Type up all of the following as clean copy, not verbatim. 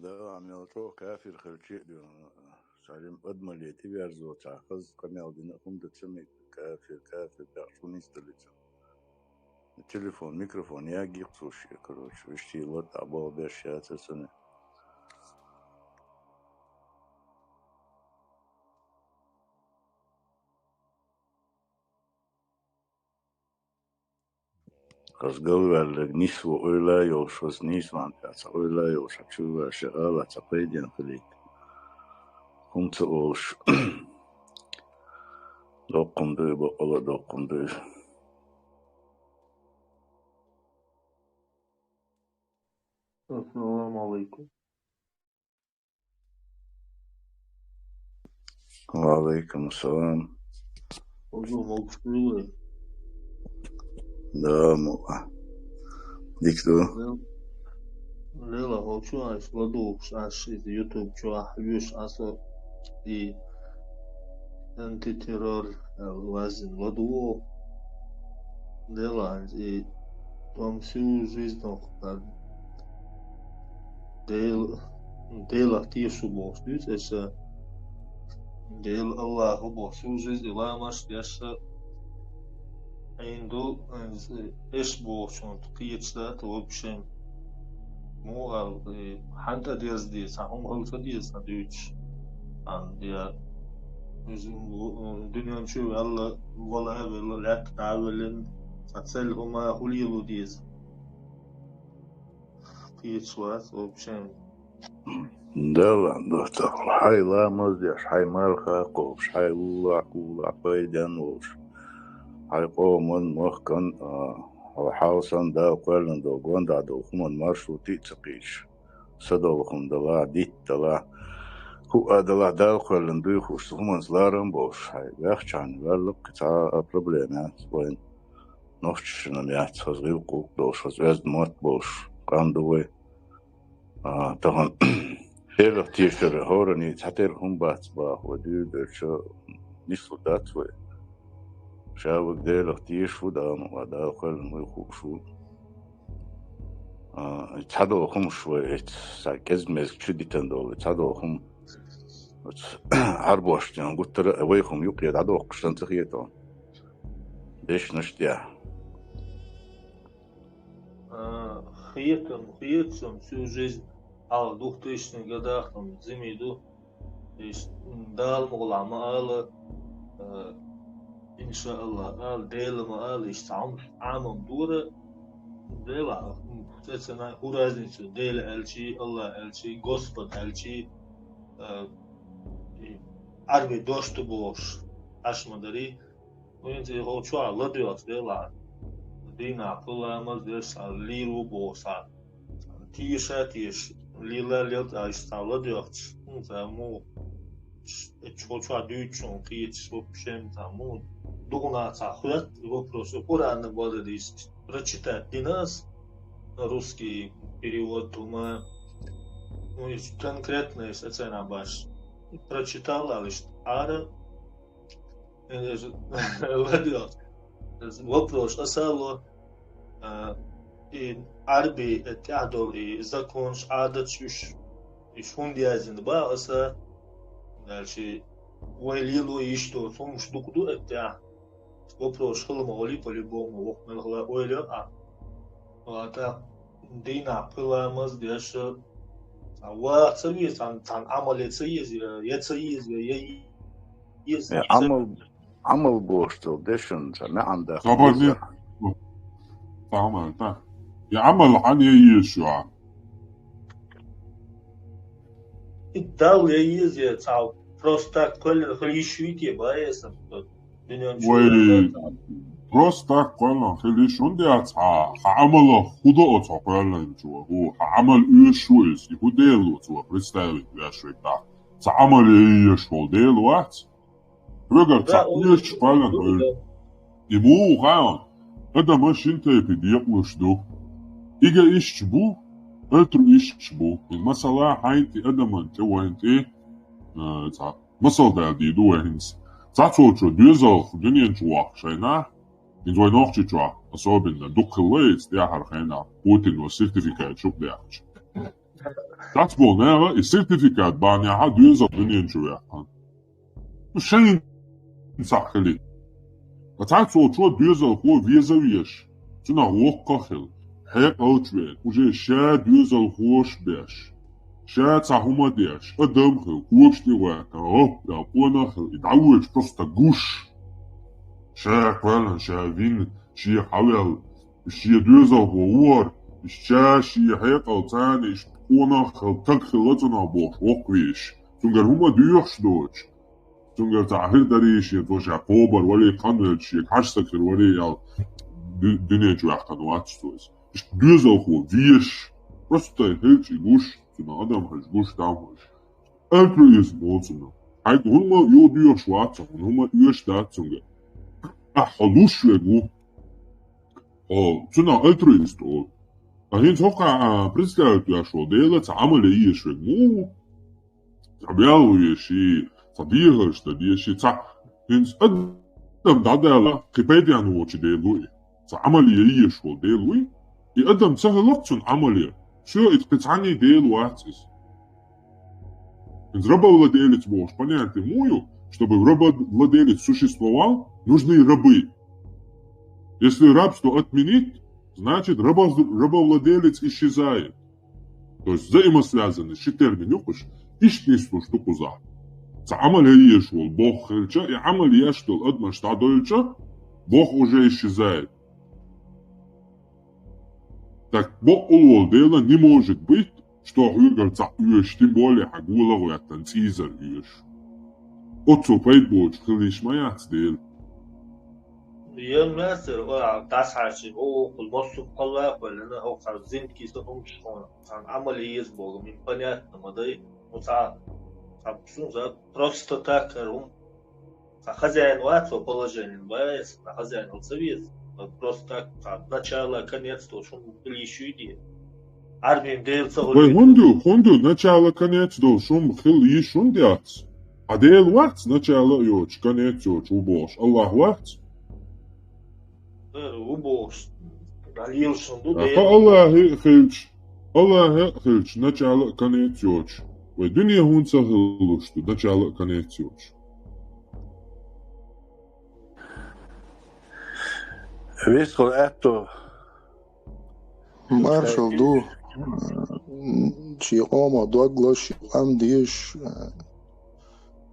ده عملتو كافر خلشي دي سالم قدم اللي تبي أرزو تعخز قمي عودنا قم تسمي كافر كافر بيعشوني استلتو التليفون ميكروفون ياجي قصوش كروش وشتي لوت عبو بيشيات سنة قص قوي على نسوة أولا يوشوس نسوة عن تعطى أولا يوش هتشوفها شغالة تقيدين خليك قمت أوش دو قم دو بقلا دو قم دو السلام عليكم. وعليكم السلام والله مبسوط. دا مو ديك دو Lela hoću aj skladov až iz YouTube ću još aso i antiterror vazin ladu Lela i tom всю жизнь kad dela tiešu būs es dela Allahu būs всю жизнь lamaš yasa aindu es būs un kietstat в общем مو حتى ديز دي ساهم هلسا دي ساندويتش عن دي دنيا شو يلا والله ولا لا تعاولن فتسل هما هوليلو ديز في سوات وبشين دلا دكتور حي لا مزديش حي مالخا قوش حي الله قولا قيدان وش حي قومن مخكن وحاوسن دا قولن دو قوندا دو خمن مارشو تيتسقيش صدو خم دلا ديت دلا هو دلا دا قولن دو خوش خمن زلارن بوش حي بيخشان ولق تا بروبليمات وين نوشتشنا ميات صغير قوق دوش وزوزد موت بوش قاندوي طبعا هيرو تيشر هورني تحتر هم باتبا ودي برشا نسو داتوي شاوك ديلو تيشو دام ودا قل ويخوشو تحدو هم شوي ساكز مزك شدي تندول تحدو هم عربوشتين قلت ويخم يقيد عدو قشتن تخيطون ديش نشتيا خيتم всю жизнь ал 2000 годах там зимиду дал мулама ал иншаллах ал делма ал сам амам дура дела цена разницу дел элчи Аллах элчи Господь элчи арби дошту бош ашмадари وين هو شو على لديوت ديلا دينا قلامز ديس ليرو بوسا تيش ليلا ليت استعلا ديوت زمو شو ديوتشون كيتش وبشم زمو دونا цахуят вопросы Корана бодис прочитать динас русский перевод ума ну конкретно если цена баш прочитала лишь ара ладиот вопрос асало и арби تعدل и закон عادت и фундиазин ба аса дальше ويليلو يشتو сум штуку это вопрос хлмоли по-любому вохмелгла ойло ата дина пыламыз дешо ва цави сан амале цаиз яцаиз يز عمل بوشتو ديشن ما عنده خبرني فاهم يا عمل عن يشوع الدولة يز تعو просто كل خليشويتي بايسم دنيا وي просто كل خليشون دي عمل خدا أتقبل جوا هو عمل يشويس يهوديلو جوا представить يا شويتا عمل يشوع ديلوات رجع تعيش فعلا يبو غاون هذا مش انت بديق وشدو إجا إيش بو أترو إيش بو المسألة هاينتي أدم أنت وأنتي مثل ده دي دو هنس تعطو شو ديزل دنيا جوا شينا إنزوي نوختي جوا أصابين دوك الليز دي أحر خينا بوتين وسيرتيفيكات شوك دي أحش that's bolnera i certifikat bania ha düza bunien juyakan. Schein sakhli. That's all tro düza ho viezawish. Tuna hochkochel. He outwe. Uje sha düza hoch besh. Sha tsahuma desh. Adam ho hochti waka. Op da pona ho dawish просто gush. Sha kwala sha vin shi hawel. Shi düza ho war. Sha shi heqal tani pona ho takhlotna bo okwish. Tungar huma düyach doch. Tungar tahir darish yetosh Jacober wali qanwel shi hashtakir wali al dünya juaqan watchtoys. Düza ho vish. Просто helch gush. Tuna adam has gush damhosh. Altruism also. Hayt huma yo düyach watsa. Huma üyesh datsunga. Halush wegu. Tuna altruist o. Ahin toqa представляют я что делать عمل ايش وegu. Tabialu yeshi صديقه что yeshi ta. Hins adam dadala qipedian watch delui. عمل ايش و delui. I adam sahalotsun عمل. Что итпецани дел ватис. Hins рабовладелец бож понятие мою, чтобы рабовладелец существовал, нужны рабы. Если рабство отменить, значит рабовладелец исчезает. То есть взаимосвязаны с термином, ишнисту штуку за. Амаль ешвол Бог херча, и амаль ешвол одна штадольча, Бог уже исчезает. Так Бог улвол дела не может быть, что говорится уеш, тем более хагулову я танцизер уеш. Отцу пейдбоч хилиш маяц дел. يوم ناصر تسعة أو المصر قلة ولا أو خارجين كيسهم شلون عن عمل يزبط من بنيات مضي وساعة خمسون زاد просто تاكرهم خزين وات وположение بس خزين السويس просто так начало конец то что были еще идеи армия делится хунду начало конец то что были еще идеи а дел ват начало yoch конец yoch убош Аллах ват убош галилшон ду Allah хилч начало конец yoch و دنیا هونسا هلوشتو начало конец yoch Висхол ето Marshall do Chioma Douglas Andish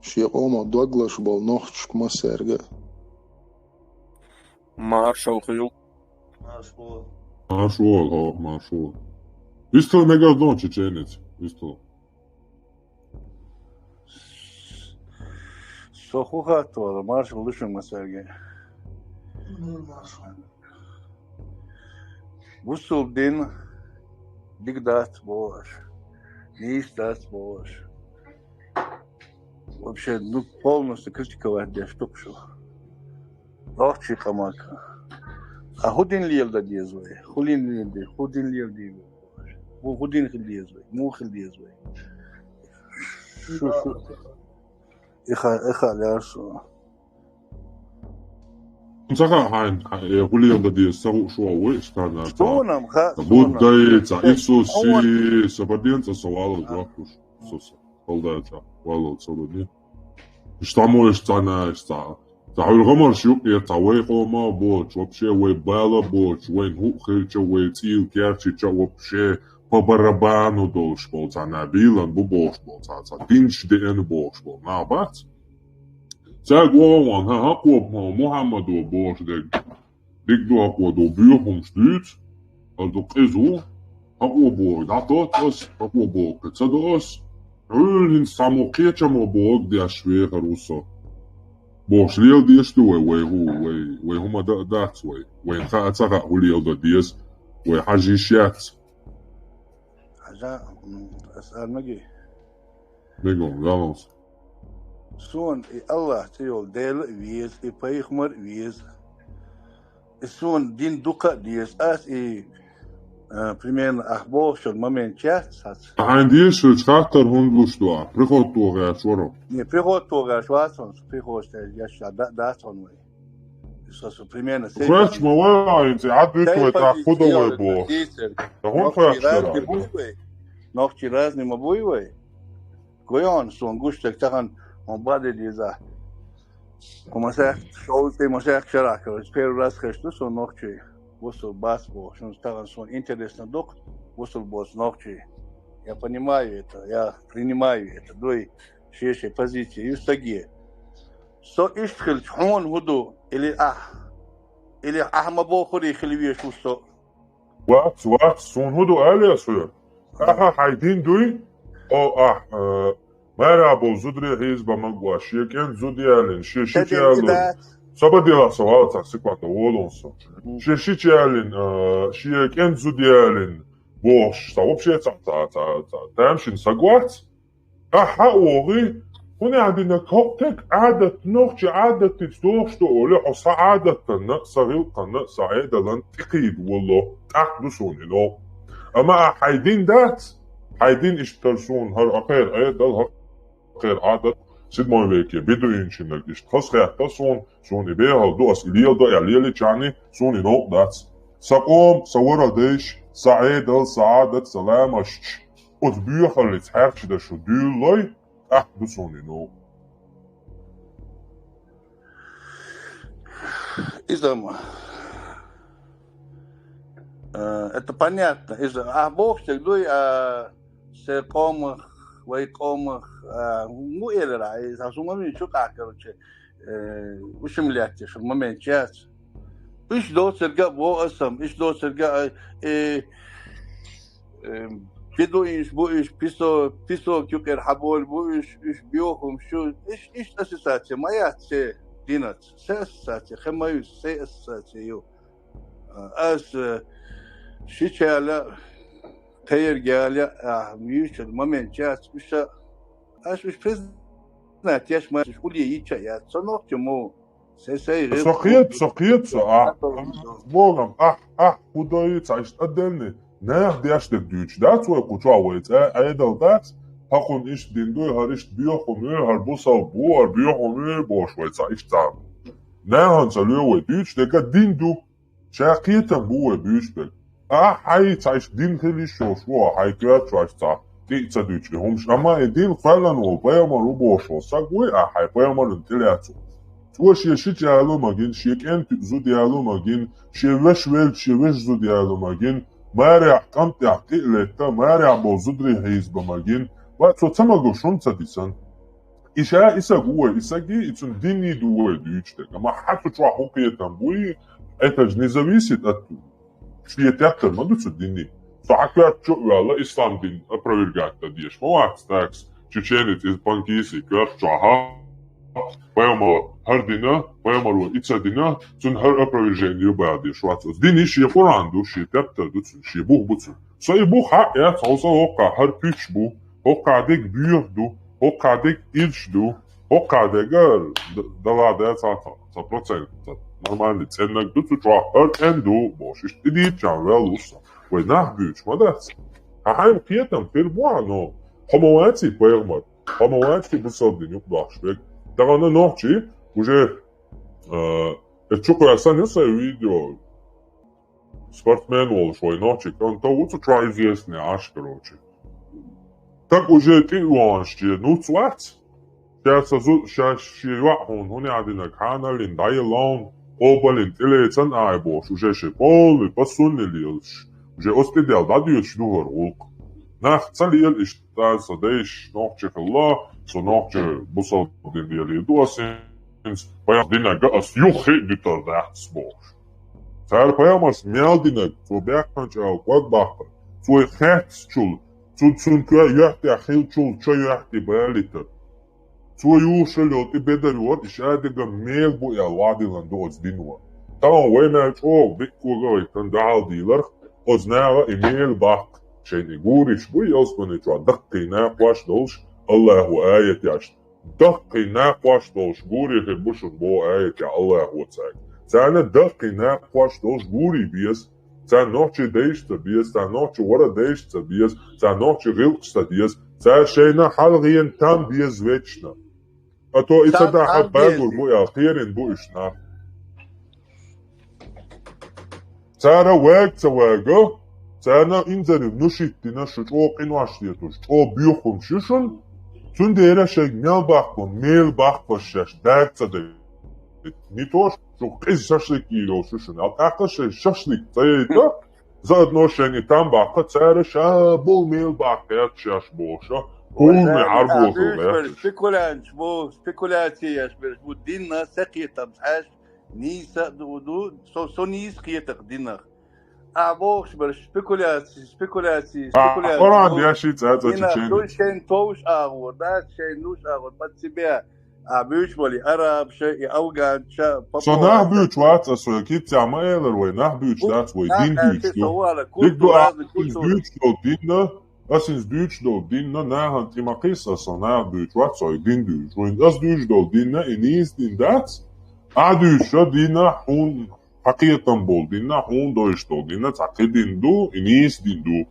Chioma Douglas bol nochtsk maserga Marshall Hill. Marshall. Isto mega noći čenec. Isto. Sohuha to Marshall lishun maserge. Busub din digdat boš. Нистас boš. Вообще, полностью критиковать для штукшу. Лохчи камака. А худин лил да дезвай. Худин лил ди. Бу худин хил дезвай. Му хил дезвай. Шу. Иха ляшо. Саха хайн, хулион да ди сау шуауэ стана. Стонам ха. Буддаица Исуси сабаденца савало жахуш. Соса. Холдаца. Вало цолоди. Что можешь цана ста? تعالوا شوف يا تعويقو ما بوش وبشي ويبالا بوش وين هو خلچا ويتيل كيرچي چا وبشي ببربانو دوش بول تانا بيلان بو بوش بول تاتا دينش دي ان بوش بول نابات ساق ووان ها هقوب محمد و بوش ديك دو هقو دو بيوهم شديد دو قيزو هقو بو داتوت اس هقو بو كتسادو اس هن سامو قيچا مو بوك دي اشويخ روسو Boš liel dies tu we huma dat we kha atsaga liel da dies we haji shat حاجة أسأل مجي Bego galons سون الله تيول ديل ويز بايخمر ويز سون دين دوكا ديس اس примерно ахбош момент час Dies chatter hundlust do prihod to ga choro не приход тога швасон приход я да сон мы что примерно Fresh мова инте адвит we ta khodовой бо Da hon fresh نوخشي رازني مبوي كويون سون قشتك تغن مبادئ ديزا ومساك شغلتي مساك شراكة سبير راس خشتو سون نوخشي وصل басбол شون تغن سون интересно док وصل босс нوخشي я понимаю это я принимаю это дой шешей позиции юстаги со ишхил хон худо или мабо خوري خلويه شو سو وات سون هدو آليا سويا حايدين دوي او مارا بو زودري حزب مقوا شيكين زوديالين شيشيالين سبديلا سوال تحسيقات وولونسو شيشيالين شيكين زوديالين بوش سوابشي تامشين ساقوات وغي هنا عندنا كوكتك عادة نوخش عادة تدوخش تقولي حصا عادة صغير قناة سعيدة لن تقيد والله تحدثون إنه أما حايدين دات حايدين اشترسون هر أقير أيضا هر أقير عادة سيد ما يبيكي بدو ينشنك اشتخص خيحتا سون إبيها دو أسئلية دو إعليلي جاني سون إنه دات ساقوم صورة ديش سعيدة سعادة سلامش أتبيخ اللي تحرش دا شو ديولاي تحدثون إنه это понятно. Из-за Бог всегда се комах, вой комах, ну элера, из асумами что как, короче, ущемляться, что момент час. Иш до серга воасам, иш до серга بدويش بويش بيسو كيوكر حبول بويش بيوهم شو إيش أساساتي ما ياتي دينات سأساساتي خمايوس سأساساتي يو أس شيء خير جاليا ميوش الممن جات مش مش بزنات ياش ما تقولي يتشيات صنوك مو سي غير سقيت مولم خداي تعيش أدلني نه دیاش دیوچ دات و کوچا وایت ایدل دات هاخون ایش دیندوی هریش بیا خونه هر بوسال بو هر بیا خونه باش وایت ایش تام نه هنسلو و دیوچ دکا دیندو شاقیتم بو بیوش بل هاي تعيش دين خلي شو هاي كات تعيش تا دي تدوچ همش اما دين فعلا و بايما رو باش ساقوي هاي بايما انتلاتو تو شي جالو ماگين شيك انت زو ديالو ماگين شي وش زو ديالو ماگين مارع قمت يحقي لتا مارع بوزدري حيز بماجين واتو تماغو شون تديسان إشاء إسا قوة إسا جي إتون ديني دوه ديوشتك أما حتى تروح حقية تنبوي إتاج نزاويسيت أتو شوية تأكتر ما دوتو ديني فحكات شو والله إسلام دين أبرويرغات تديش ما واحد ستاكس شوشينيت إز بانكيسي كار شوها بايما هر دينا بايما رو إتسا دينا تون هر أبرويرجين ديو بعدي شواتوز ديني شي قرآن دو شي تبتر دو تون شي بوخ بوتو ساي بوخ حق يا تعوصا هوكا هر بيش بو هوكا ديك بيوخ دو هوكا ديك إلش دو هوكا ديك دلا ديا تا بروتين نورمالي تسنك دو تجوا هر اندو بوشيش إدي جان ويلوسا ويناه بيوش ما دات هاي مقيتم فير بوانو همواتي بايغمر همواتي بصال دين يقضاش بيك دغانا نوحشي وجه اتشوكو ياسان يسا فيديو спортсмен волшой ночи, он то уцу тра известный аж, короче. Так уже ты уаншти, ну цват. Сейчас он не один каналин, дай лон, обалин, телецан айбош, уже ще полный, посунили, уже остедел, да дьюч дугар улк. Нах цалил иштал садеш, нохче хала, со нохче бусал дин дели дуасинс, паян динага ас юхи дитар дахсбош. Цар паямас мялдинаг, то бяхтанч ал гвад бахта, то хэтс чул, цун куя юхти ахил чул, чо юхти байлитар. То юшело ти бедаруат, ишадега мел бу ялвадилан до оздинуа. Там веймелч о, биккуга тан далдилар, ознава имел бах. شيء يقولش بوي أصلا يتوع دقي ناقواش دولش الله آية يعش دقي ناقواش دولش قولي خبوش بو آية يا الله تاك تانا دقي ناقواش دولش قولي بيس تان نوحشي ديش تبيس تان نوحشي ورا ديش تبيس تان نوحشي غلقش تبيس تان شينا حلغين تام بيس ويتشنا أتو إتدا حباقول بو يا خيرين بو إشنا تارا واق تواقو تانا إنزري نشيتنا شو قنواش ديتوش أو بيوخم شوشن تون ديرا شيء ميل باقبشش داك تصدق نيتوش شو قيز شاشلك كيلو شوشن أقل شيء شاشلك تايتا زاد نوشني تام باقة تسارة شابو ميل باقيات شاش بوشا كل عربو سبيكولانش بو سبيكولاتياش بو دينا سقيتا بحاش نيسا دو سو نيس قيتق دينا أبوش برش سبيكولاتي قرآن يا شيء تاتا دينا دو شين توش أغور دات شين نوش أغور بتسيبيا أبيش ولي أراب شيء أوغان شا صنع بيوش واتس سو كي تعمل وي نح بيوش دات وي دين بيوش دو بيوش دو دينا أسنس بيوش دو دينا ناهن تيما قيسا صنع بيوش واتس وي دين بيوش وين أس بيوش دو دينا إنيس دين دات عادوش دينا حون حقيقة بول دينا حون دوش دو دينا تعقيدين دو إنيس دين دو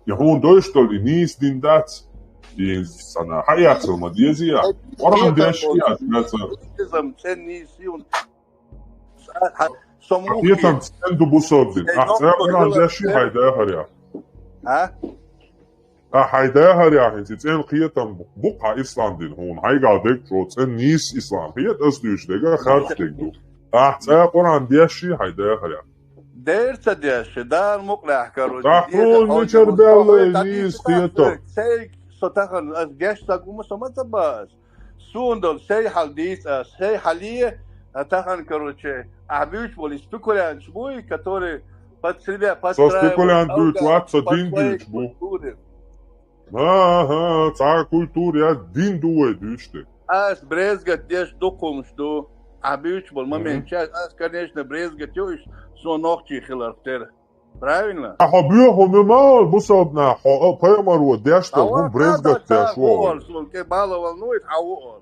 يحون دوش دو إنيس دين دات ديز أنا حياتي ما ديزيا ورحم ديشيات إذا مسني سيون حقيقة سندو بوصودين أحسن أنا ديشي هيدا هريا ها هيدا هريا هنتي تين قيتا بقى إسلاندين هون هيدا ديك تروت إن نيس إسلام هي أصليش ديكا خارج ديك دو أحسن قرآن ديشي هيدا هريا دير تديش دار مقلع كارو تحرون نشر بالله نيس قيتا ستاخن از گشتا گوم سمت باز سوندل سي حالديس سي حاليه تاخن كروچه ابيوش بول سبيكولانش بوي كاتوري باتسيبيا باترا سبيكولانت بوت وات دين بيوش بو ها تا كولتور يا دين دو دوشته اس بريزغت ديش دوكومش دو ابيوش بول моментчас اس конечно брезгат ёш со ногчи хилартер Правильно? А хобио нема бусадна поймару дешто он брезгат дешо. Мало волнует, а он.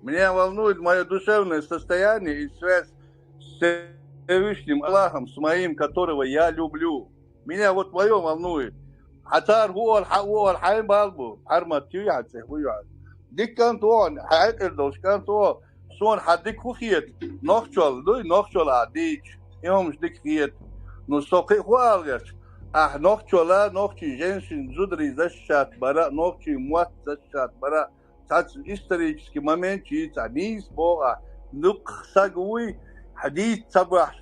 Меня волнует мое душевное состояние и связь с Всевышним Аллахом, с моим, которого я люблю. Меня вот мое волнует. حتار هو الحين بالبو حرمت يعد ويعد ديك كان طوان حيات الدوش كان طوان سون حديك خوخيت نوخشل عديك يومش ديك خيت نستوقي خوالغش نوخشي женщин зудри защат бара нохчи муат защат бара тац исторический момент чица низ бога нук сагуи حديث صباح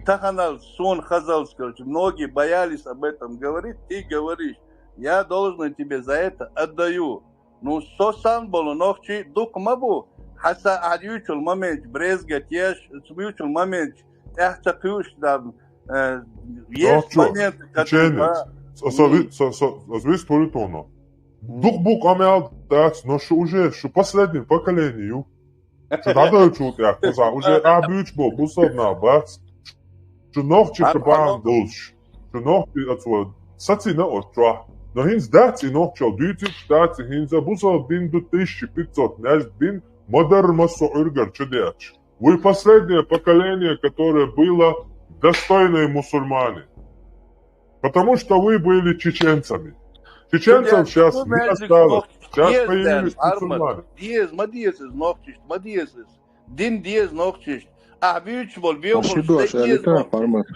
таханал сон хазал скажешь, многие боялись об этом говорить, ты говоришь, я должен тебе за это отдаю. Ну, сосан было ночи, дук мабу, хаса адючил момент, брезгать, ешь, смючил момент, эхта ключ, там, есть момент, который... Озвись твою тону. Дух бук амел дать, но что уже, что последним поколению, что надо чуть, я сказал, уже абюч был, бусовна, бац, что ногти кабан долж, что ногти отсюда, сацина отча, но хинз дати ногчал, дюти дати хинза, бусов дин до 1500, наш дин, модер массо ургар, чудеч. Вы последнее поколение, которое было достойные мусульмане. Потому что вы были чеченцами. Чеченцев сейчас не осталось. Сейчас появились мусульмане. Мадиезes. Din diez ногчиш. А büyük bol bir Şidu aşağıda parmak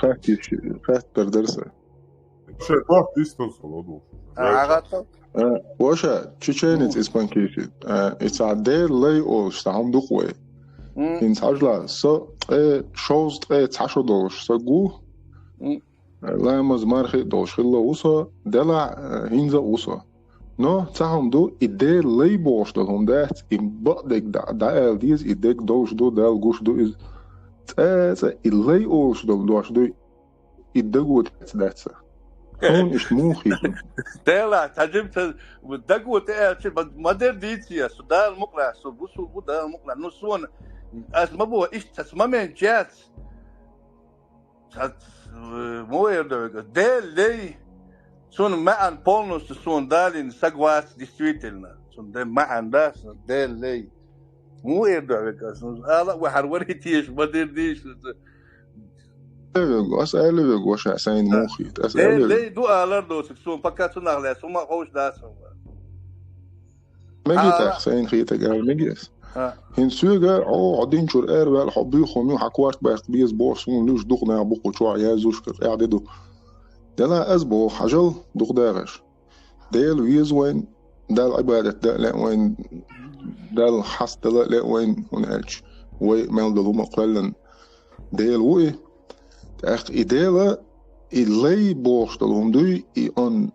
خط perderse. Bak distans oldu. Ağatta. Vaşa çiçeğiniz ispankisi. İtadel lay o staham duqwe. İnsajla so shows taşo doş so gu. Lamaz marhi doş khilla usa dela hinza usa. No taham do ide lay boş da hom dat in badek da el dies idek doş do del gush do is اللي اوش دوش دو الدقوت داتسا هون اش موخي تلا تعجبت الدقوت ما دير ديتيا سودان مقلع سوبوسو بودا مقلع نسون اسمبو ايش تسممن جات مو يردو دل لي سون معن полностью سون دالين ساغواس действительно سون ده معن داس دل لي مو يردو لا وحروريتيش ما ديرديش اسأله وش عسين موخي اسأله ليه دو ألردو سكسون بكاتو نغلي سوما خوش داسو مجيت حسين خيتا قال مجيس هن سوغا عدين شور اربال حبي خميو حكوارت باست بيز بورسون لوش دغنا بوقو شو عيازوش قاعد دو دلا أزبو حجل دغداغش ديل ويز وين دال عبادة دال وين دال حس دال وين هنالش وي مال دلو مقلن ديل وي تأخ إديلا إلي بوش دلهم دوي إن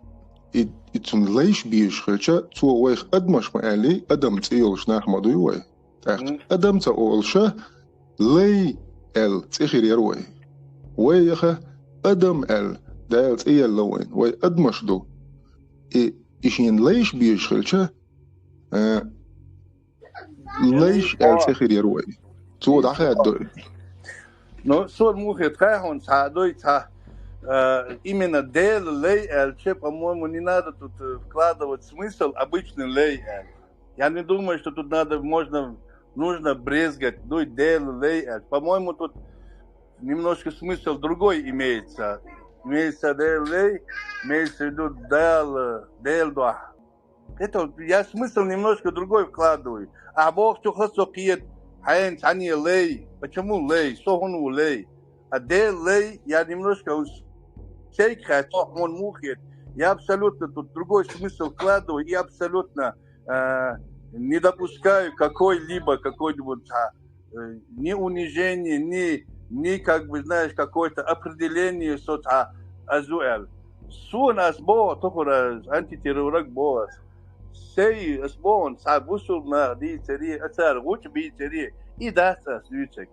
إتون ليش بيش خلشة تو ويخ أدمش مالي أدم تيولش نحما دوي وي تأخ أدم تأولش لي ال تخير يروي وي يخه أدم ال دال تيال لوين وي أدمش دو إشين ليش بيش خلشة ليش ال تخير يروي تو دخل دوي No, сор мухет кайхон цадой ца именно дел лей эльче, по-моему, не надо тут вкладывать смысл обычный лей эль. Я не думаю, что тут нужно брезгать, ну и дел лей эль. По-моему, тут немножко смысл другой имеется. Имеется дел лей, имеется в виду дел дуа. Это я смысл немножко другой вкладываю. А Бог что хасокиет Хайн цани лей. Почему лей? Сохуну лей. А де лей я немножко сейка, он мухет. Я абсолютно тут другой смысл вкладываю и абсолютно не допускаю какой-нибудь ни унижения, ни как бы, знаешь, какое-то определение сота азуэль. Сун асбо, только антитеррорак бо. Сей асбон сабусул на дитери, ацар гуч битери и даста свючек.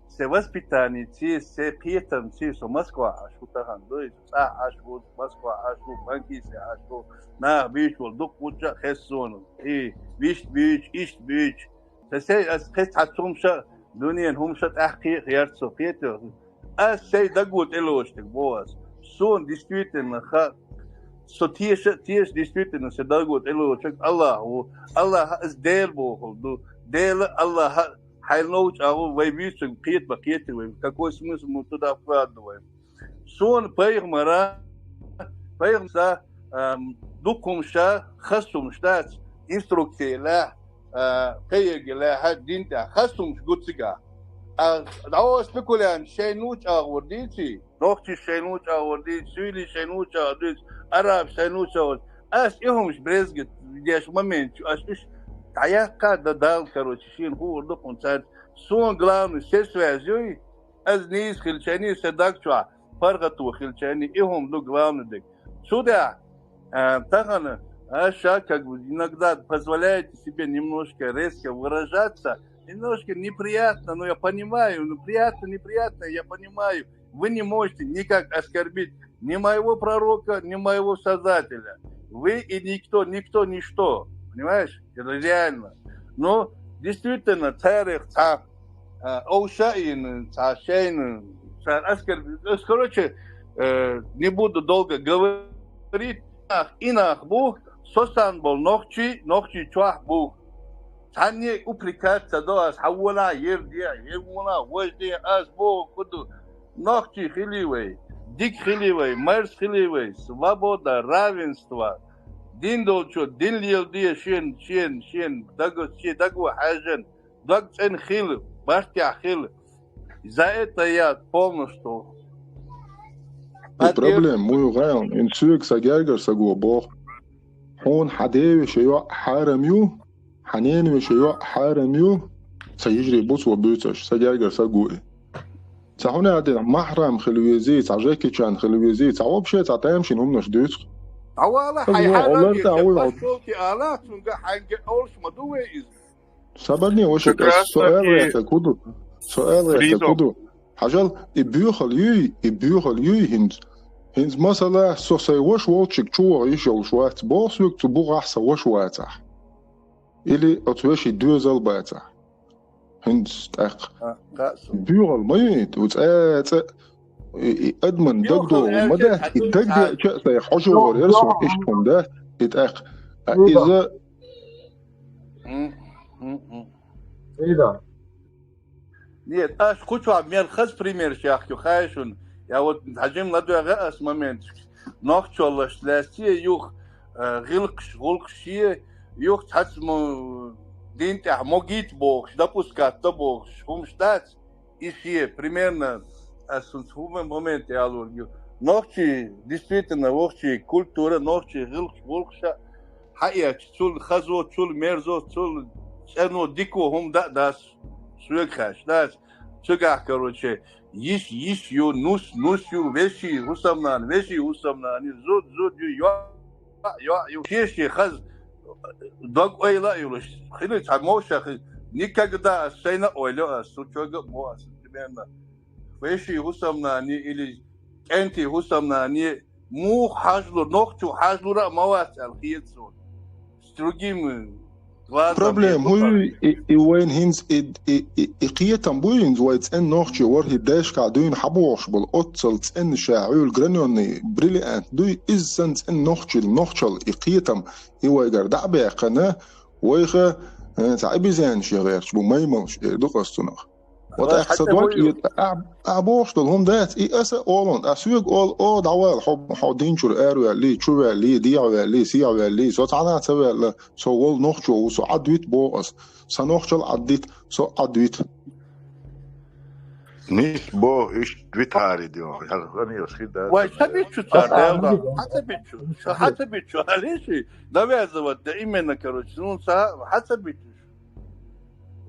Се воспитание, се пьетам, со Москва, ашу тахан, дой, ашу Москва, ашу банкисе, ашу на бишвол, дук уча хессону, и вишт бич. Се хес хатсумша, дуньян хумшат ахки ярцо пьетер. А сей дагут элоштек боас. Сон действительно So тиеш действительно се дагут элоштек Аллаху. Аллах сдел бохол, дел Аллах Хайлоуч, а вы войвишься, пакеты, какой смысл мы туда вкладываем? Сон пейгмара, пейгмса, дукумша, хасумштац, инструкция ла, пейгела, хаддинта, хасумш гуцига. А спекулян, шейнуч аурдици, нохти шейнуч аурдици, сюли шейнуч аурдици, араб шейнуч аурдици. Аш ихумш брезгет, видишь, момент, аш иш Таяка дадал, короче, шин хурду концерт. Сон главный, все связей, аз не из хильчани, седак чуа, паргату хильчани, и хом ду главный дек. Сюда, тахана, аша, как бы, иногда позволяете себе немножко резко выражаться, немножко неприятно, но я понимаю, неприятно, я понимаю. Вы не можете никак оскорбить ни моего пророка, ни моего Создателя. Вы и никто, ничто. Понимаешь? Это реально. Но действительно, короче, не буду долго говорить. Инах бух, сосан был нохчи чуах бух. Тане упрекаться до ас хаула ердия, ермуна, вождия ас бух, куду. Нохчи хиливей, дик хиливей, мерс хиливей, свобода, равенство. Дин долчо, дин лилдия шен, дагу хажен, даг цен хил, баштя хил. За это я полностью. Проблем, мой район, инсюк сагергер сагу бог. Он хадеви шеё харамю, ханени шеё харамю, سيجري بوس وبيوتش سجارجر سجوي سهون عدي محرم خلويزي سجاكي كان خلويزي تعوب شيء تعتمش إنهم نشدوت أولا حي حرام يتبصوكي آلات ونجا حنج أولش مدوه إز سببني وشك السؤال يتكودو سؤال يتكودو حاجل يبيوخل يوي هنز مثلا سوسي وش واتشك شو يشيل شوات باص يكتبوا أحسن وش واتح إلي أتوشي دوزل باتح هنز أق بيوغل ميت وتأت أدمن دقدو مدى الدقدي شأسي حجو وريرسو إشتهم ده يتأق إذا إذا Нет, аж кучу обмер хас пример шахтю хайшун. Я вот хажим ладу ягас момент. Нохчола шласие юх гилкшие юх цацму динте могит бог, допускать то бог. Хумштац ишие примерно асунцумы момент я лургю. ногчи, действительно, ногчи, культура, ногчи, гилша, хая, цул хазо, цул мерзо, цул церно дико, хум дас, свекхаш, дас, цугах, короче, есть ю, нус ю, вещи, усамнан, зуд, ю, чеши, хаз, дог ойла юлыш, хили цагмошах, никогда сейна ойло, сучога моа, примерно, вещи, усамнан, или أنت هسمناني مو حاجلو نوختو حاجلو موات الخيتسون ستروجيم Problem هو وين هينز إقيتم بوينز ويتس إن نوختي ورهي داش قاعدين حبوش بالأتصل إن شاعول جرانيوني بريليانت دوي إزنت إن نوختل إقيتم هو يقردع بيقنا ويخا تعبي زين شي غير شبو ما يملش دقستنا وتأخذ وقت أبوش دلهم دات أسا أولون أسوق أول دعوة حدين شو الأروع لي شو لي ديع لي سيع لي صوت عنا تبع لا سوول نخشوا وسو عدويت بوقس سنخشل عديت سو عدويت نيش بو إيش تويتاري ديو هالغني وسيدا وحتى شو صار حتى بيتشو عليشي ده بيعزوت دائما كروشون حتى بيتشو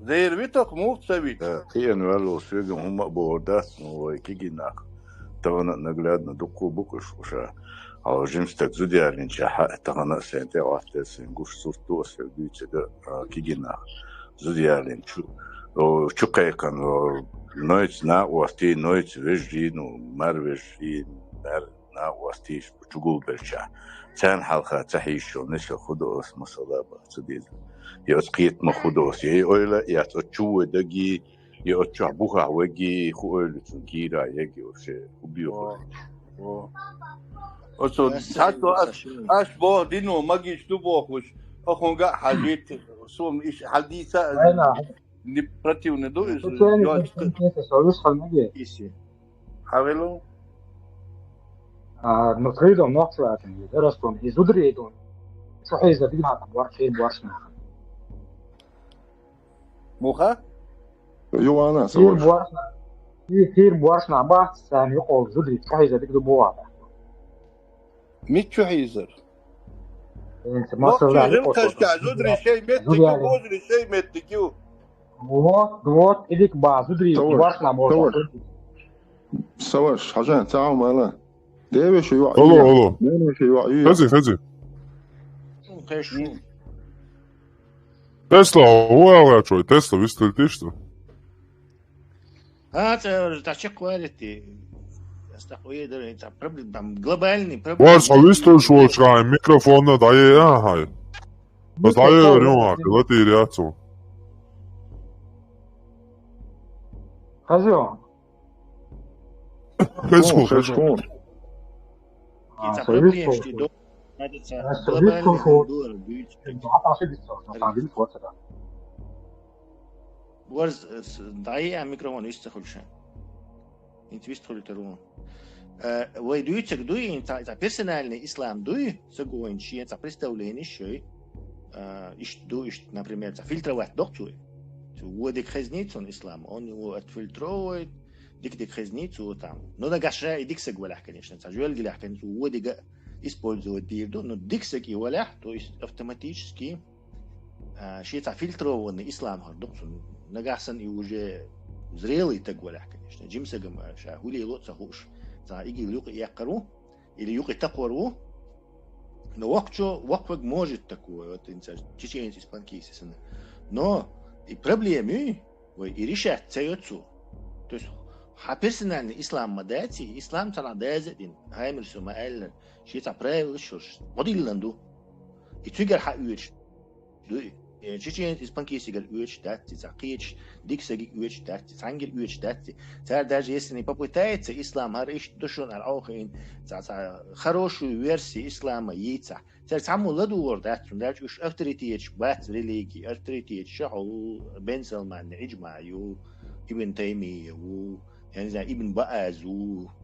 زي البيتك مو تسويت هي نوالو سيجم هم بوردات وكيجينا تغنى نقلادنا دقو بوكش وشا أو جيمستك زوديا لنشاحة تغنى سنتي وحتى سنقوش صورتو سيجيتك كيجينا زوديا لنشو وشو كان نويت نا وستي نويت وجين ومر وجين مر نا وستيش بتقول برشا كان حلقة تحيشو نشا خدوس مصلابة تديد يسقيت مخدوس يقول يا تشو دقي يا تشعبوها وجي خويل تنكيرا يجي وشي وبيو أصلا حتى أش بو دينو ما جيش تبوخش أخون قا حاجات سوم إيش حديثة نبرتي وندو حاولوا نطريدهم نقطة درستهم يزودريدون شو حيزة بينا تبوار خير بوارشنا موخا يوانا كثير بوارشنا بعض ثاني يقول زودري شو حيزة بيقدر بوار ميت شو حيزر انت ما صار لك كشكع زودري شيء متكيو بوزري شيء متكيو دوت إليك بعض زودري بوارشنا بوار سواش حاجة تعاو مالا ده شو يوعي الله ده شو يوعي فزي Tesla, ovo čoj, Tesla, vi ste li ti što? Это quality. Это там глобальный проблем. Vairs vēl izturšoškāja mikrofona daļai jāhai. Tas daļai ir jomāk, latīri jācu. Хазион. Хазион. Это проблем, что ورز ضعية ميكروفون يستخل شيء انت بيستخل ترون ويدويتك دوي انت персональный ислам دوي سجوين شيء انت представление شيء ايش دو ايش например фильтровать доктор ودик хезницу ислам он его отфильтровывает дик хезницу там но да гаша идик сгвалах конечно сажуэл гилах конечно ودик использовать дирду, но диксек и валях, то есть автоматически шица фильтрованный ислам хардоксун нагасан и уже зрелый так валях, конечно. Джимсагам шахули лотса хуш, за иги люки якару или юки таквару, но вакваг может такое, вот инца чеченцы испанкийцы, но и проблемы и решать цеются, то есть персональный ислам мадати, ислам тана дазадин, хаймер сумаэллен, شيء правил شوش موديلندو يتوجر حق يوش دو شيء إسبانكي سيجر يوش دات تزاقيش ديك سيجر يوش دات تانجر يوش دات تار даже если не попытается ислам хариш душон алохин за хорошую версию ислама яйца тар саму ладуор дат даже уж авторитет бат религии авторитет шахул бен салман иджма ю ибн тайми ю я не знаю ибн бааз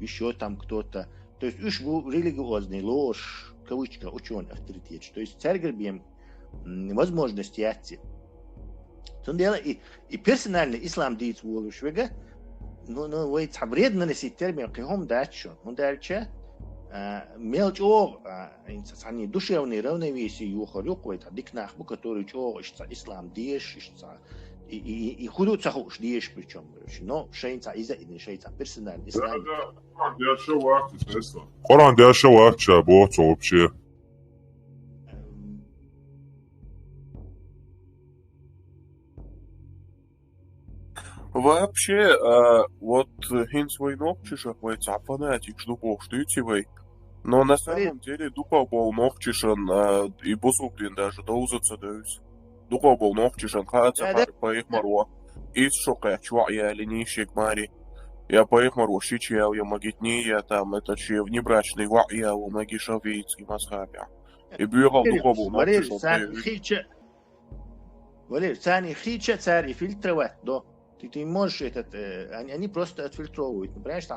еще там кто-то. То есть уж религиозный ложь, кавычка, ученый авторитет. То есть царь Гербем возможности яти. И персональный ислам дейц волушвега, ну вы табредно ли термин кихом дачу, он дальше мелч о они душевные равновесие юхорюк это дикнах бу который чё ислам деш и худут сахуш деш причем но шейнца из-за идни шейнца персональный ислам Коран дяша вахча бот вообще. Вообще, вот хинс войнок чешах мой фанатик, что бог штытивый. Но на самом деле дука был ногчишен и бусуклин даже доузаться даюсь. Дука был ногчишен хаца по их марва. Из шока чуа я ленищик мари. Я по их марва щичьял я магитни я там это че внебрачный ва я у магишавейский масхабя. И бюрал дука был ногчишен. Валерий, цани хича цари фильтровать до. Ты можешь этот, они просто отфильтровывают, понимаешь?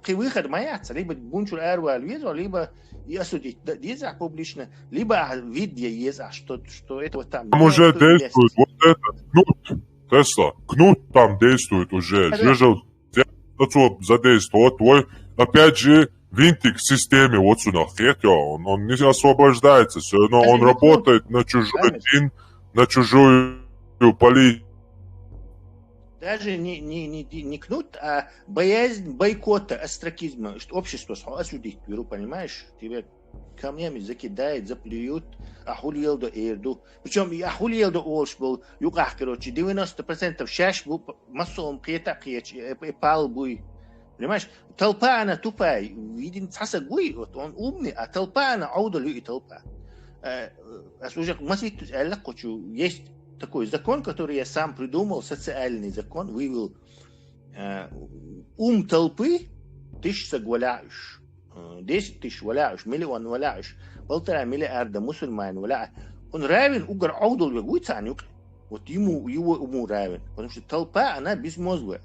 Выход маяться, либо бунчур эрвал визу, либо и осудить диза публично, либо видео есть, что это вот там. Там уже действует вот это, кнут, Тесла, кнут там действует уже, жежел, задействовал, твой, опять же, винтик в системе, вот сюда, хотя он не освобождается, все равно он работает на чужой день, на чужую политику. Даже не кнут, а боязнь бойкота, астракизма, что общество осудить, беру, понимаешь? Тебя камнями закидает, заплюют, ахулиел до эрду. Причем и ахулиел до олш был, юках, короче, 90% шаш был массовым кета, пал буй. Понимаешь? Толпа, она тупая, видим, цаса гуй, вот он умный, а толпа, она аудалю и толпа. А слушай, масвитус, элла, хочу, есть такой закон, который я сам придумал, социальный закон, вывел толпы, тысяча валяешь, 10 тысяч валяешь, миллион валяешь, 1,5 миллиарда мусульман валяешь, он равен угар аудал вегуй цанюк, вот его уму равен, потому что толпа, она безмозглая.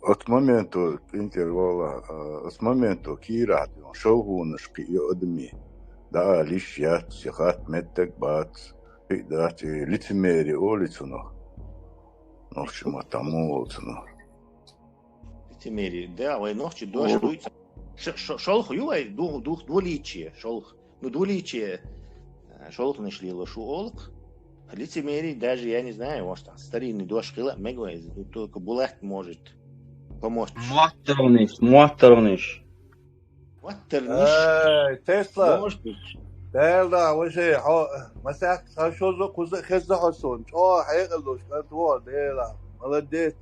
От моменту интервала, с моменту кират, шоугунышки и одми. Да, лишь я, сихат, медтек, бац, да, лицемерие, улицуно. Ну, в чем тому улицуно. Лицемерие, да, ой, ночи, дождь, дуется. Шолх, юай, двуличие, шолх. Ну, двуличие, шолх нашли лошу олк. Лицемерие, даже, я не знаю, может, старинный дождь, мегуай, только булат может помочь. Муаттерниш. Тесла. Тесла, وشيء مساك خشوزو خزة حسون. حيقلوش كنتوا ديلا. ملديت.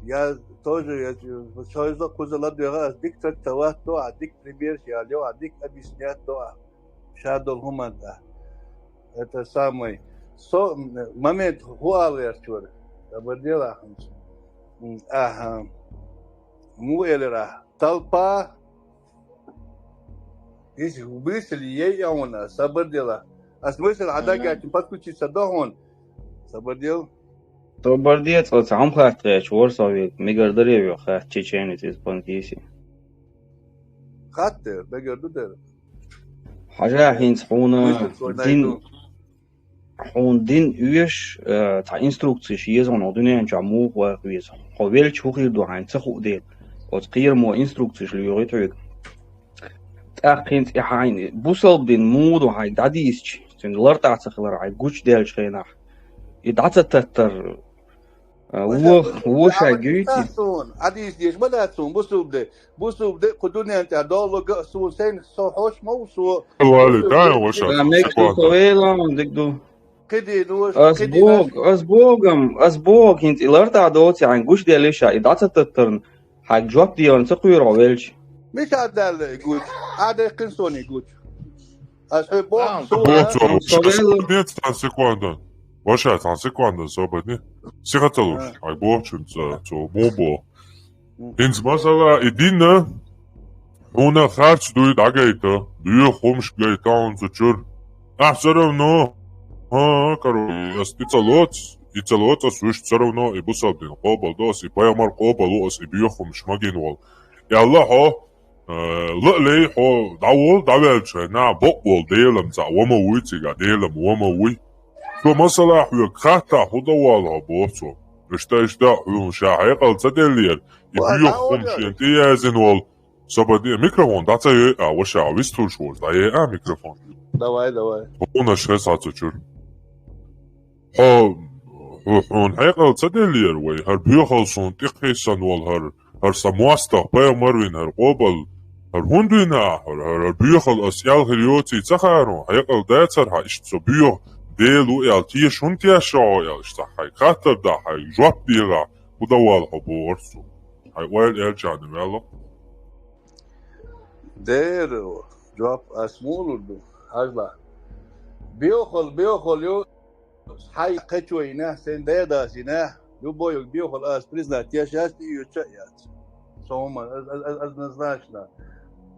يا توجو يا خشوزو كوزا لديها ديك تتوات دوا ديك بريمير شياليو ديك أبيسنيات دوا. شادول هما ده. Это самый. Момент хуалер чур. Абдела. Ага. Муэлера. Толпа. Если мысли ей она собрдела, а смысл адаги подключиться до он собрдел. Собрдел, вот сам хатреч, ворсовик, мигардеревью хат чеченец из панкиси. Хаттер, бегардудер. Хажа хинц хун дин уеш та инструкции шиезон одунен жаму хуахвиз. Ховел чухир до ханца худел. Вот قير مو инструкции шлюрит. أخين إحاين بوصل بين مود وهاي داديش سن لرتع تخلر هاي جوش ديال شيناح يدعت تتر هو شاجيتي عديش ديش ما تسون بوصل ده قدوني أنت دولو قصون سين صوحوش موصو والله ده وش ميكتو طويلة دكدو كدي نوش أسبوغ هنت لرتع دوتي عن جوش ديال شا يدعت تتر هاي جواب ديال تقوي رويلش مش عدال يقول عادي قنصوني يقول أسبوع нет, там секунда. Вообще, там секунда, событие. Сихаталуш, ай бочунца, то бобо. Инс масала идина, она харч дует агайта, дуе хомш гайта он зачур. А все равно, короче, специалот, слышь, все равно и бусалбин, кобалдос, и паямар кобалос, и бье хомш магинвал. И Аллахо, لي هو داول داول شنا بقول ديلم تا وما ويتي ديلم وما وي مثلا خاطر خدوالها بوصو اشتا شاحيقل تدلير يبيو خمشين تيازن وال سبدي ميكروفون داتا وشا ويستول شورز داي ميكروفون давай هون شخص تشور هون حيقل تدلير وي هر بيو خلصون تقيسن وال هر سمواستا بايو مروين هر قوبل هر هندونا هر بيو خل اسيال خليوتي تخارو حيقل داتر ها اشتسو بيو ديلو يال تيش هنتيا شاو يال اشتحي خاطر دا حي جواب ديلا ودوالها بورسو حي ويل ارجع نمالا ديرو جواب اسمولو دو هجلا بيوخل يو حي قچوينه سن ديدا سينه يو بويو بيوخل اس بريزنا تياشاست يو تشيات سوما از نزاشنا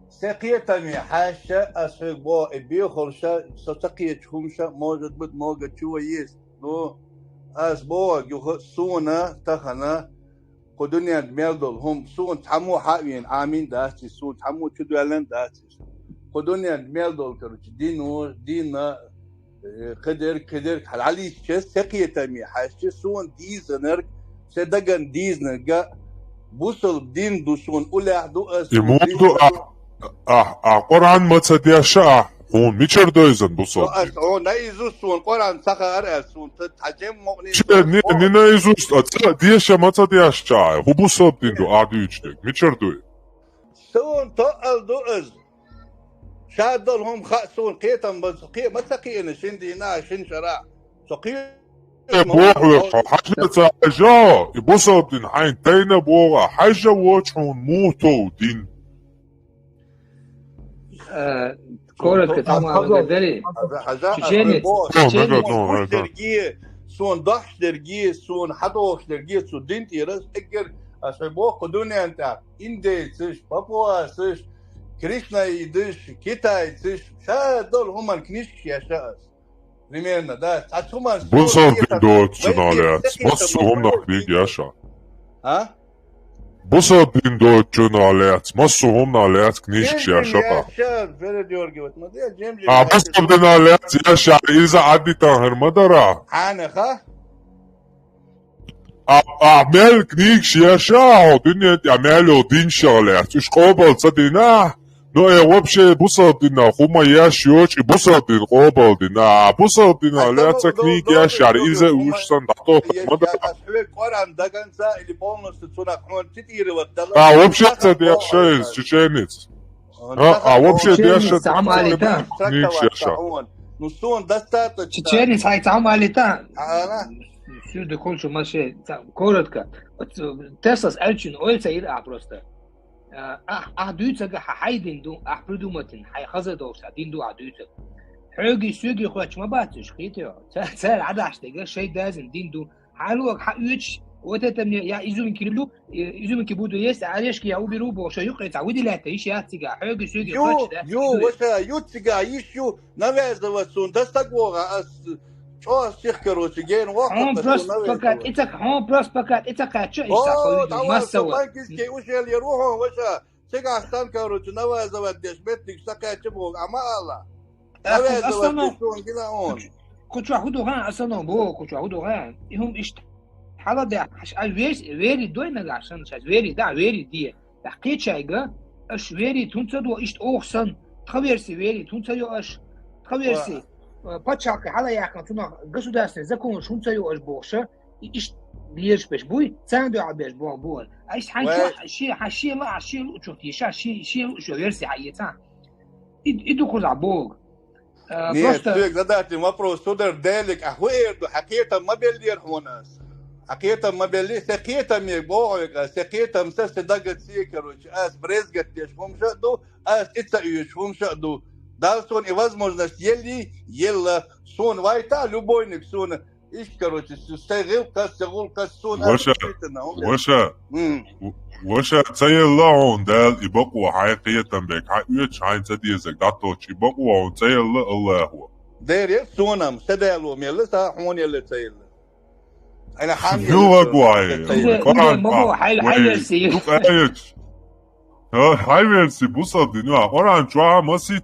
سقيتني حاشة أسفق بو بيوخل شا ستقيت همشا موجود بد موجود شويس نو أس بو يو سونا تخنا قدنيا دميردل هم سون تحمو حاوين آمين داستي سون تحمو تدوالن داستي قدنيا دميردل كروش دينا قدر حلالي شس سقيتني حاشة سون ديزنر سدقن ديزنر بوصل دين دوسون أولا دو أس يموتو قرآن ما تصدياشا هون ميشر دويزن بوصل هون نايزوسون قرآن سخر أسون تحجم مغني ني نايزوس دياشا ما تصدياشا هو بوصل دين دو عاديوشتك ميشر دوي سون تقل دو أز شادل هم خأسون قيتم بس قيت ما تقينا شندينا شن شرع سقيت بوغ حاجة تاجا يبوصل دين حين تينا بوغا حاجة وجهون موتو دين كورة كتاما داري تشيني سون ضحش درجيه سون حدوش درجيه سون دين تيرس اجر اسبو قدوني انت اندي سش بابوا سش كريشنا يدش كيتا يدش شادول هم كنيش يا شاس ريميرنا ده اتوما بوصل دين دوت شنالات بس هم نخليك ياشا ها بوصل دين دوت شنالات مصو هم نالات كنيش يا شقا بوصل دين نالات ياشا إذا عدي تاهر مدرا حانخا أعمل كنيش ياشا دنيا أعملوا دين شغلات إيش قابل صدينا نو وبشي بوصل دينا خوما ياشيوش بوصل دين قابل دينا بوصل دينا لا تكنيك ياشا إذا وش صندحتو مدرا قرآن دقن سا اللي بونس تسونا حون تتيري والدلا وبشي تدياشا تشينيز وبشي دياشا تعم عليتا كنيش ياشا نصون دستات تشينيز هاي تعم عليتا شو دخول شو ماشي كورتك تسس ألشين أول سير أبرسته أحدوتك حيدين دو أحبردو متن حي خزر دوسا دين دو أحدوتك حوجي سوجي خوش ما باتش خيتيو سال عدا عشتيجا شيء دازن دين دو حلوك حقيتش وتتمني يا إزوم كيلو إزوم كيبودو يس عريش كي أو بيروبو شو يقرأ تعودي لا تعيش يا تيجا حوجي سوجي خوش ده يو وسا يو تيجا يشيو نفاز دوسون دستقوغا أس شو سيخكرو تجين وقت هون بروس بكات إتك هون بروس بكات إتك كاتشو إيش ما سوى كي وش اللي يروحون وش سيجا استنكروا تنواز وديش بيتك سكات بوغ أما الله نواز وديشون كذا هون كنت واحدو هان أصلا بو كنت واحدو هان هم إيش حالا ده ويري دوينا عشان شاز ويري ده ويري دي تحقيق شيء اش ويري تنتدو إيش أوخسن تخبرسي ويري تنتدو اش تخبرسي باتشاك حالا يحكم تونا государственный закон шунцаю аж боша إيش بيش بيش بوي تاندو عبيش بون إيش حشي لا شوف شي شو يرسي حيتان يدخل عبوق просто задать вопрос судер делик ахуэр حكيتم ما بيلير هوناس حكيتم ما بيلي سقيتم يبوعك سقيتم سدقت سيكروش اس برزقت يشوم شدو اس اتسيشوم شدو Дальше и возможность ела сон вайта любойник сон иш короче стерилка сон وشا تسيلون دال يبقوا حقيقة بك حقيقة حين تديزك داتوش يبقوا تسيل الله هو دير سونم سدالو ميلسا حون يلا تسيل انا حامل هو قواي بقوا حيرسي حيرسي بوصل دينوا قرآن شوها مسيت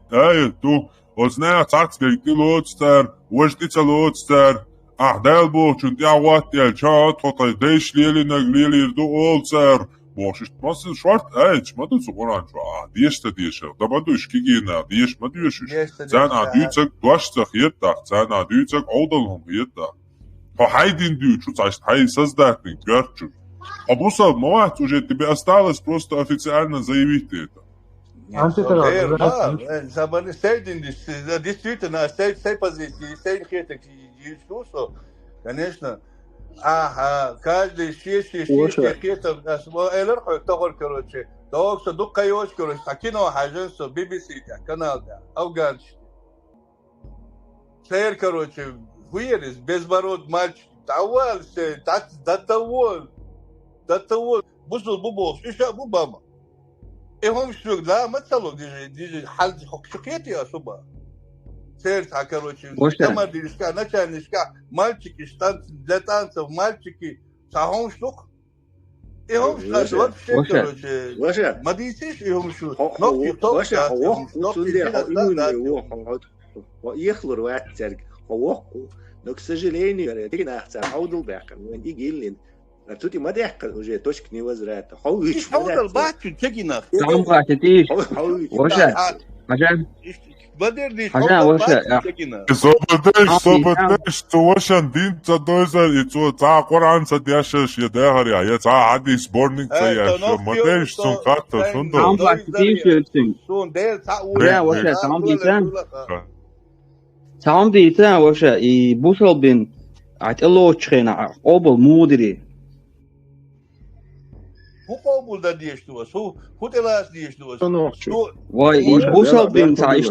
تو وزنا تعت بيتي لوتستر وجدي تلوتستر دال بوشن دي عوات يا شات خطا ديش ليلي نقليلي يردو أول سر بوشش مصر شورت ايج ما دو سقوران شو ديش تديش ده ما دوش كيجينا ديش ما دوش زان عديتك دوشتك يتك زان عديتك عودلهم يتك هايدين ديو شو تعيش هاي создатный герчу просто мать уже тебе осталось просто официально заявить это. Забыли действительно, сей позиции, сей хиток Иисуса, конечно, каждый шесть хиток, элер тохор короче, доокса дукайош короче, такино хаженсо, BBC канал да, афганч. Сей короче, вырез, безбород мальчик, давался, до того, бузул бубов, еще бубама. هم شو لا ما تصلوا دي حل شقيتي особо сердце короче тема дишка начальничка мальчики штанцы для танцев мальчики сахом штук и هم что вообще короче мадисиш и هم что но кто يخلر واحد ترك هو но к сожалению تيجي عودل باقي وين يجي لين توتي ما ديحك وجه توشك ني وزرات حويش حاول باكي تجينا تعم قاتتيش وشا عشان بدر دي عشان وشا صبدش توشن دين تدوزر يتو تا قران صدياشش يدهر يا تا عادي سبورنينج تايا مدش سون قات سوندو تعم قاتتيش سون ديل تا يا وشا تعم ديتان وشا يبوصل بين عتلو تشخينا قبل مودري هو قبول ده ديشتوس هو تلاش ديشتوس واي بوصل بين تعيش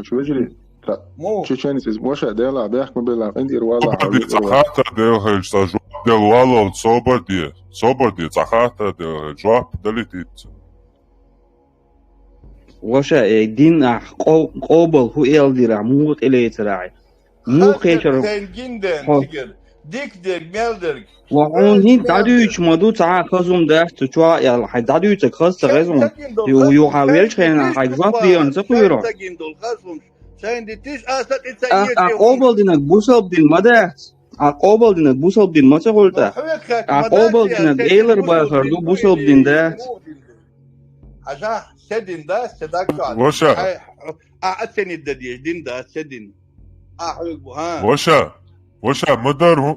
Чеченец из Моша дела бях мы была индир вала цахата дел стажу дел вала соборди цахата дел жвап далитит وشا دين قبل هو يلدير موت إليه تراعي مو خيشر ديك ميلدرك وعون هين دادوش مدو تعا خزوم داشت تشوا يا حي دادوش خز غزوم يو حاولش خينا حي زات ديون زقيرو قبل دينك بوصل دين مدات قبل دينك بوصل دين ما تقولتا قبل دينك ايلر باخر دو بوصل دين دات حاجه سدين دا سداك وشا اتني الدديش دين دا سدين وشا مدر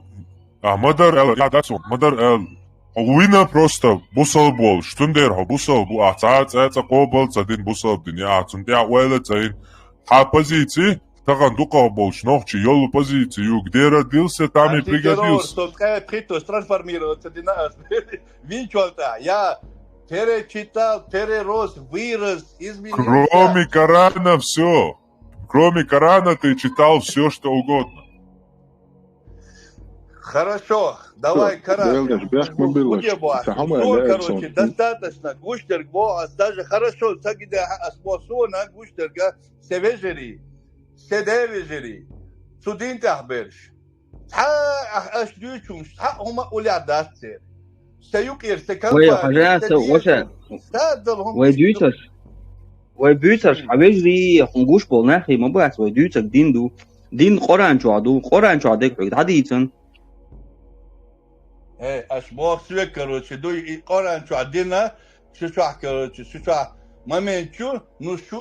وينا просто بوصل بول شتندر بوصل بو اعتاد قبل تدين بوصل دنيا تندع ولا تين ها позиции таган дука бол шнохчи ёл позицию где родился там и пригодился что притос трансформироваться динас винчолта я перечитал перерос вырос изменился кроме Корана ты читал все что угодно. Хорошо, давай, Коран. Короче, достаточно. Гуштер, даже хорошо, сагида асмосона, гуштерга, севежери, седевежери, судин тахберш. Ашдючум, хума улядасцер. Саюкер, секампа. Ой, пожалуйста, Оша. Ой, дюташ. Ой, бюташ, авежри, хунгуш бол нахи, мабас, ой, дютак, динду. Дин Коран чуадек, хадитан. اشباح سوى كروتشي دو قران شو عدينا شو كروتشي شو момент ну شو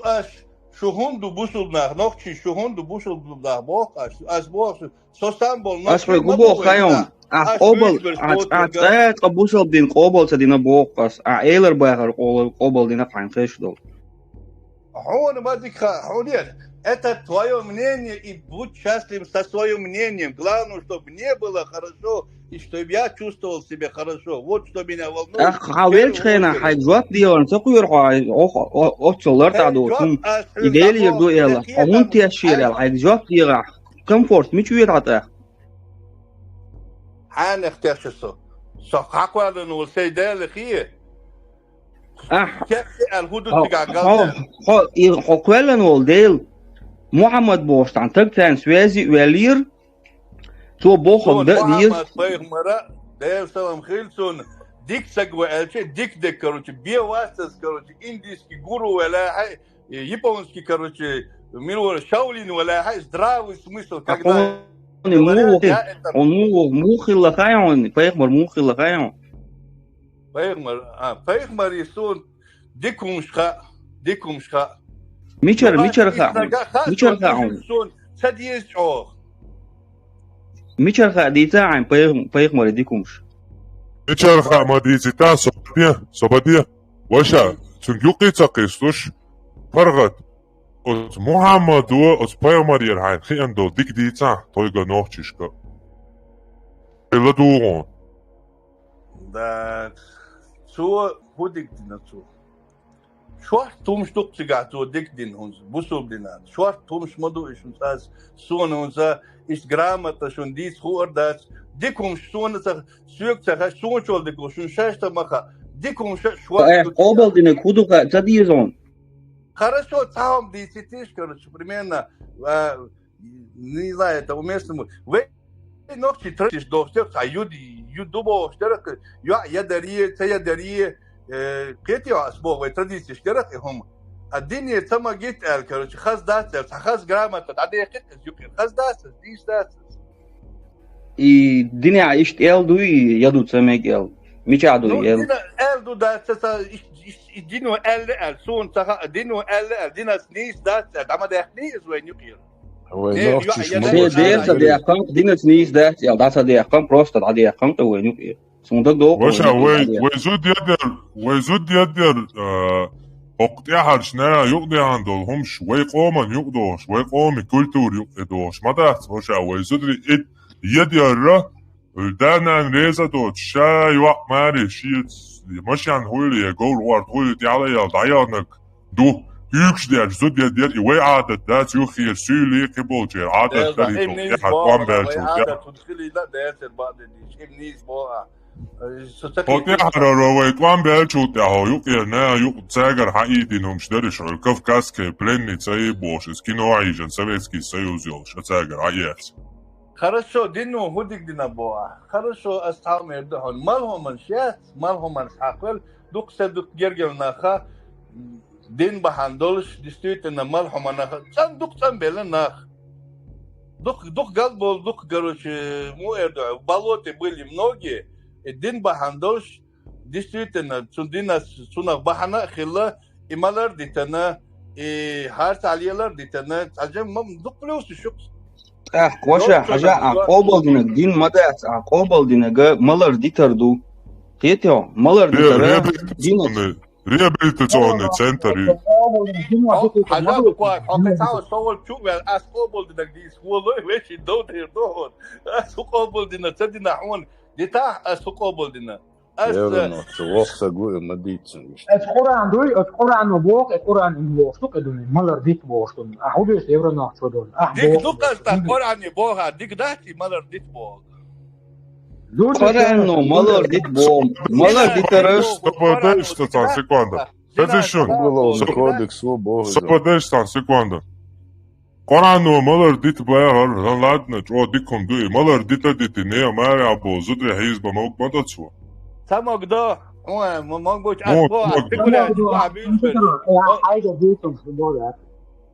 شو هندو بوصل نخشي شو هندو بوصل بوخ اش بوخ سوسان بول اش بوخ خيون قبل ات قبوصل دين قبل تدينا بوخ ايلر باخر قبل دينا فانفش دول هو ما ديك هونيت это твое мнение, и будь счастлив со своим мнением. Главное, чтобы мне было хорошо, и чтобы я чувствовал себя хорошо. Вот что меня волнует. حاولت خينا حاجات دي ولا تقول اوصلر تعدو يديل يردو يلا هون تيشير الحاجات دي كومفورت مش ويرات انا اختشسو صح ولا نقول سيدال خيه كيف الهدوء تقعد حقولا نقول ديل محمد بوشتان تكتان سوازي ولير تو بوخم دير محمد بيغمرا دير سلام خيلسون ديك سقوى الشي ديك كروتش بيه واسس كروتش انديسكي гуру ولا японский كروتش миру شاولين ولا здравый смысл когда موخي خايون بيخمر موخي خايون بيخمر يسون ديكم شخا ميشر خاون سديس او ميشر خا ديتا عن بيخمر ديكمش ميشر خا ما ديتا صبديه وشا تنجوقي تقيسوش فرغت os Muhammadu os pajamarier hain khiando dik dica toiga nochishka eladuron da so hudik dinatu short tum stukziga so dik din uns busub dinat short tum schmodu is uns as so unser ist gramata schon dies hoor das dikum schon das sögt sich schon schon dik schon schasta macha dikum short قابل دينك خدوك تديزون Хорошо, там десятиш, короче, примерно, не знаю, это уместно. Вы ночи тратишь до всех, а юдубо, штерак, я дарие, кетио, асбо, традиции, штерак, и хом. Один я сама гит, короче, хаз дастер, хаз грамота, а я кетка, хаз дастер, диш дастер. И дня ишт элдуи, яду цемек эл, мичаду эл. Элду дастер, دينو ال سون صح دينو ال ديناس نيس ده ما ده نيس وين يقير هو ده كان ديناس نيس ده يا ده كان بروست ده كان تو وين يقير صندوق دو وشا ويزود يدر اقطع هرشنا يقضي عندهم هم شوي قوما يقضوش شوي قومي كولتور يقضوش ما ده وشا ويزود يدر دانا ريزا دوت شاي وق ماري شيت ماشي عن هولي جول وارد هولي دي عليا ضيانك دو هيكش دير زود دير وي عادة دات يخير سيلي قبول جير عادة داري تو يحد وان بيرجو عادة تدخلي لا دير بعد دي إبنيز بوها قطع حرارة وان بيرجو تاهو يقير نا يق تاجر حقيقي نمش دارش الكف كاسكي بلني تساي بوش اسكينو عيجن سويتسكي سيوزيوش تاجر عياس Хорошо, дину худик дина боа. Хорошо, астал мердахон. Малхо маншиат, малхо маншаквел, дук седук гергел наха, дин бахандолш, действительно малхо манаха. Цан дук цан белен нах. Дук галбол, дук, короче, муэрда, болоты были многие, и дин бахандолш, действительно, цундина, цунах бахана хилла, и малар дитана, и харт алиялар дитана, аджем дук плюс шукс. وشا حاجة عقوبة دينك دين مدات عقوبة دينك مالر ديتردو تيتيو مالر ديتردو ريابيليتاционный центр. حاجة بقى أكتر صور شو بقى عقوبة دينك دي سوالو وش دوت هيردون عقوبة دينك تدينا حون ديتا عقوبة دينك يلا توقف أقول ما ديتسن. القرآن نبوك القرآن نبوك دوني مالر ديت بوشتون أحوجي سيرنا شدون. ديك دوكاس القرآن نبوها ديك داتي مالر ديت بوك. القرآن مالر ديت بوك مالر ديت رش. Подожди там секунду. Разрешен. Подожди там секунду. قرآن مالر ديت بلاها لادنا جو ديكم دوي مالر ديت نيا ماري أبو زدري حيز بموك ما تسوى. سامك ده ما نقولش أسبوع تقول أسبوع بينفر حاجة ديتهم في الموضوع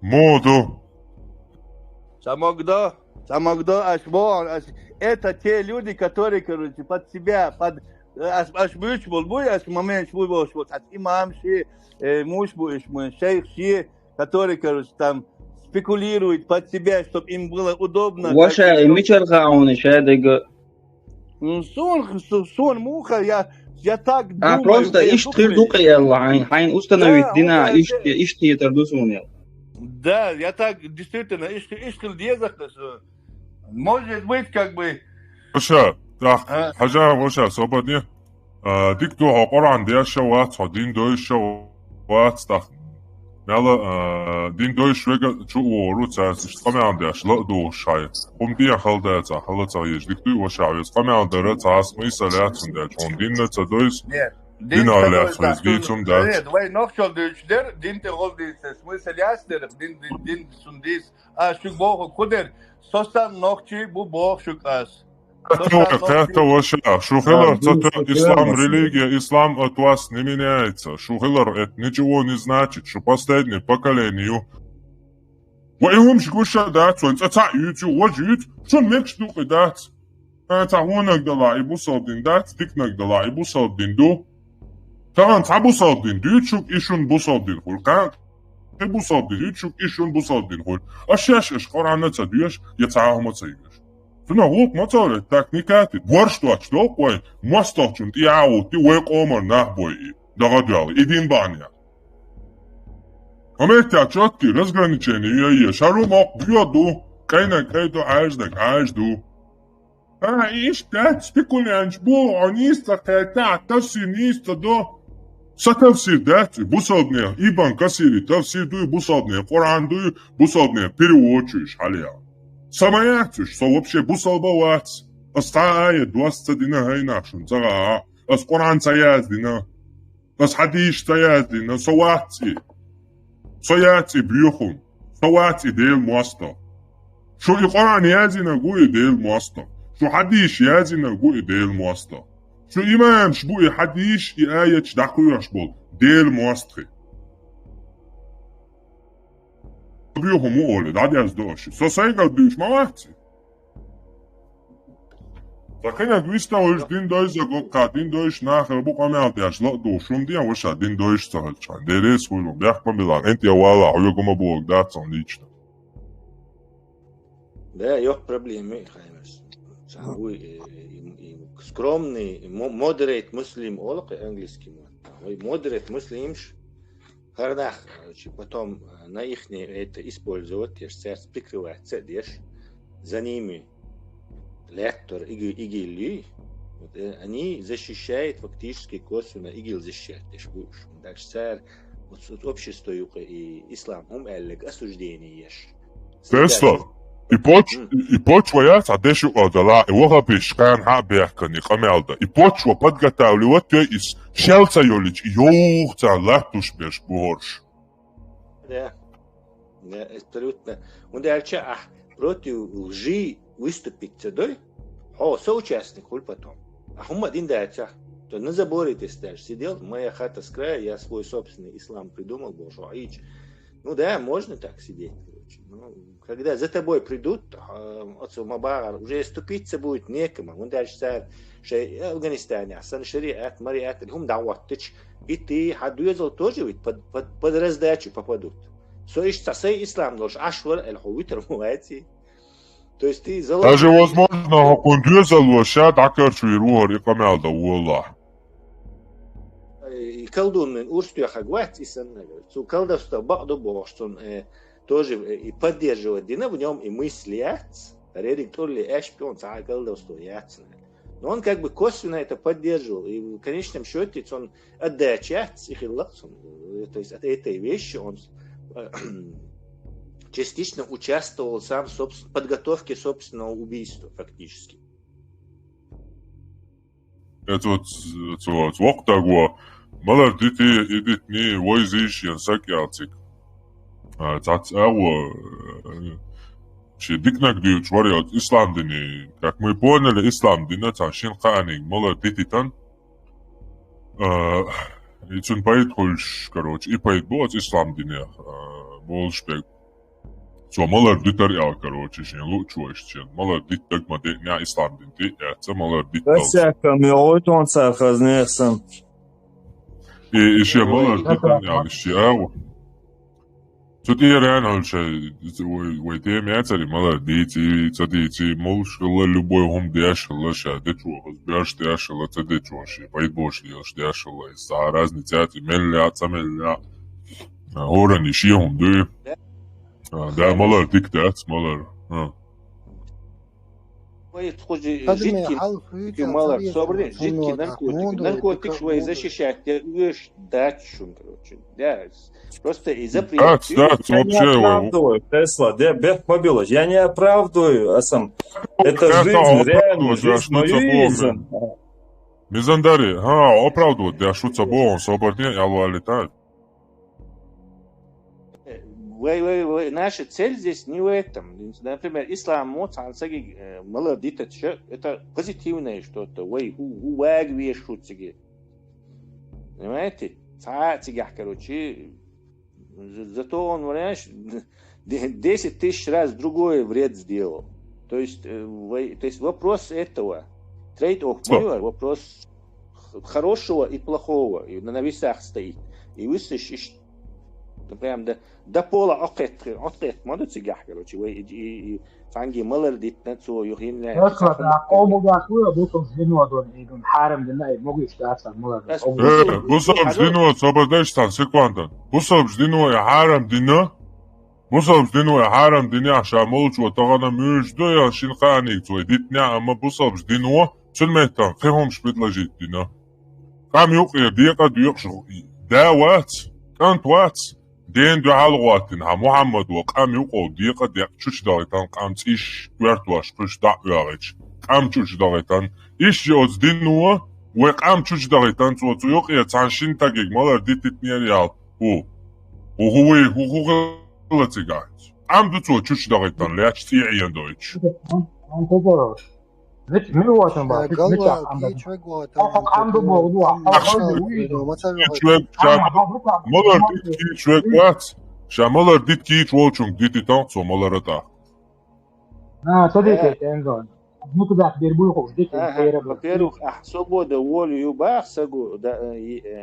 مودو سامك ده أسبوع это те люди которые короче под себя под أسبوع болбой момент болбой вот имам ши муж шейх ши который короче там спекулирует под себя чтобы им было удобно. Ваша мичер гаун шадег сон муха я так думаю. Просто ишт хирдук ялла хайн установить дина ишт етардусун. Да, я так действительно ишт дезах может быть как бы. Ваша, да, حاجة ваша свободнее. ديكتو قرآن ديا شوات دين دوي شوات تاخ. نلا دين دوي شوية شو وروتس قمة عندهاش لا دو شاي قم دي خالدها خالد صايش دكتور وشعبي قمة عندها تاس ميسالات عندها شون دين نتدويس دين على خلاص بيتهم ده وين نخشل در دين تقول دي ميسالات در دين سنديس شو بوه كدر سوستان نخشي بو بوه شو كاس это вообще шухелар это ислам религия ислам от вас не меняется шухелар это ничего не значит что последнее поколению وإيهم شكوشة دات وانت أتع يوتيوب وجيت شون ميكش دوقي دات أتع هونك دلاعي بوصادين دات تكنك دلاعي بوصادين دو كمان تعبو صادين دو يتشوك إيشون بوصادين خول كان بوصادين يتشوك إيشون بوصادين خول أشياش إشقار عنا تدويش يتعاهم تسيقش فنا غوك مطالة تكنيكاتي بورش تواتش دوقوي مواستوچون تيعاو تي ويق أمر نحبوي دغدوالي إدين بانيا همه تشاتي разграничение є. Шарумок б'єду, кайду ажду. Іш п'ять спекулянч бо аніста кайта тавсініста до сатавсі дати бусадне ибан касири тавсі дуй бусадне Коран дуй бусадне переводчуєш халия. Самаятуш, со вообще бусалбавац. Остає 21 гайнашун зага. Ас Коран саяздина. Ас хадиш саяздина соватці. صياتي بيوخون صواتي ديل مواسطة شو القرآن يازينا قوي ديل مواسطة شو حديش يازينا قوي ديل مواسطة شو إمام شبوي حديش آية دحكو يشبول ديل مواسطة بيوخون مو أولد عادي أزدوشي سو سيقل بيوش مواتي Zakaj gwista už din dois zagoka, din dois nachher bu kamel tiaš lo do shum dia washa din dois sahalchan. Deres hulum biak pamilan enti awala huyoguma bu dat son lično. Да, yok problemi haymes. Bu скромный, moderate muslim олк английский. Moderate muslims хардах, потом на их это использовать, сердце прикрывается, за ними лектор ИГИЛ, они защищают фактически косвенно ИГИЛ защищает. Даже царь общество и ислам, осуждение ешь. Тесла. И почва а дешу одала, и вога пешкан хаберкан, и камелда. И почва подготавливать из шелца ёлич, ёхца латуш беш борш. Да, абсолютно. Он дальше, против лжи выступить цедой, соучастник хуль потом. А хум один дача, то на заборе ты стоишь, сидел, моя хата с края, я свой собственный ислам придумал, боже, ну да, можно так сидеть, короче. Ну, когда за тобой придут, уже ступиться будет некому. Он дальше в Афганистане, асан шариат, мариат, хум даваттыч, и ты хадуезал тоже ведь под раздачу попадут. Сой ислам должен ашвар аль-хувитр муати. То есть ты даже возможно, он двезал шат акарчу и ругар и камелда уолла. И колдун мен урстю хагват и санна. Су колдовство баду бошсон тоже и поддерживает дина в нем и мыслят. Редик турли эшпион ца колдовство яцна. Но он как бы косвенно это поддерживал. И в конечном счете он отдачат их лаксон. То есть от этой вещи он частично участвовал сам в подготовке собственного убийства, фактически. Это вот вақтагуа малар дити идитни войзиш янсак ялцик. Дикнак дьюч вариот ислам дини. Как мы поняли, ислам дина цашин қааниг малар дититан. Ицун пайд хольш, короче, и пайд боц ислам дини. Болшпек. So malar ditar ya короче, шин лучуаш шин malar дитак маде ня ислам динти, это malar дитал. Всяко милой он сахазнесен. И еще malar дитар я лишь я. Тут я реально уже войти мяцали malar дити, цадити, молшила любой хом дяшила ша, дечу, разбираш дяшила, цадечу ши, пайдбош лиш дяшила, за разные цяти, мелля, цамелля, орани шием ду. Да, малар диктат, малар. Жидкий малар, собрали, жидкий наркотик швей защищать, ешь дачу, короче, да, просто и запрет. Я не оправдываю, Тесла, бег мобилоч, я не оправдываю, а сам, это жизнь, реально, жизнь, мою Мизандари, оправдывать, да, шутся богом, соборне, ялва летает. Наша цель здесь не в этом. Например, ислам, молодит, это позитивное что-то. Понимаете? Короче, зато он, понимаешь, 10 тысяч раз другой вред сделал. То есть вопрос этого, трейд-офф майор, вопрос хорошего и плохого, и на весах стоит. И высыщешь прям до пола отқет моду цигах, короче, и фанги малар дитнацо юхинля. Ясла قومو дахуя бутон зинуадон идун харам динай могу штатсан малар. Бусам зинуад собадештан секвандан. Бусам зинуа харам дина. Бусам зинуа харам дина шамолчу тагана муждоя шинханик цой дитня ама бусам зинуа чулметан фехом шпидлажит дина. Кам юқия диқа диқшу داوات كانت وات دين دو حلواتين ها محمد وقام يقو ديقة ديق چوش داغيتان قام تيش ويرتواش قش داقياغيش قام چوش داغيتان إيش يوز دينوا وقام چوش داغيتان تو يقيا تانشين تاقيق مالر دي تتنيان يال وهو غلطي قاعد قام دو تو چوش داغيتان لياش تيعيان دويش مرواتن با عم بموضوع مالر ديت كي شوك وات شامالر ديت كي تولچون ديت تان سو مالرتا صديقي تنزل متبع بيربو خوش ديت во-первых свобода волю юбах сагу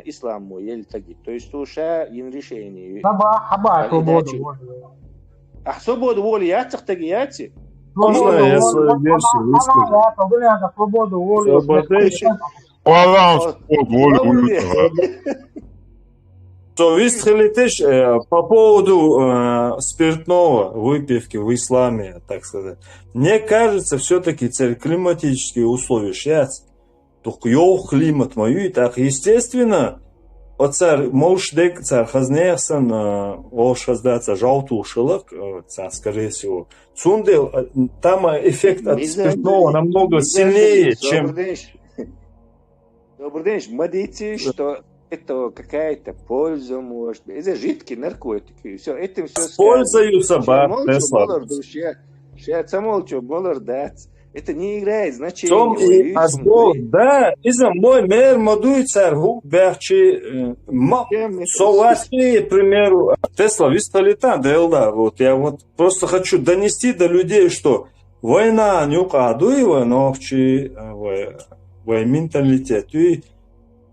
исламу елтаги то есть уша ин решение хаба свобода воли яцтаги яти. Можно я свою версию выскажу? По поводу спиртного, выпивки в исламе, так сказать. Мне кажется, все-таки климатические условия сейчас. Только климат мою и так. Естественно, царь Молшдек, царь Хазнеясан, Волшаздаться, Жаутушилок, скорее всего. Сундел, там эффект от спиртного намного сильнее, чем... Добрый день, смотрите, что это какая-то польза может быть. Это жидкие наркотики. Все, этим все пользуются, это не играет значения. Да, из-за мой мэр модуй царь бяхчи соварские, к примеру, Тесла висталита делда. Вот я вот просто хочу донести до людей, что война не укадуева, но в менталитет. И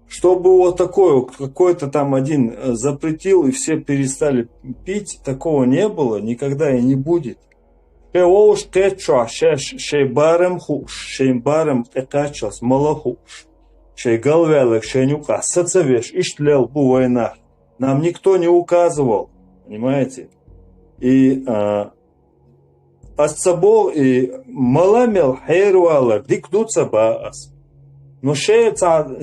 чтобы вот такое, какой-то там один запретил и все перестали пить, такого не было, никогда и не будет. Оуш кеча шей барем хуш, шей барем экачас малахуш, шей галвелек, шей нюка, сацавеш, иштлел бу война. Нам никто не указывал, понимаете? И асцабол и маламел хейруалер дикдуца баас. Но шей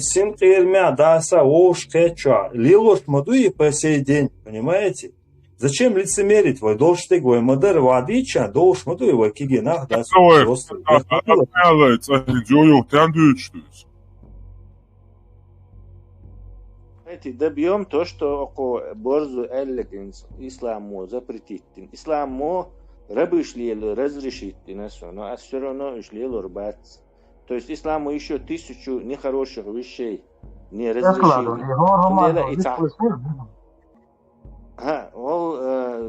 син кирмя даса оуш кеча, лилош мадуи по сей день, понимаете? Зачем лицемерить? Вы должны говорить, модер вадича, должен модуй вы кигенах, да, просто. Добьем то, что борзу эллигенс исламу запретит. Исламу рабы шли разрешить, но все равно шли рубать. То есть исламу еще 1000 нехороших вещей не разрешил.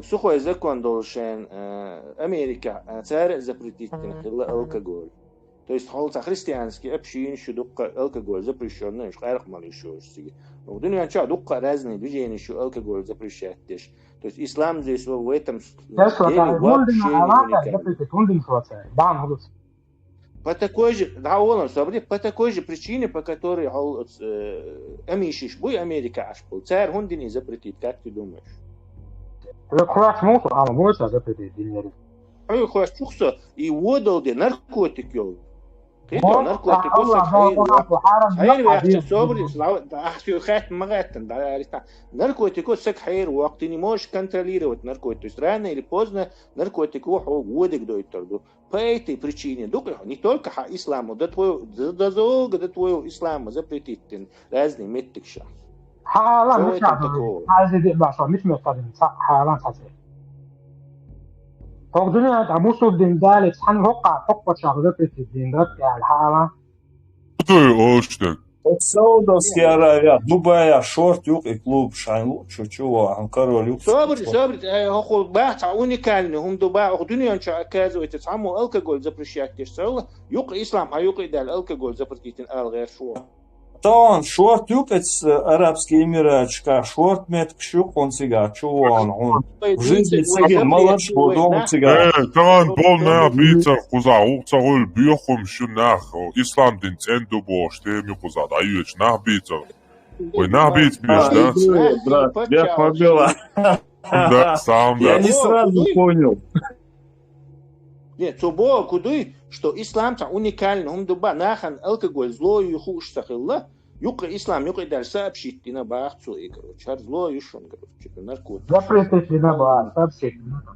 Сухой закон должен Америка царь запретить алкоголь. То есть христианские общины еще алкоголь запрещенный, шайрах мал еще. В дуне ча дукка разные движения еще алкоголь запрещает. То есть ислам здесь в этом деле вообще не по такой же, по такой же причине, по которой Амишиш буй Америка ашпул, царь хунди не запретит, как ты думаешь? Хураш мусу, а больше запретит dinleri. Ay хураш чухса и водал де наркотик йол. Кето наркотик olsa hayır вяхче собри, ахчу хат магатан, да, наркотик olsa hayır, вакты не можешь контролировать наркотик. То есть рано или поздно наркотик водик дойтарду. По этой причине, не только исламу, до твоего ислама запретить разные методы. حالان مش عارف هذا دي باشا مش مقدم صح حالان صحيح فوقدنا عموسو الدين دالت حن وقع فقط شغلات الدين رك على حالان تو اوشتك Саудовская Аравия, Дубая, шорт юг и клуб шайну, чего, король юг. صابر هاخو بحث уникальный, هم Дубай, دنيا انشا оказывается, саму алкоголь запрещать тешсел, юг ислам, а юг идал алкоголь запретить алгер шо. Тон шорт юг это арабские эмиратчика, шорт мет кшук он сига, чего он в жизни цеген молодец, он цыган. Тон полная пицца, куза, уцагол бьехом шунах, ислам дин ценду бош, теми куза, даешь на пицца. Ой, на пицца пишешь, да? Брат, я побила. Да, сам, да. Я не сразу понял. Нет, то кудой, что ислам уникальный, он дуба нахан алкоголь зло и хуш сахилла, юг ислам юг идал сообщить на бах цуи, короче, ар зло и шон, короче, наркотик. Запретить на бах, сообщить на бах.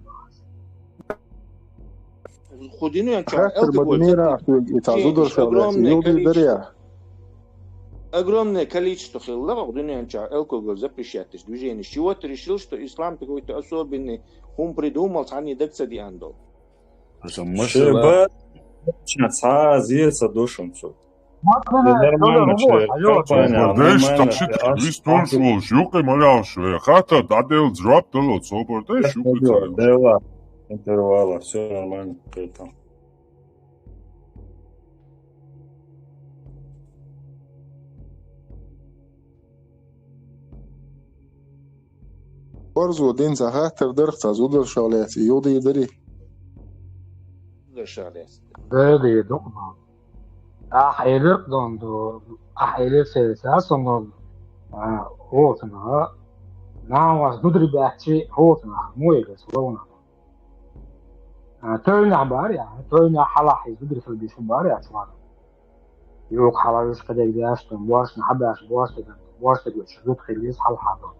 Худину янча алкоголь. Огромное количество хилла, худину янча алкоголь запрещать движение. С чего ты решил, что ислам какой-то особенный, он придумал, они декса диандол. Шеба, цазица душем все. Нормально, Деш, такшит, вистон шул, шука маляшу, хата дадел драп делот, собор, деш, шука. Дела, интервала, все нормально, там. برزو دين زهاتر درخت زودر شغلات يودي يدري Dedi dokma. Ahaylık dondu. Ahaylık seyirse sonu. Hotuna. Navas dudri bahçi hotuna. Muyle soruna. Töyna var ya. Töyna halahi dudri في البيش var ya. يوك حلاويش كده يداشتن. واش نحباش واش تقول شدود خليس حل حاضر.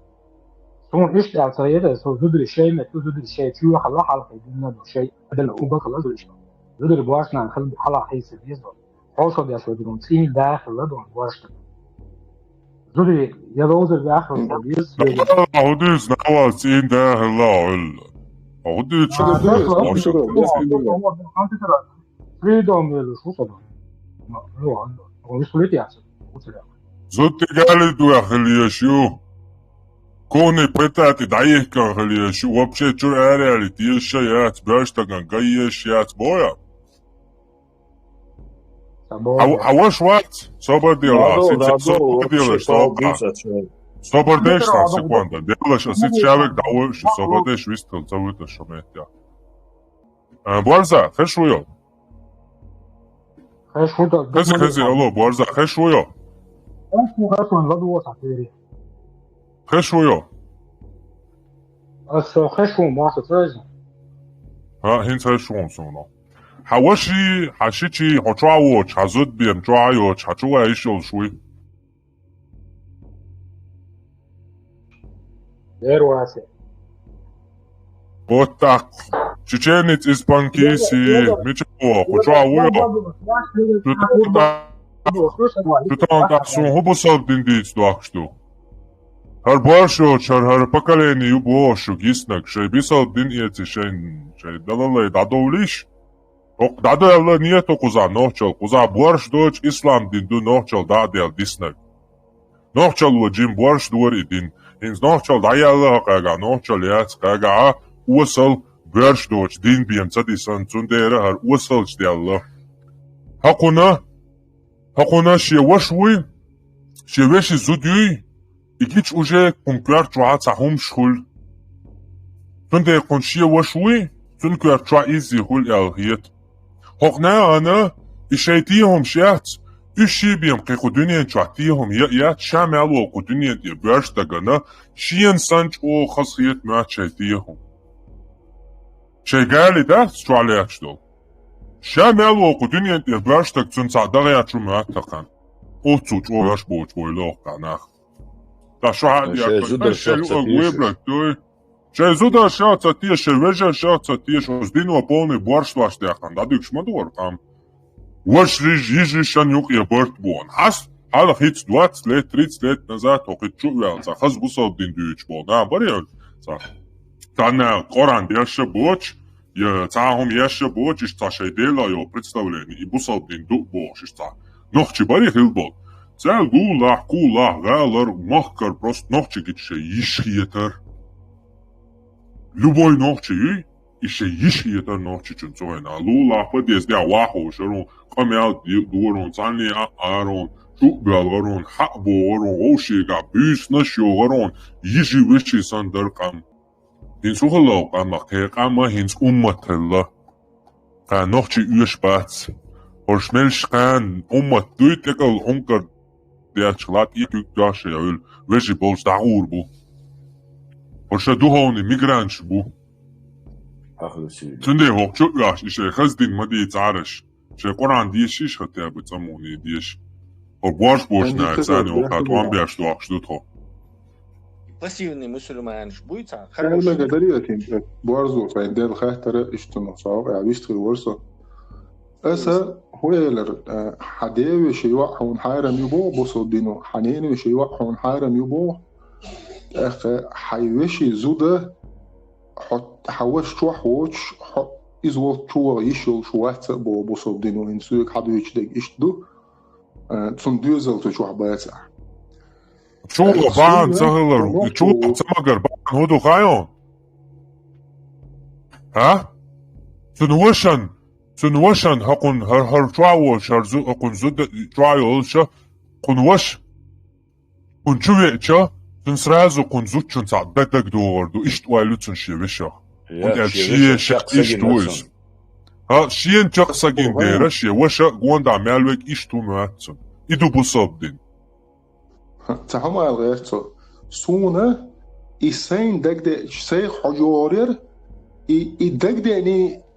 سون إيش تعطيه سو دودر شيء ما تدودر شيء شو خلا حلقة يدنا شيء هذا الأوبا خلاص ولا دودر بواشنا نخلي حلقة حيس بيزبط حوصل يا سودي دون سين داخل لدون بواشنا دودر يا دوزر داخل بيز هوديس نقوى سين داخل لا ولا هوديس فريدوم ولا شو صدق هو مش فلتي أحسن زوتي قالت ويا شو كوني بتاعتي ضعيف كان خليه شو وبشي شو عاري تي الشيات باش تكن جاي الشيات بويا عواش وقت صبر ديلا صبر ديلا صبر ديش تا سكوندا ديلا شاسيت شابك دعوش صبر ديش ويستل تسويت الشميت يا بوارزا خش ويا خزي الو بوارزا خش ويا خشويو خشوم ماسة ترزن هين خشوم سونا حواشي حشيشي هتراو تشازود بين ترايو تشاتوا ايشو شوي غير واسع بوتاك تشينيت اسبانكيسي ميتشو هتراو تتان تحسون هبو صاب دين ديتس دوكشتو هر باشو چر هر پکلینی یو باشو گیسنک شی بیسال دین ایتی شین شی دلالی دادولیش ok dado ela nieto kuza nochal kuza borsh doch islam din du nochal dadel disnag nochal wo jim borsh dur idin ins nochal dayala kaga nochal yats kaga usal borsh doch din biem tsadisan tsundera har usal jdella hakuna shi washwi shi weshi zudui ikiç uje kumplar chua tsahum shul tunde konshia washwi tunker chua izi hul elhiyet hokna ana ishaitihom shiat ishibim qequdunian chuatihom ya shamalo qudunian ya bashtagana shian sanch o khasiyat ma chaitihom shaygali da chualayachdo shamalo qudunian ya bashtag tsun sadagya chuma taqan o tsuch o yash boch boylo qanakh da shahad ya shaylu webla toy Шайзуда шаца тише, вежа шаца тише, оздинова полный борщ ваш тяхан, да дюкш мадуар там. Ваш режижи шанюк я борт бон. Хас, хала хиц 20 лет, 30 лет назад, окей чувел, за хас бусал дин дюч бон. Да, барьер, за. Тана Коран яша боч, я цахом яша боч, иш ца шайдела его представление, и бусал дин дук боч, иш ца. Нохчи барьер хил бон. Це кула, галер, махкар, просто ногчик еще ишхиетер. Любой ногчик, еще ишхиетер ногчичен цойна. Лула, подес дя вахо, шерон, камял дурон, цани арон, шубялгарон, хаборон, ошига, бюсна шогарон, иши виши сандеркам. Hins ugeloof aan mag maar hins ummatella. Ga nog je uurspats. Or snel gaan ummat duit ik al onker. Der slaat ik ook dasje ul. Wees je bols daar urbu. Or ze doen gewoon immigrants bu. Tunde hoog zo jas is je gesdin maar die zares. Ze Koran die is het hebben samoni die is. Or boos naar zijn ook het wanbeer stoak stoot. Пассивный мусульман будет, хороший. أنا قدرت برضو فعند الخاطر اشتنصاب عبيست الورصة. أسا هو يلر حديو شيء حون حارم يبو بصدينه حنين شيء حون حارم يبو أخ حيوشي زوده حط حوش شو حوش إزوات شو يشيل شوات بو بصدينه إنسوك حدو يشدق إشتدو تصندوزل تشو حبايته. شو بان سهلر شو سمجر بان هدو خايون ها سنوشن هقون هر تراوش هرزو هقون زود ترايولش قنوش قنشويتشا سنسرازو قنزوتشن سعدتك دوغردو إشت وايلوتسن شيوشا قنت شيه إشتويز ها شين تقساقين ديرا شيوشا قواندا مالوك إشتو مهاتسن إدو بصابدين تهم الغيرتو سونا إسين دقدي شيء حجورير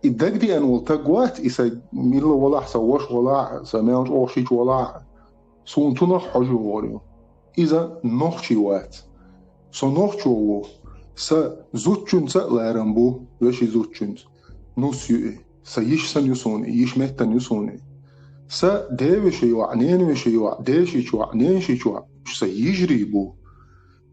إدقدي أن والتقوات إسا ميلا ولا سواش ولا سماج أوشيج ولا سونتنا حجورير إذا نخشي وات سنخشو سا زوتشن سا لارنبو وشي زوتشن نوسيو سا يشسن يسوني يشمتن يسوني سا ديوشي وعنين وشي وعديشي وعنيشي سيجري بو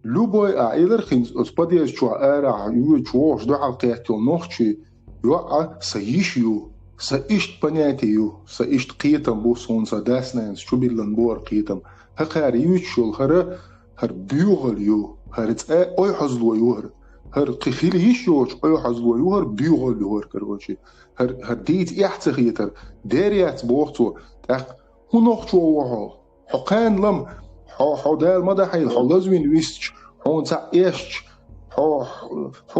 لوبوي اعيلر خنز اسباديس شو ارا يو чош до алкетил нохчи ю саишю саишт понятию саишт қитам бу сонса даснанс чубиллан бор қитам хақар ючул хара хар бюгал ю харц ой хазло ю хар қихил ишоч ой хазло ю хар бюгал ю короче хар дит яхтхитер дериат бохту так хунохчу وحو حقان لم حو دال ما ده حيل حو لازمين ويستش حو نسع إيشش حو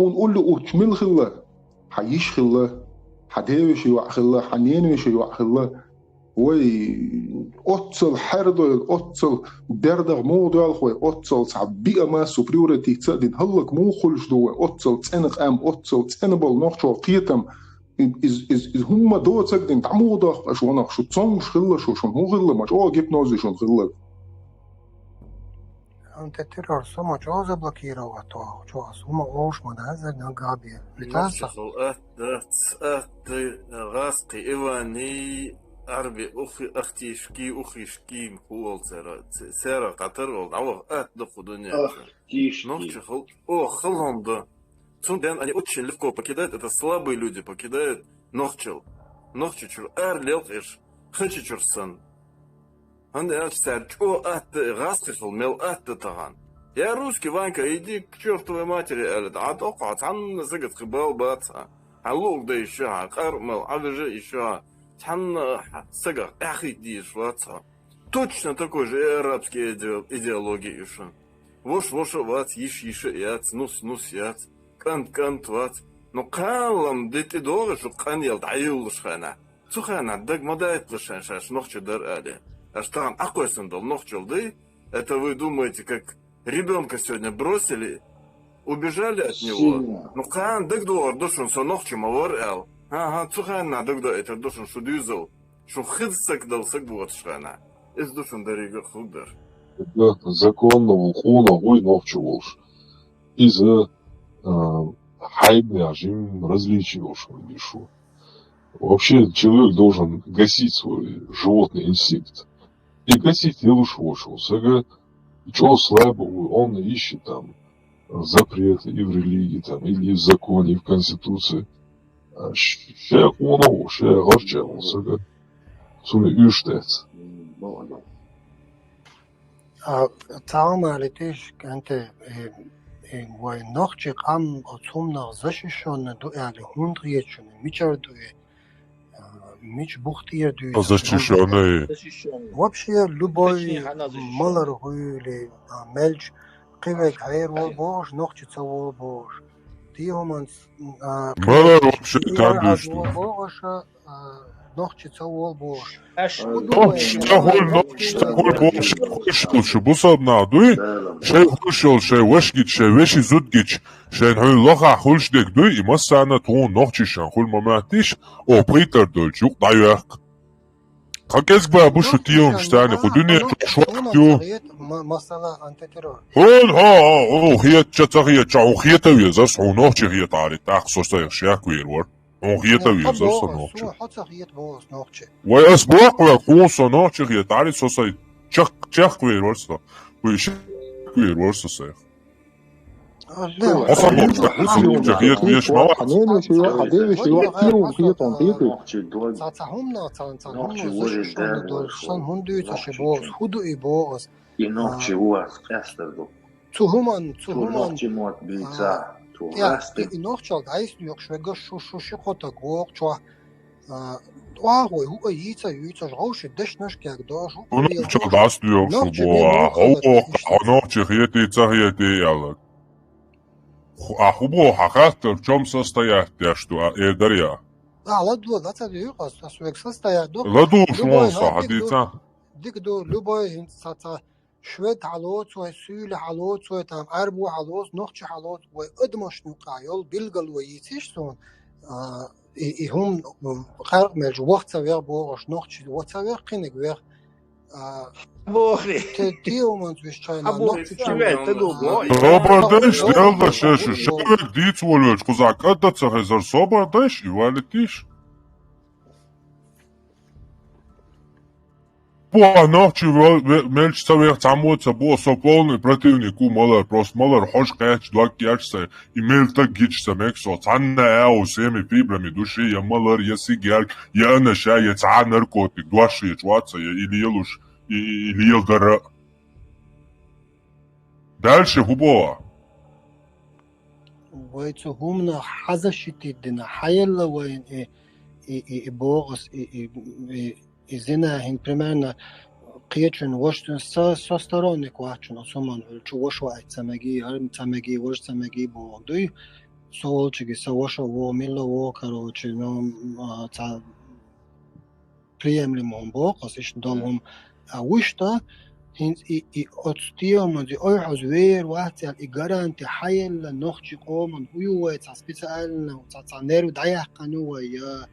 نقول له أتمل خلا حيش خلا حديوش يوع خلا حنينوش يوع خلا وي أتصل حردل أتصل بردغ مو دال خوي أتصل تعبئة ما سوبريورتي تصدق هلك مو خلش دوه أتصل تنق أم أتصل تنبل نخشوا قيتم إز هم دو تصدق تعمو ضخ أشوانك شو تصنش خلا شو شون هو خلا ماش جيب نوزي شون خلا антитеррор само чого заблокировало того, чого сума ошмада за габі. Літаса. غاسقي إيواني أربي أختيشكي أخيشكي مخول سيرا قطر والعوغ دخو دنيا نوخشي خل خلهم да. Цунден они очень легко покидают, это слабые люди покидают нохчил лелхиш хачичурсан. Он чё гастихл мел таган. Я русский, Ванька, иди к чертовой матери, цан зыгат хыбал баца. Алук да еще, кармел, авежи еще. Цан сыгар, иди шваца. Точно такой же арабский идеологии еще. Вош ват, иш яц, нус яц. Кант ват. Но калам дити доры, что каньел даюл шхана. Цухана, даг мадает лишен шаш, нохчу дар али. А что там акойсан дал нохчул, да? Это вы думаете, как ребенка сегодня бросили, убежали от него? Ну кан, даг дор, душун со нохчу мавар эл. Ага, цухана, даг дор, это душун шудюзал. Шо хидсак дал сак вот шхана. Из душун дарига худар. Законного хуна ой нохчувалш. Из-за хайбный режим различий ушу. Вообще человек должен гасить свой животный инстинкт. И гасить не лучше вошел. Чего слабого, он ищет там запреты и в религии, там, или в законе, и в конституции. Ще хуново, ще горчало. Суми юштец. تعاملتش كانت ونخشي قام أصومنا زششون دو على هندريتشون ميشردو ميش بختير دو زششون вообще любой малар хуйли мельч قيمك غير والبوش نخشي والبوش تيهم малар вообще كان والبوش نخشي والبوش شو بصب نادوي شيء خشول شيء وشجت شيء وشي زودجت شيء نحن لقى خلش دك دوي مسانا تون نخشي شان خل ما ماتيش او بريتر دول شو ضيق خكيس بقى بوشو تيهم شتاني قدوني شوك تيو مسألة أنت ترى هون ها هي تشتغي تشاو هي توي زاس هو نخشي هي تعرف تاخص صيغ شاك ويرور هي توي زاس نخشي حتى هي تبوس نخشي واسبوع وقوس نخشي هي تعرف صوصي تشك ويرورسا ويش ويرورسا صيغ أصلا جاكيت ميش ما واحد هو ييتا غوش دش نشكك دوش هو نخشي داس ديوك شبوع هو نخشي هيتي يلا أخبو حقات جم состоять что эдерия. ладу, да это юга, свек состоять. ладу شلون حديثا. ديك دو любой инсата شوية حلوت وسيل حلوت وتام أربو حلوت نخش حلوت وأدمش نقايل بيلقل ويتيشون هم خارج مج وقت سوير بوش نخش وقت سوير قينك وير بوخي تيو من تويشتاينا صبردش يلا شاشو شبك ديت ولوش قزاك أدى تسخيزر صبردش يوالتيش بو نوچي ملچ سوير تعموت بو сополный противник у малар просто малар хош кач длак ячса имел так гич самексо цанна ау семи фибрами души я малар я сигар я наша я цан наркотик дуаши чваца или елуш или елдара. Дальше хубова. ويتو همنا حزشتي دنا حيلا وين بوغس إزنا هن примерно قيتشن وشتن со стороны квачен осоман чу вошу айцамаги арм цамаги вош цамаги богдуй соолчиги савоша во милла во короче но ца приемлемо богс иш долом وشتا هنز أتستيهم دي أي حزوير واحد الإجارة حيل نخشي قوم هو تسبيتالنا وتتصنير ودايح قنوة يا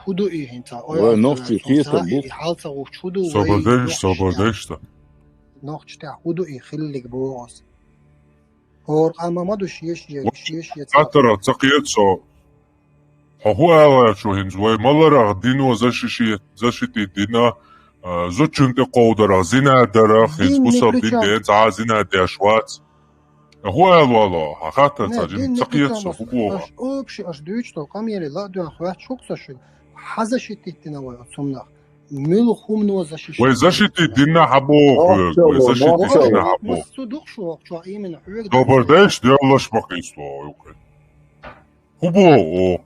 هدوء هنتا نخشي خيسة بوك حالة وشدو صبردش نخشي تاع هدوء خليك بوغس هور أما ما دوش يش أترى تقيت سو هو شو هنزوي مالرا دينو زشتي دينا زوجنت قودرا زنا درا خنز بوصل دين دين زنا داشوات هو والله حقاتا تاجين تقيت سو هو أوبشي أشدوش تو كاميري لا دو أخوات شوكسا حزشتي دينا ويصمنا ميلو خوم نو زشتي وزشتي دينا حبوغ وزشتي دينا حبوغ صدق شو إيمن حوك добрдеш делаешь махисто هو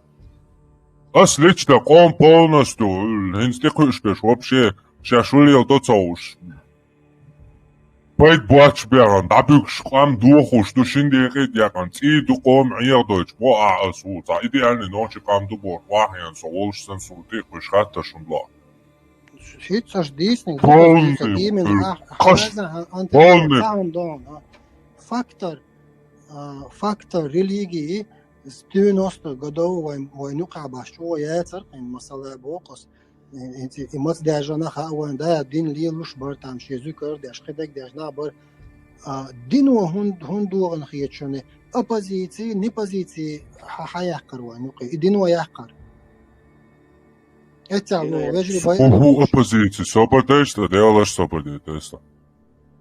أصليتش قوم полностью هنستيقش вообще شاشولي توتسوش بايت بواتش بيران دابيكش قام دوخوش دوشين ديقيت يقان تيدو قوم عيار دوش بو أعصو تعيدي أني نوشي قام دوبور واحيان سوولش سنسوتيق بشغاتا شنلا شيتش ديسني فاكتور ريليجي с 90 годов войну кабашо яцар масала бокос и мас дажана хаван да дин лилуш бар там шезу кар дашхедак дажна бар дину хундуган хиечоне оппозиции не позиции хаяхкар войну дину яхкар это вежли бай оппозиции собордаш да делаш собордаш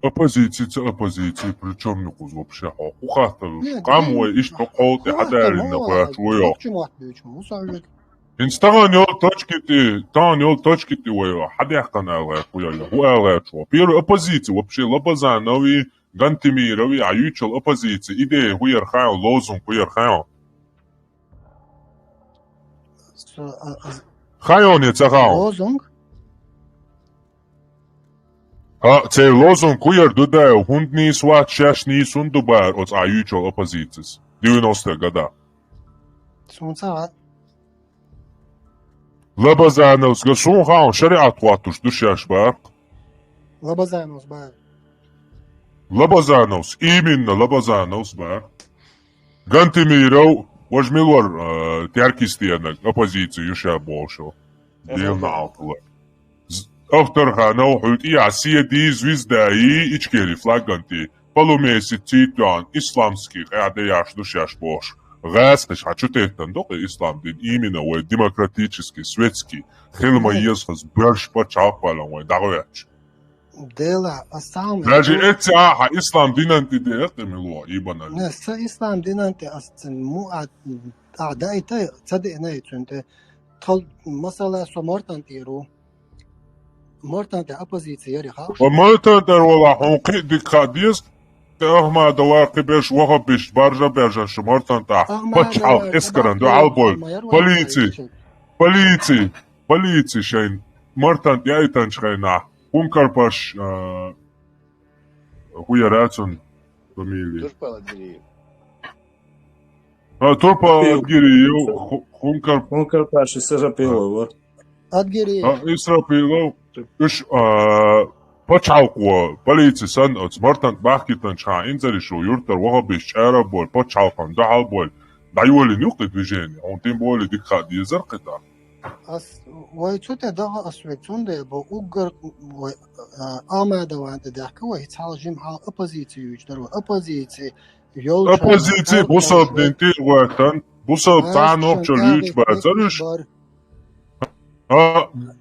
оппозиции причем не куз вообще ухатал кам ой иш тоқот хадалин нахуя шуя Инстаграм йол точки ты вой хадях канала хуяля хуяла чё. Первый оппозиция вообще Лобазанови Гантимирови аютчел оппозиция идея хуяр хайл лозунг хуяр хайл. Хайл не цагал. Лозунг? Цей лозунг хуяр дудаю хундни сват шашни сундубар от аютчел оппозиция. 90-е года. Сумцаат. Лобазановс гасун хайл шариат ватуш душаш бар. Лобазановс бар. Лобазановс, именно Лобазановс, да. Гантимиров, возьмилор тяркистенок, оппозицию еще больше. Делна алпла. Автор ханау худ и Асия ди звезда и ичкери флаганти. Полумеси титан исламских адаяш душаш больше. Гастыш, а что ты это только ислам дин именно ой демократический, светский. Хилма езхас берш почалпалом ой давач. Дела асам. Даже эти ислам динанти это мило ибана. Не, с ислам динанти астен му أعدائي تصدق أنت تخل مثلا سمرتن تيرو مرتن تأبوزيتي يري خاوش ومرتن در ولا حقوقي ديكاديس تأهما دواقي بيش وهو بيش برجا شمرتن تا بچال اسكرن دو عالبول بوليتي شين مرتن يأيتن شخينا هنكر باش هو راتون فاميلي Турпа Адгириев, Хункар Паши Сарапилова. Адгириев. Исрапилов, уж почалку полиции сан от смартан бахкитан ча инзаришу юртар вахабиш чара бол почалкан дахал бол дайволи нюхты движение, он тем более дикхад езар кита. ويتوتي دغا أسويتون دي بو أوغر آما دوان تدحكي ويتحالجي مع أبوزيتي يجدروا أبوزيتي Оппозиции бусал денти ватан, бусал танок чолюч базарыш.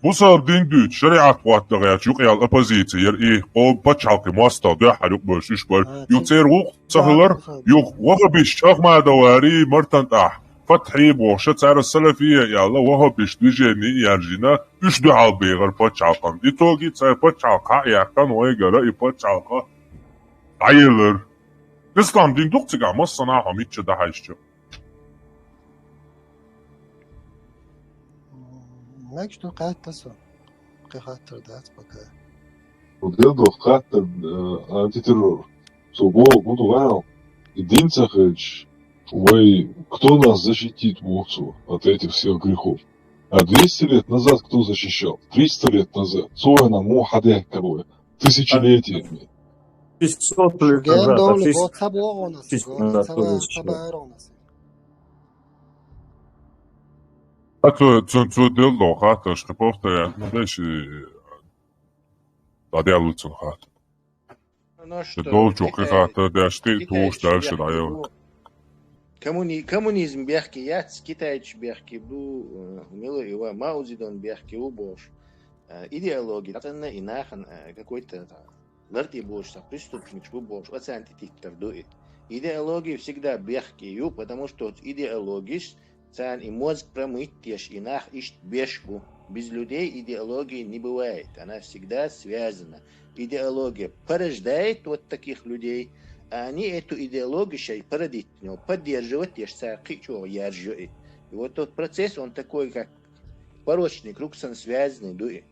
Бусал дендүч шариат ваттага чуqyal оппозиция и о бачалки маста да халук бошиш бар. Юцеру сахлар юк вахабиш чахма давари мартанта. فتحي بوشة تعرف السلفية يا الله وهو بيشتجني يرجينا إيش دعال بيغر بتشالقان إتوجي تعرف بتشالقا يكتن ويجرا يبتشالقا عيلر İslam din doktiga masana hamitçe daha işçi. Nek što qattaso. Qahatır da baka. Udedo qatter антитеррор. Собо буду вау. Единцахыч. Ой, кто нас защитит, Богцу, от этих всех грехов? А 200 лет назад кто защищал? 300 лет назад. Сойна мухаде кабуя. Тысячелетиями. 500 лет назад. Ато цо дело хата что повторяю, дальше аделуцун хата. Долчо хата дашти туш дальше даё. Коммунизм бяхки яц, китайч бяхки бу, мило его Мао Цзэдун бяхки убош. Идеология, это и нахан какой-то ларти больше, преступник больше, оценки тиктор дует. Идеология всегда бехкию, потому что идеология, цан и мозг промыть тешь, и нах ищет бешку. Без людей идеологии не бывает, она всегда связана. Идеология порождает вот таких людей, а они эту идеологию породить, поддерживать тешь, чего я И вот тот процесс, он такой, как порочный круг, связанный дует.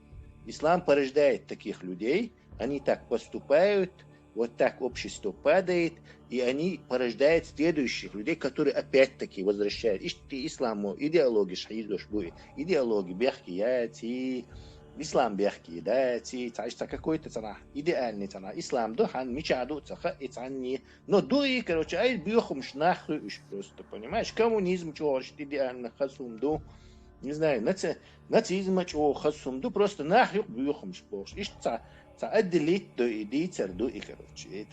Ислам порождает таких людей, они так поступают, вот так общество падает, и они порождают следующих людей, которые опять-таки возвращают. Исламу идеология шахидош будет, идеология бяхкияти, ислам бяхкияти, какой-то идеальный ислам духан мечаду цахаицани, но дуи, короче, ай бьехом шнаху просто, понимаешь, коммунизм чего идеально хасумду, не знаю, нацизм чего хасумду, просто нахуй бьехом шпош, отделить до идейцер до и короче.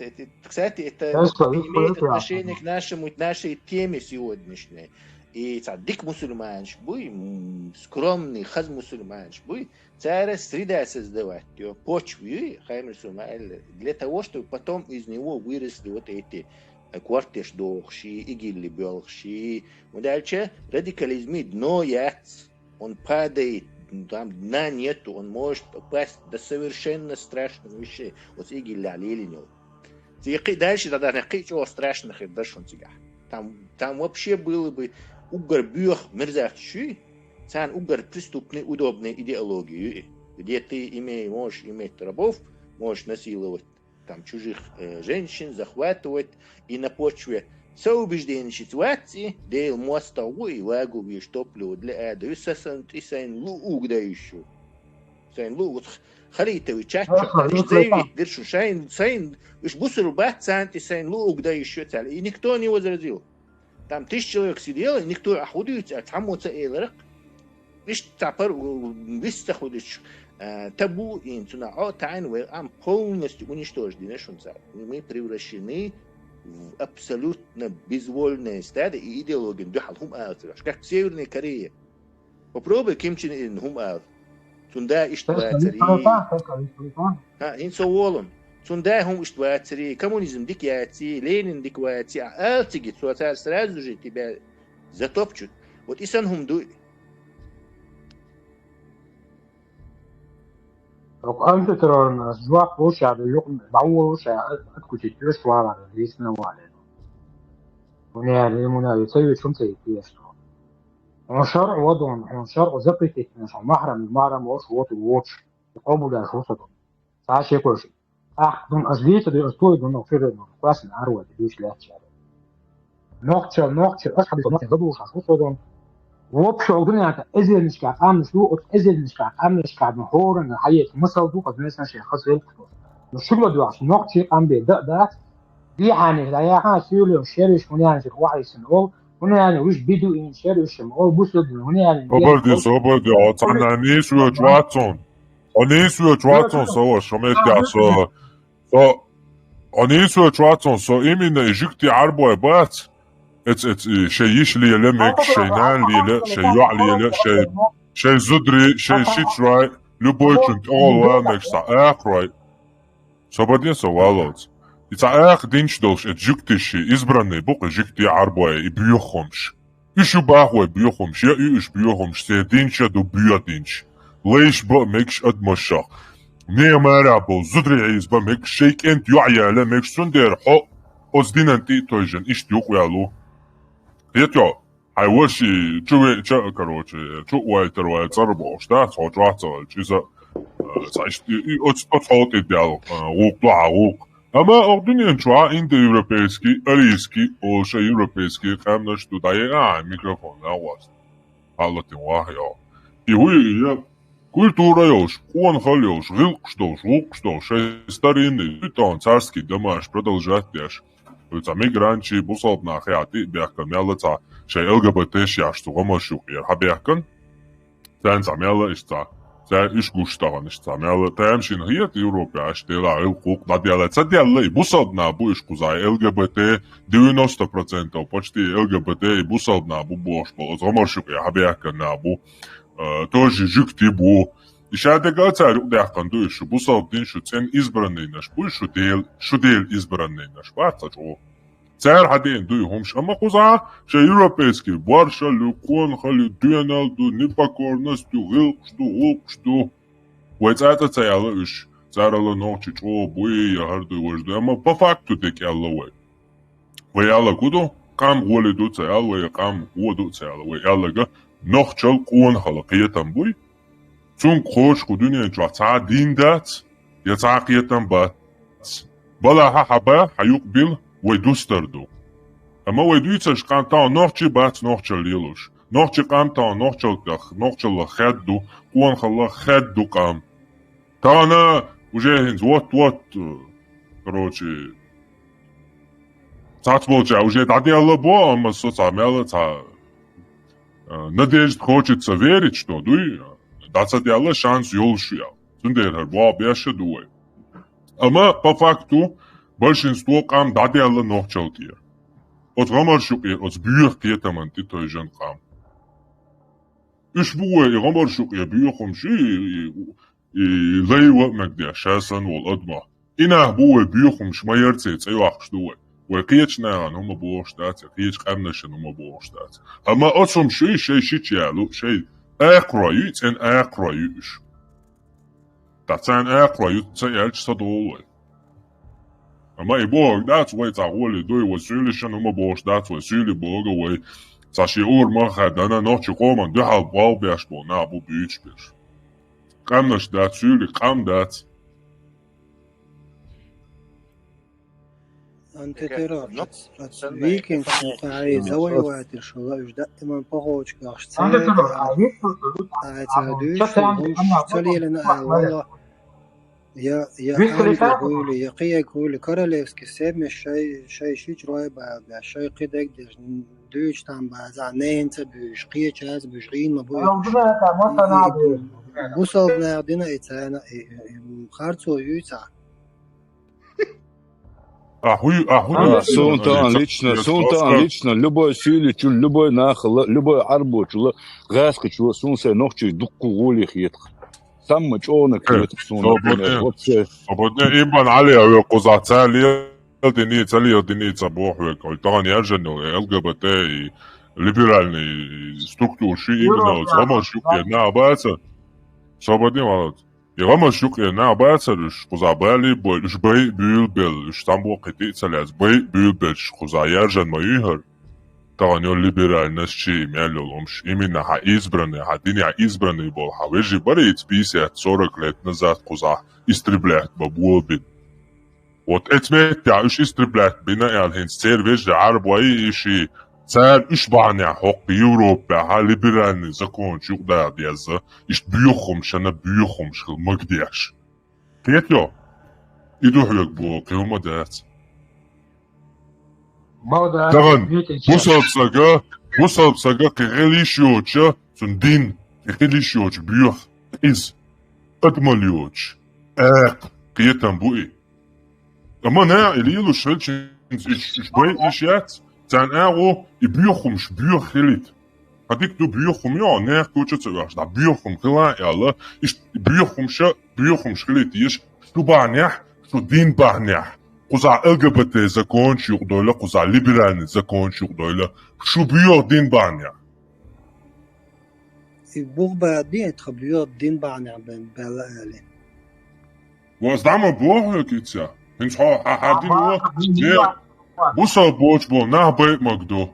Кстати, это имеет отношение к нашей теме сегодняшней. И дик мусульманш буй, скромный хаз мусульманш буй, царя среда создавать, почву, для того, чтобы потом из него выросли вот эти квартеш дохши, игилли белхши, дальше радикализм дно яц. он падает, там дна нету, он может попасть до совершенно страшных вещей. Вот иги ляли него. Дальше тогда ничего страшных и дальше он тебя. Там вообще было бы угар бьёх мерзавчий, цан угар преступной удобной идеологии, где ты можешь иметь рабов, можешь насиловать там чужих женщин, захватывать, и на почве соубежденной ситуации, дейл мостову и вагу вещь топливо для этого, и сайн луг дающую. Сайн луг, харитовый чача, заявить, дыршу, сайн, уж бусуру бат, сайн луг дающую цель. И никто не возразил. Там 1000 человек сидело, и никто охудуется, там вот эйлерок. Вишь, тапар, вистаходишь, табу, и интуна, тайн, полностью уничтожены, мы превращены в абсолютно безвольное стадо и идеологию. Как в Северной Корее. Попробуй Ким Чен Ын хум аут. Тунда иштвацари. Инсоволон. Тунда хум иштвацари. Коммунизм дикяти, Ленин диквати. Алтиги суацар сразу же тебя затопчут. Вот и сан хум дуй. أنت ترى الزواق وشعب اللقم بعوض وشعب أتكو تجرس وعلى رئيسنا وعلى ونعلم يسوي شو تيجيستو ونشرع وضعهم ونشرع زبطة ناس محرم المحرم وش واتش يقوموا ده شو صدق ساعة شيء كل شيء دون أزليت ده أسطوري دون نغفر إنه قاس العروة تدوش لا تشعر نقطة أصحاب النقطة بدوش شو صدق وبشو الدنيا إزل مش قاعد أمن سلوك إزل مش قاعد أمن مش قاعد محور إن حياة مصر دوق الناس نشي خاص يلقطوا الشغل ده عشان نقطة أم بدأ دي يعني لا يعني سيولو شريش هنا يعني وعي سنقول هنا يعني وش بدو إن شريش مقول بوسد هنا يعني أبدي أتعنا نيسو جواتون أنيسو جواتون سوا شميت كاسو أنيسو جواتون سو إمين إجكتي عربو بات شيء لي لمك شيء نان لي شيء يعلي لا شيء زدري شيء شيتراي لبوجنت أول ماكس أخراي سبدين سوالات إذا دينش دوش إجكتشي إزبرني بق إجكتي عربوي بيوخمش إيشو باهوي بيوخمش يا إيش بيوخمش سيدينش دو بيادينش ليش بق ميكش أدمشا نيا مارابو زدري عيز بق ميكش شيك أنت يعيا لا ميكش سندير حق أزدين أنتي تويجن إيش تيوقيالو يتيو هايوشي جوي جا كروتشي جو وايتر وايتربو شتا صوتراتل جيزا سايش أتفوت إديالو وقطع وق أما أردنيان شوى إنت يوروبيسكي أريسكي أو شيء يوروبيسكي خامنش تدايا ميكروفون ناواز حالتين واحيا إيوي كультура ёж, он халёж, гылкштош, лукштош, старинный, питон, царский, домаш, продолжать деш. Уца мигранчи, бусалт на хяти, бяхкан мялаца, шей ЛГБТ шяшту, гомошук, ер хабяхкан, тэн замяла ишца. Zij is gustaan is tam. Ja, tijdens in hier Europa is de la heel goed. Dat die het zadelle busad na bu is kuzai LGBT 90% почти LGBT busad na bu boš po zamorshuk ja habyak na bu. Тоже жукти bu. И шаде гацар удахкан ду is busad din shu цен избранный наш bu shu del избранный наш. Варца чо. Цар хадин ду хумш ама куза ше европейский барша люкон хали дуянал ду непокорностью гылкшту вайцата цаяла уж царала ночи чо буи ярду вожду ама по факту декяла вай ваяла куду кам голи ду цаяла вай кам воду цаяла вай ялага нохчал кон хала қиятан буй цун хош кудуня чо ца диндат я ца қиятан бат бала хаба хаюкбил ويدوستردو اما ويدويتش قانتا نوخشي بات نوخشل ليلوش نوخشي قانتا نوخشل خدو قوان خلا خدو قام تانا وجاهنز وات короче цацболча уже дадя الله бо ама соцамела ца надежд хочется верить что дуй дацадя шанс ёлшуя сундер бо бяше дуй ама по факту большинство кам дадяла нохчалтир. От гамаршуки, от бюх кетаман ти той жан кам. Ишбуе и гамаршуки бюхом ши и лейва магдя шасан вол адма. Ина буе бюхом шмаярце цайвах штуе. وقيتنا هم بوشتات قيت قامناش هم بوشتات اما اصم شي شيتيالو شي Aqrayut en aqrayut. Dat zijn aqrayut zijn elch sadol. Maar ik boog dat way tagol doe was jullie schon maar boos dat was jullie boog way. Als je oor mag dan nog je komen de hal bal beschbon na bu buurtjes. Kan dus dat jullie kan dat. أنت ترى ويكند تعي زوي واتر شو لا يجد إما بقوش كاش تعدوش تلي لنا والله يا عالي يقول يا قيا يقول كارليفسكي سيب مش شيء رأي بشيء قدك دوش تام بعزعنين تبوش قيا جاز بوشين ما بوش بوصل نعدنا إتانا خارطو يوتا Сунтан лично, любой сили, любой нахал, любой арбу, газка, сунся, ногчу, дукку голих едх. Сам мачонок, Свободне имбан алия, козаца единица бог, таган яжено, ЛГБТ и либеральный структур, именно, сама шуки, на абаца, свободне молод. يغمى الشكر إنها باترش خزا بالي بولش بي بيل شتامبو قتي تسلاز بي بيل خزا يرجن ما يهر تغنيو ليبرال نسشي ميالو لمش إمينا ها إزبرني ها ديني ها إزبرني بول ها ويجي بري يتبيسي هتصورك ليت نزات خزا إستربلات ببول بين وات اتميت يا إش إستربلات بينا يالهين سير ويجي عرب وأي إشي سال إش بعني حق يوروبا ها ليبرالني زكون شوق دا ديازا إش بيوخم شنا بيوخم شخل مقديش كيت يو إدوح لك بو قيوم دات تغن بوصل بساقا كغيليش يوتشا سن دين كغيليش يوتش بيوخ إز أجمل يوتش قيتن بوئي أما نا إليلو شلش إش بوي إشيات Zijn ero I buurchum buurgelit. Had ik de buurchum ja neer koetje te was. Dat buurchum klaar alle is buurchum gelit is. Stubania, studinbania. Kuza LGBT zakon shugdoyle, kuza liberalni zakon shugdoyle. Shubior dinbania. البوغ بعدين تخبيو الدين بعنا بلا عليه. وازدعم بوغ كيتسا. هنش حادين هو. Бусал боч был на бейт магдо.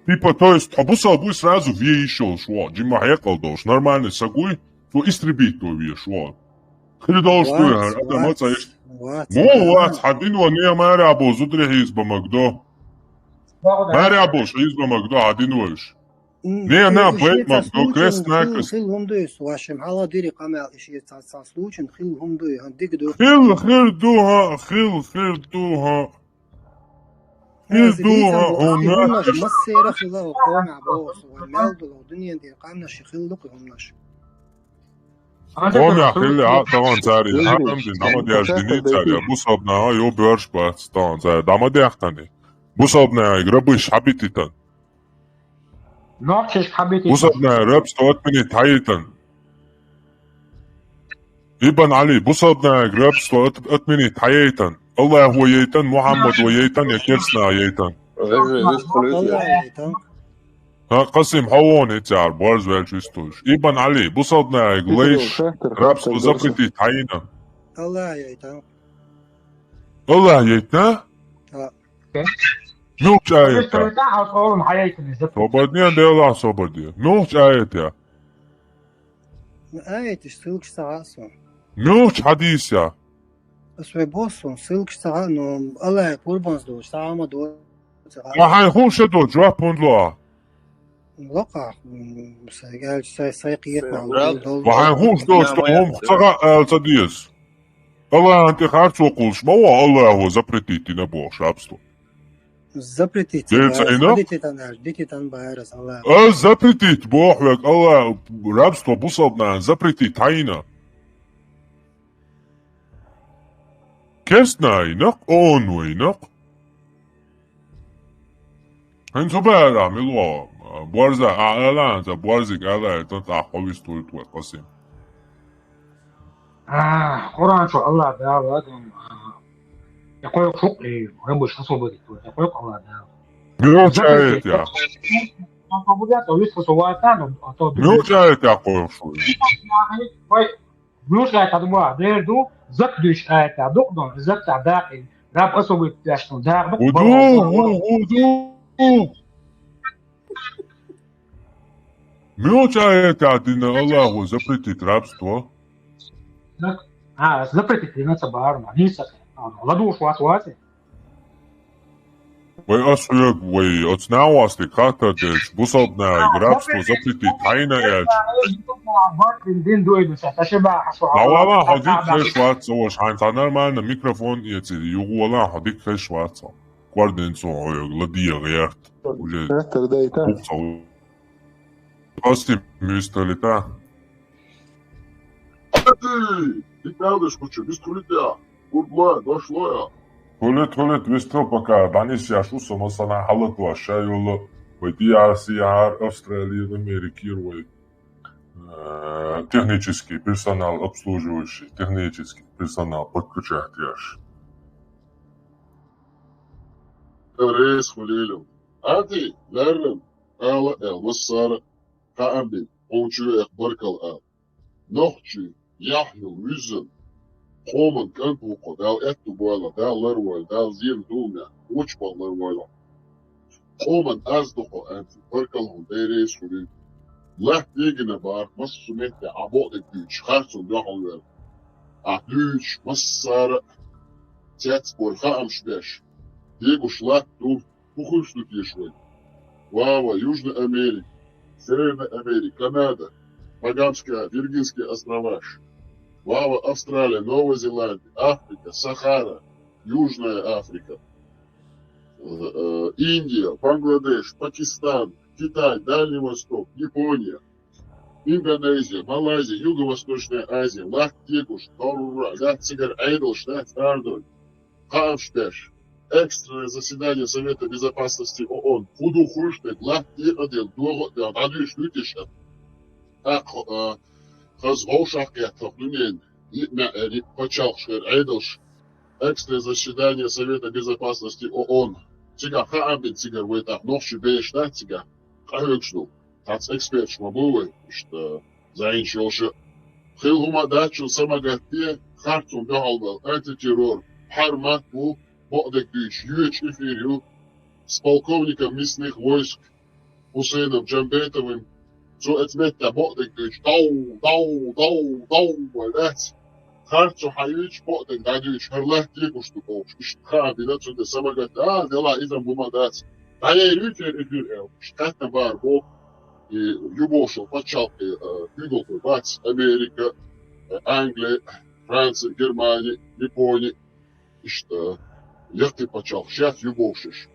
Типа, то есть, бусал будет сразу ве еще шло. Джима хекал долж, нормальный сагуй, то истребить то ве шло. Хридол что я, это маца есть. Ват, хадин вания мари або зудри хизба магдо. Мари або хизба магдо, хадин ваш. Не, на бейт магдо, крест накрест. خيل هم دوي سواشم حالا ديري قامع إشي تاسلوچن خيل هم دوي هنديك دو. خيل دوها. همناش مسيرة خلا وقومع بوس والمالدو والدنيا دي قامنا شي خلق همناش قومع خلي طبعا ساري هام دي نما دي أجدني ساري بوصابنا يو بيرش بات طبعا ساري داما دي أختاني بوصابنا يقربش حبيتيتن نوعش حبيتي بوصابنا ربس توات مني تايتن ابن علي بوصابنا يقربس توات مني تايتن الله هو ييتن محمد وييتن يا كيرسنا ييتن قسم حوون تعر بارز والجستوش ابن علي بصدنا يقليش رابس وزبرتي تعينا الله ييتن نوش آيتا صبردني عند الله صبردني نوش آيتا آيت اشتلك ساعة نوش حديث يا Sve bosom, silk šta, no, ale purbans doć, samo doć. Aha, hoše doć, rapon loa. Loka, sai qiyetna. Aha, hoš doć, to hom xaga alta dies. Allah anti harcu qulsh, ma wa Allah zapretiti na boh šapsto. Zapretiti. Dititan bayras Allah. Zapretit boh vek Allah rabstvo busabna, zapretit hayna. كيسنا ينق اون وينق هنتو بقى عملوا بوارزة اعلى انت بوارزك اعلى تنطع حويس طول قسم قرآن شو الله دعوة يقول شقلي وهم مش حصل بدي يقول الله دعوة بيروش آيات يا популяция выско суватано, а то Мючай такой шо. Мючай тадма, дерду закдыш это докно закта раб особый пляшно да. Уду. Мючай это один Аллаху запретит рабство. Запретит клянаться барна, ниса. Ладу шватвати. Vai asujak, vai otsnāvāsti katradēļ, busapnēja grabstu zaplitīt tainājāč. Лавала ходик хэшваца, ош ханта нормально микрофон яцеди, югуала ходик хэшваца. Кварденцо ойог, ладия гэрт. Уже бухцал. Асти мюсталита. Ты правда шкучу, без кулитя. Курбла, дошло я. Тулет вестро пока Данисия шусо масана халатва шайоло в DRCR Австралии, Америки, технический персонал обслуживающий, технический персонал подключает яш. Рейс хулилю. А ты, Лернем, Алла Эл, Массара, Каамбин, Ончу Эх Баркал Эл. Нохчи, Яхнил, Визен. قومن كانت وقدال اتبوالا دال لروال دال زين دوميا وچبال لروالا قومن ازدقو انت بركالهم ديريس خلي لا تيجينا بار مس سميتي عبوطك دوش خارسون دوحل دوش مصار تاتبور خامش باش يجوش لا دول بخوش تيشوي واوا Южная Америка, Северная Америка, Канада, Багамская, Виргинские острова. Вава, Австралия, Новая Зеландия, Африка, Сахара, Южная Африка, Индия, Бангладеш, Пакистан, Китай, Дальний Восток, Япония, Индонезия, Малайзия, Юго-Восточная Азия, Лахтикуш, Торра, Лахцигар, Эйдлш, Лахтардон, Хамштеш, экстренное заседание Совета Безопасности ООН, Худу Хуштет, Лахтикадел, Дуготел, Адиш Лютишет, Хазгошах Яхтахнунен, Пачалшер, Эйдлш, экстренное заседание Совета Безопасности ООН. Тига Хаамбин, Тигар, вы так ночью беешь, да, Тига? Хайвекшну, тац эксперт шмабулы, что заинчился. Хилхума дачу самогатте, хартум дахалбал, антитеррор, хармату, Бодекдыч, Юэч эфирю, с полковником мясных войск Хусейном Джамбетовым, so etmette Bodekdыч, дау, валять. Харцу Хайвич Бодекдыч, харлах текуштуков, штхабина, цуде самогатте, дела изам бумадать. А я лютер эфир, штатна барбо, и любошел, почалки, югоку, бац, Америка, Англия, Франция, Германия, Япония, и что... Легкий почал шать, любовшиш.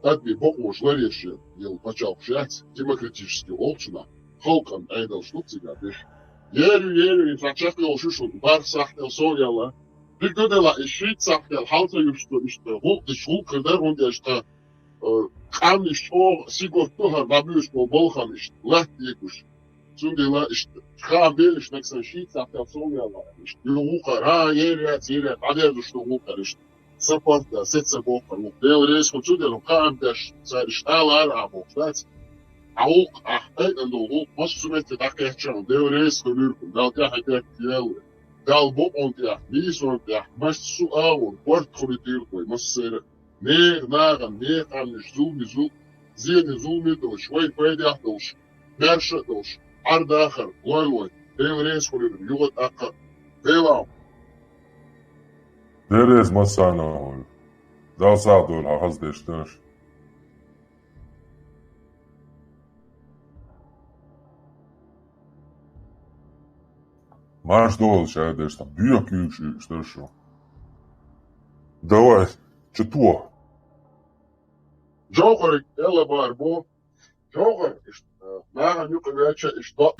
Адми бог мож лареше, ел почал шать, демократически олчина. Холкан айдал штуцина, беш. Ерю, и фачахтел шушу, бар сахтел сояла. Бигдодела и шит сахтел, халта юшто, ишто, иш хулкадар, он яшта, камиш о, сигор тухар, бабюш по болхан, ишт, лахт екуш. Сундела, ишт, хабелиш, наксан шит сахтел сояла. Ишт, юлукар, ерят, адерду что лукар, ишт. Сапорта, сетса бохар, лук. Дел рейс хучуделу, камдаш, цариш, алар, абох, штать. Аук, эйденду, лук, массумете такехчан, дел рейс хулюрку, дал тяхатяк тиелы. Дал бокон тях, мисон тях, массу аур, порт хулитиркой, массера. Нех наган, нех амниш, зул, зени зул митош, вай пойдях долш, мерша долш, ардахар, лой, дел рейс хулюрку, югот ака, делам. Дерез масана, залсадор, ахаздешташ. Маш дол, шайдеш там, бьёк юши, что шо. Давай, чё? Джокер, Элла Барбо, Джокер, нага нюка вяча, и что?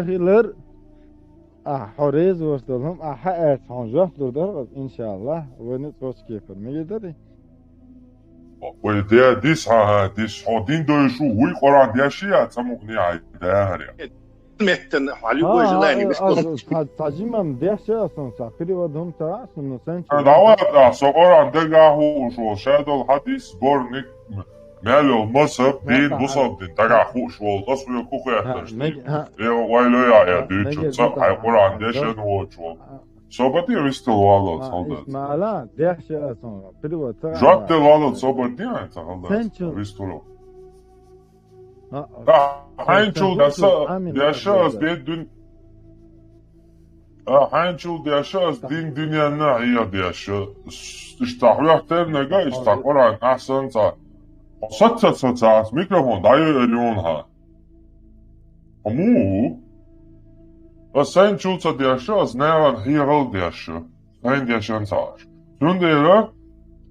Hiler حريز وصلهم أحقق هنجح دردار إن شاء الله ونتوش كيف المجدري وده ديس ها ديس حدين دوشو وي قران دياشيا تمغني عيداريا مهتن حالي بوجلاني بس تاجيم دياشيا أصلا سافري ودهم تراس إنه سنتي دعوة سقران دقاهو شو شادو الحديث بورنيك مالو المصب دين بصب دين دقاهو شو الأصل يكوخ يحتاج ويلو يا ديتشو تصحى قران دياشن وشو صوبتي ريستو والله صلدت اسمعلا دياشيا أصلا بريوة تراس جابت والله صوبتي يعني صلدت ريستو حينشو دياشاس بيدون حينشو دياشاس دين دنيا ناعية دياشا اشتاحويا ترنا جا اشتاقور عن أحسن تا ست ميكروفون دايو اليونها همو بس حينشو تا دياشاس نيران هيرال دياشا حين دياشا نتاش تون ديرا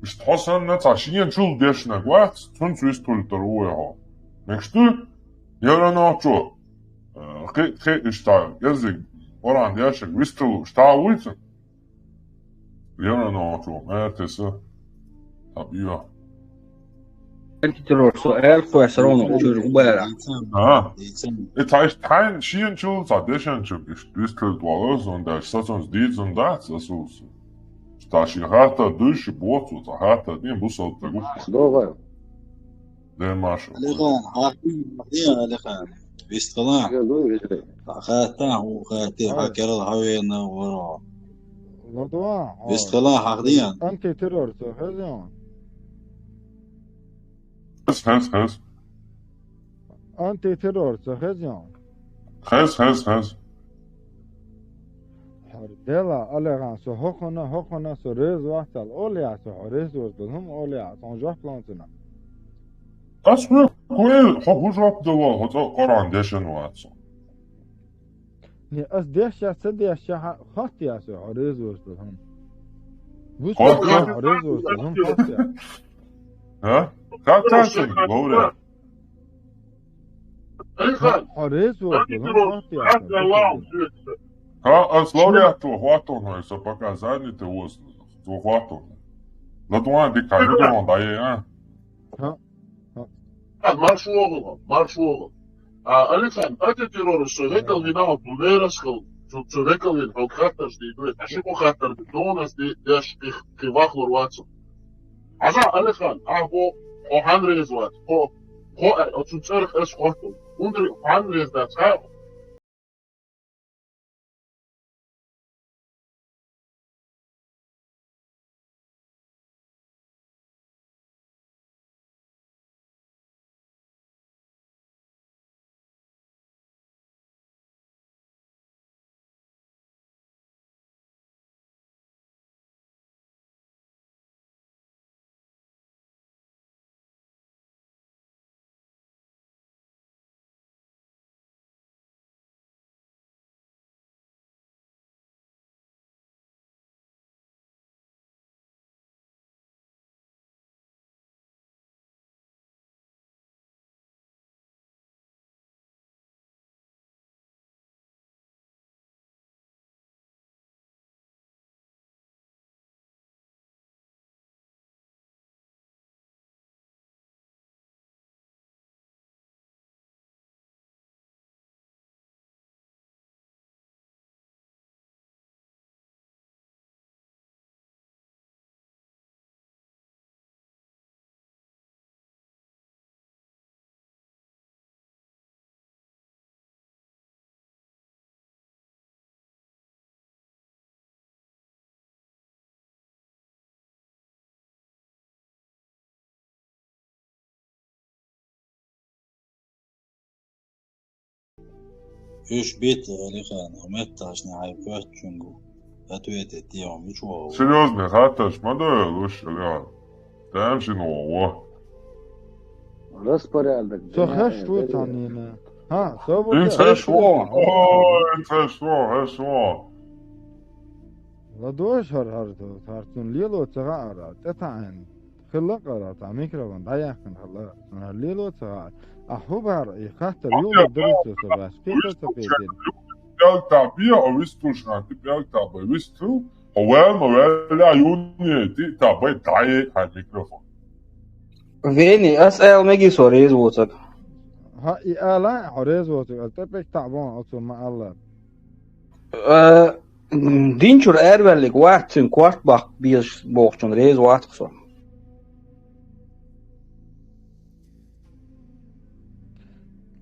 اشتحسن نتاشين شول دياشنا قوات تون سويستول ترويها مكشتو يلا نوتشو خي اشتاق يزيق وران دياشك ويستلو اشتاويتن يلا نوتشو ما تسا طبيعة انت تروح سؤال كويس رونو شو ربالا اتعيش تحين شين شو تعديشن شو ويستلو دوالوز und ستاتونز ديدز und داتس اسوس اشتاشي هاتا دوش بوتو تحاتا دين بوصل تقوف دوغا ده ماشو لغان حاطين لغان بيستطاع خاتاه وخاتي حكر الهوينا ورا موضوع بيستطاع حقيقيا أنت ترور سهزيون خس أنت ترور سهزيون خس دلا ألغان سو هخنا سو ريز وقتل أوليا سو ريز وردهم أوليا سنجح بلانتنا أسمع كويل حبوش رب دوال هتا قران ديشن واتسو ني أس ديشا سديشا خاطيا سو ريز وردهم خاطيا ريز وردهم خاطيا ها خاطيا لورا ريز وردهم خاطيا ها أصلوريا تو خواتون هاي سبقا زاني توز تو خواتون لدوان دي كايدو داي ها marš u ovo. Alexan, ate terror, човекал ви нама померашкал, човекал ви от хатар ще идуе, таше по хатар, донас де ще кривахлор вацо. Аза, Alexan, по ханрез ват, от сунцарх ес хортол, ундри ханрез да цао. Już bit Alexan, همتاش نعي فاتشنجو هتويت التيام مش واو серьезно хаташ мадой луш ля там же ново распорядок Сохаш тут анина собой انت لدوش هردو تارتون ليلو تغارة تتعين خلق قرات ميكروفون ضيعكن خلاص ليلو تغار أحبار يخاطر يوم درس سباس بيتا سبيتين بيالتا بيا أو ويستوش نانتي بيالتا باي ويستو هو ما لا يوني تي تابي تاي على الميكروفون فيني أسأل مجي سوريز وصل ها إيالا حريز وصل تبك تعبان أصلا مع الله دينشور أربلك واحد سن كوارت باق بيش بوخشون ريز واحد خصو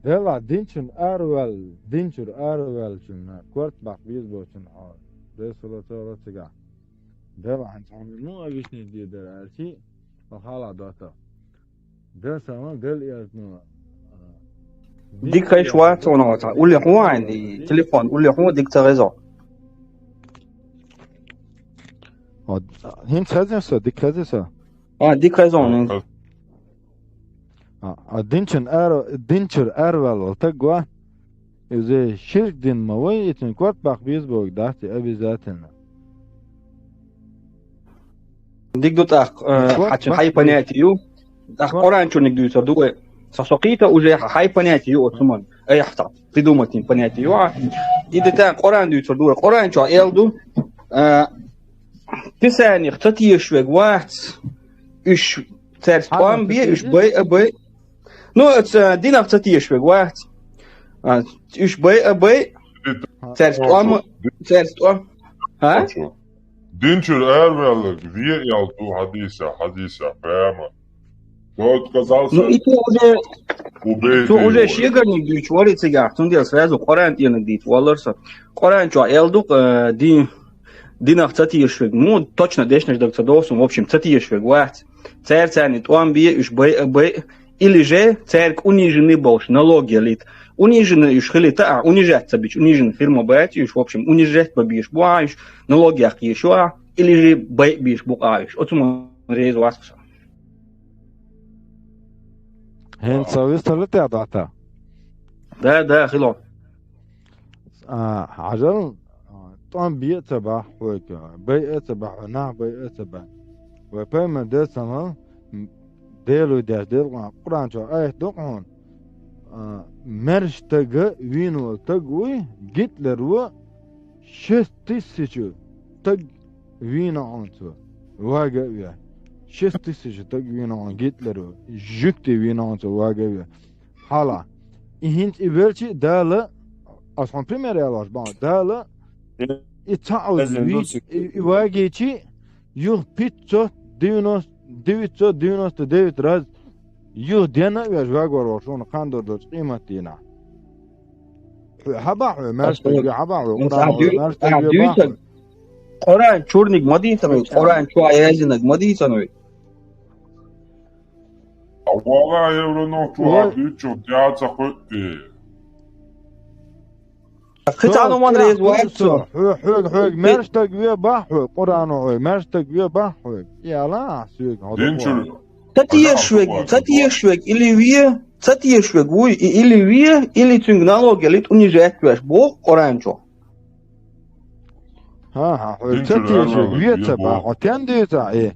Dela dinçin arvel şunna kort bak biz boşun al. Desula sonra çıga. Dela hançanı mu avişni diye der elçi hala data. Del sama del yazma. ديك خيش واحد ونوتا واللي هو عندي تليفون واللي هو ديك تغيزو Hint sezmese dikkat etse. ديك خيزون Dinçir ervel tegwa Üze şirk din mavay için kort bak biz boy dahti abi zaten. ديك دوت حتى حي بناتيو قران شو نقدر يسردو ساسوقيتا وجه حي بناتيو ثمن اي حتى قدومتين بناتيو اذا تا قران دو يسردو قران شو يلدو تساني اختتي شوي واحد ايش ترسبان بي ايش باي نو دينا اختتي شوي واحد ايش باي ترسبان ها دينشر أربلك في يالتو حديثة فاهمة то отказался. Ну и то уже шегарник дич вали цигах, тун дел сразу Коран тянет дит валерса. Коран чё элдук динах цатиешвег, ну точно дешнеш док цадосум, в общем цатиешвег вахт. Царь цанит он бие уж бэй или же царь униженный больше налоги лит. Униженный уж хилита, унижаться бич, унижен фирма бэти уж в общем унижать побьешь буаешь, налоги ах еще, или же бэй бишь буаешь. Отсюда рейз вас. Hent سويستر تعطى ده خلاص عجل طعم بيئة تبع ويك بيئة تبع نع بيئة تبع وبما ده سما ديلو ديل قرآن شو آية دقون مرش تج وينو تجوي جيتلر و شستيسيشو تج وينو عنتو واجا ويا شستيسيشو تج وينو عن جيتلر جكتي وينو عنتو واجا ويا حالا إهنت إبرتي دالة أصلا primeiro elas bom dela e tal e واجيتي يو بيتشو دينوس ديفيد راز يو دينا يجواغور وشون قاندور دوت قيمتينا حبا مارستي حبا قرآن چورنيك مدي تنوي قرآن شو عايزينك مدي تنوي والله يورنو تو بيتشو تياتsa قتي قطعنا من ريز وقتو حوق مرشتك ويا بحوق قرآن مرشتك ويا بحوق يلا سوق Цатиешвег или или цунгналоги лит унижать ваш бог Коранчо. ها цатиешвег вия цаба отян диза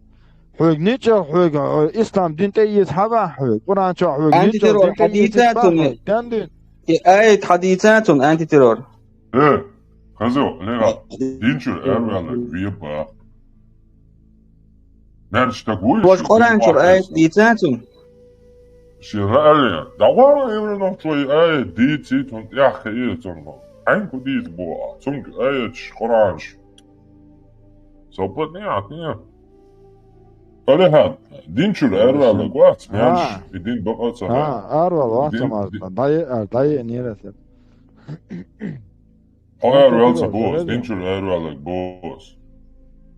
حوق نيتشا حوق إسلام دين تيس حبا حوق قرآنشو حوق نيتشا حديثاتهم آية حديثاتهم أنتي تيرور إيه خزو ليغا دينشو الأربع ويبا نرش تقوي واش قرآنشو آية حديثاتهم شرائع دعوانا يمرنا شوي آية ديتي تنت يحكي إيه تنغو عينكو ديت بوعا تنك آية قرآنش صبتني عطني طلعها دينشو الأربع لقوات ميانش الدين بقى صحيح أربع وقت ما ضيق نيرسل أربع سبوس دينشو الأربع لقوس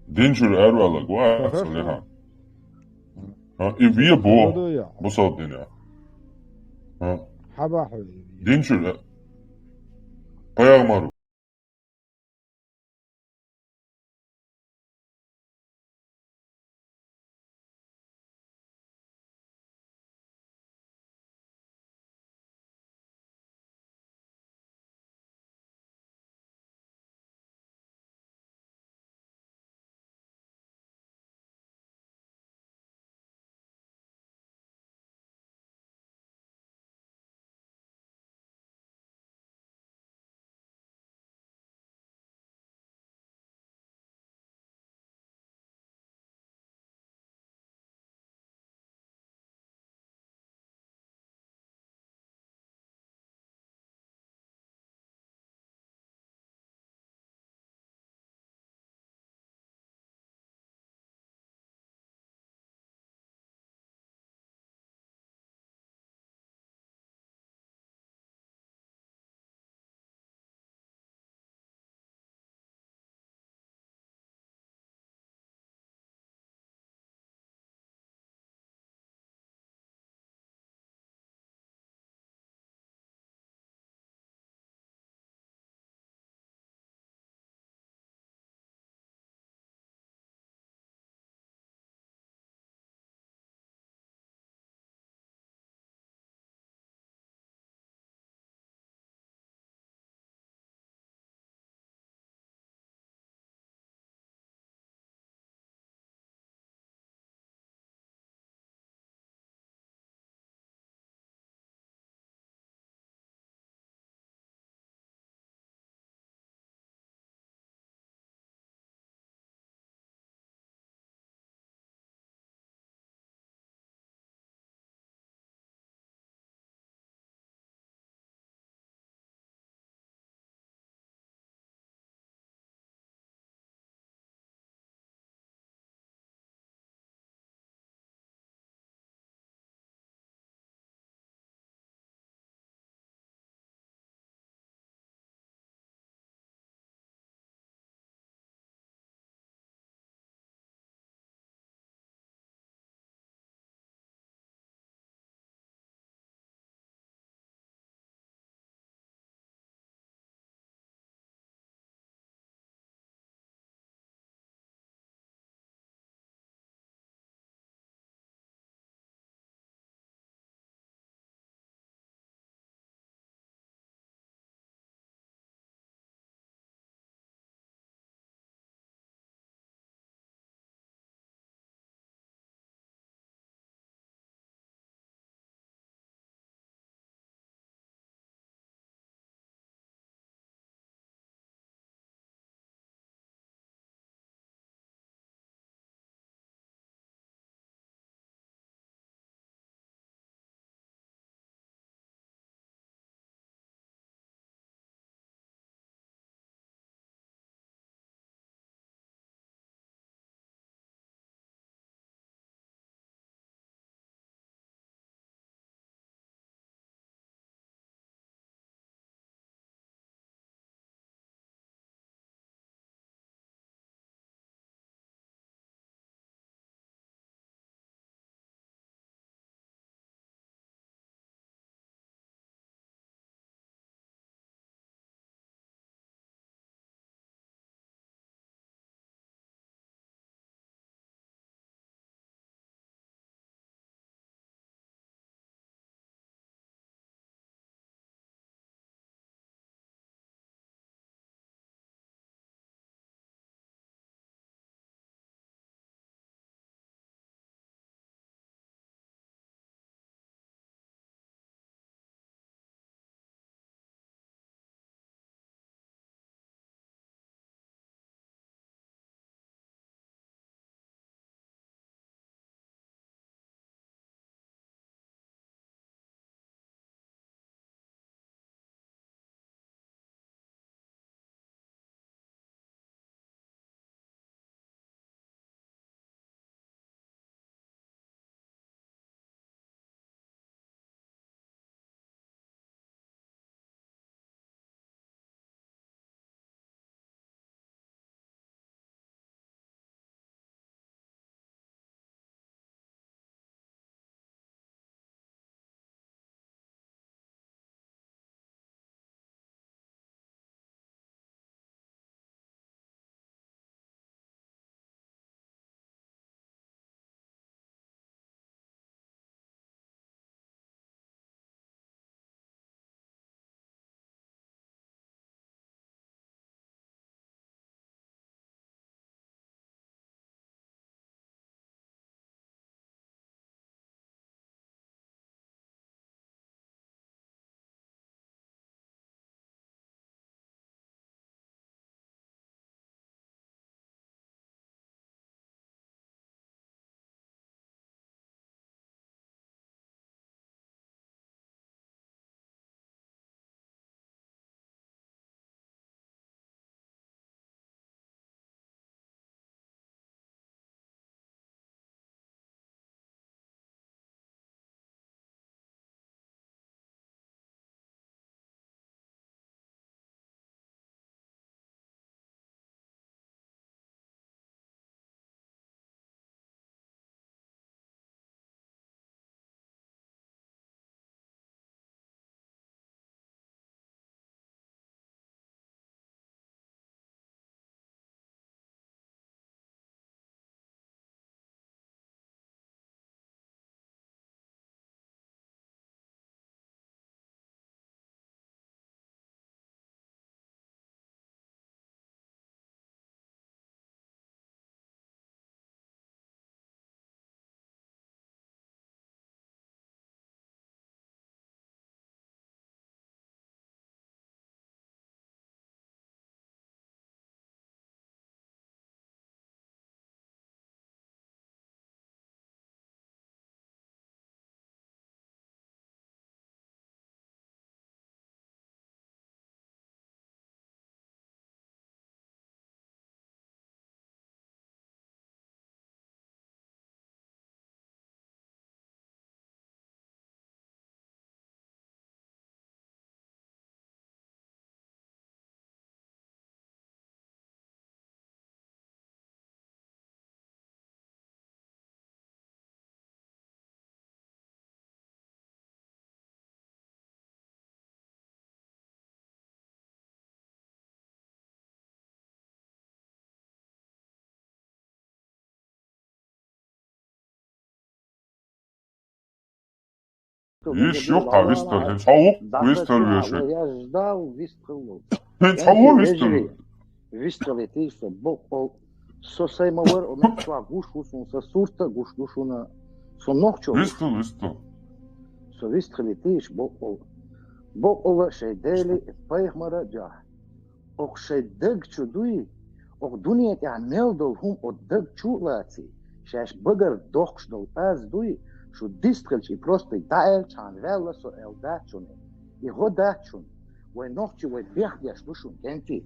دينشو الأربع لقوات صليها إيه بو بصوت دينا حبا حوي دينشو الأربع Еще вистал, цаук вистал вешает. Я ждал вистал. Цаук вистал. Вистал это что бог со саймовар он что гушу со сурта гушу на со ногчо. Вистал. Со вистал это бог олаше дели пайхмара джа. Ох шедаг чудуи. Ох дуния я нелдол хум отдаг чулати. Шаш багар дохшдол аз дуи. Что дистрельчи просто даэл чан велла со элдачун и годачун вой нохчи вой бехдя штушун кенти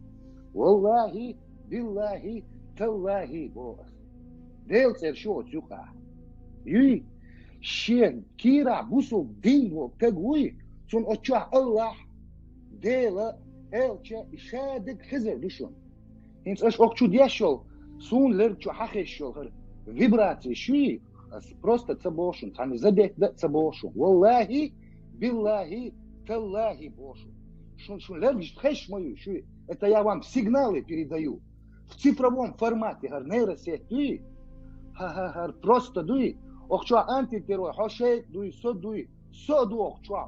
валлахи биллахи таллахи бос делцер шо цука юй шен кира бусул динго тагуй сун оча аллах дела элча ишадик хизер душун инс аш окчу дяшол сун лерчу хахешол вибрации шуй просто цабошун, они задеть да цабошун. Валлахи, биллахи, таллахи бошун. Шун легиш хэш мою, это я вам сигналы передаю в цифровом формате. Нейросеть дуй, просто дуй. Охчуа антитеррор, хошей дуй, со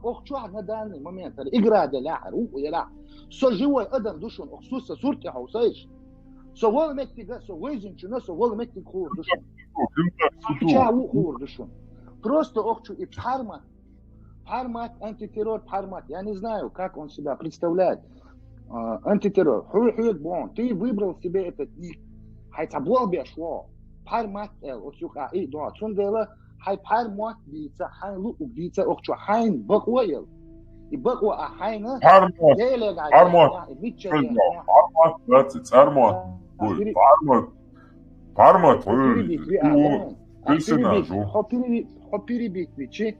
охчуа на данный момент. Игра да ляхар, уяла. Со живой адам душун, охсуса сурти хаусаиш. Со вол мектига, со вейзинчуна, со вол мектиг хур душун. Просто охчу и пхармат антитеррор пхармат. Я не знаю, как он себя представляет. Антитеррор. Ты выбрал себе этот ник. Хай табло бешло. Пхармат эл. Охчука и дуа. Чундела хай пхармат бица. Хай лук бица. Охчу хайн бакуэл. И бакуа хайна. Пхармат. Пармат, перебить вече,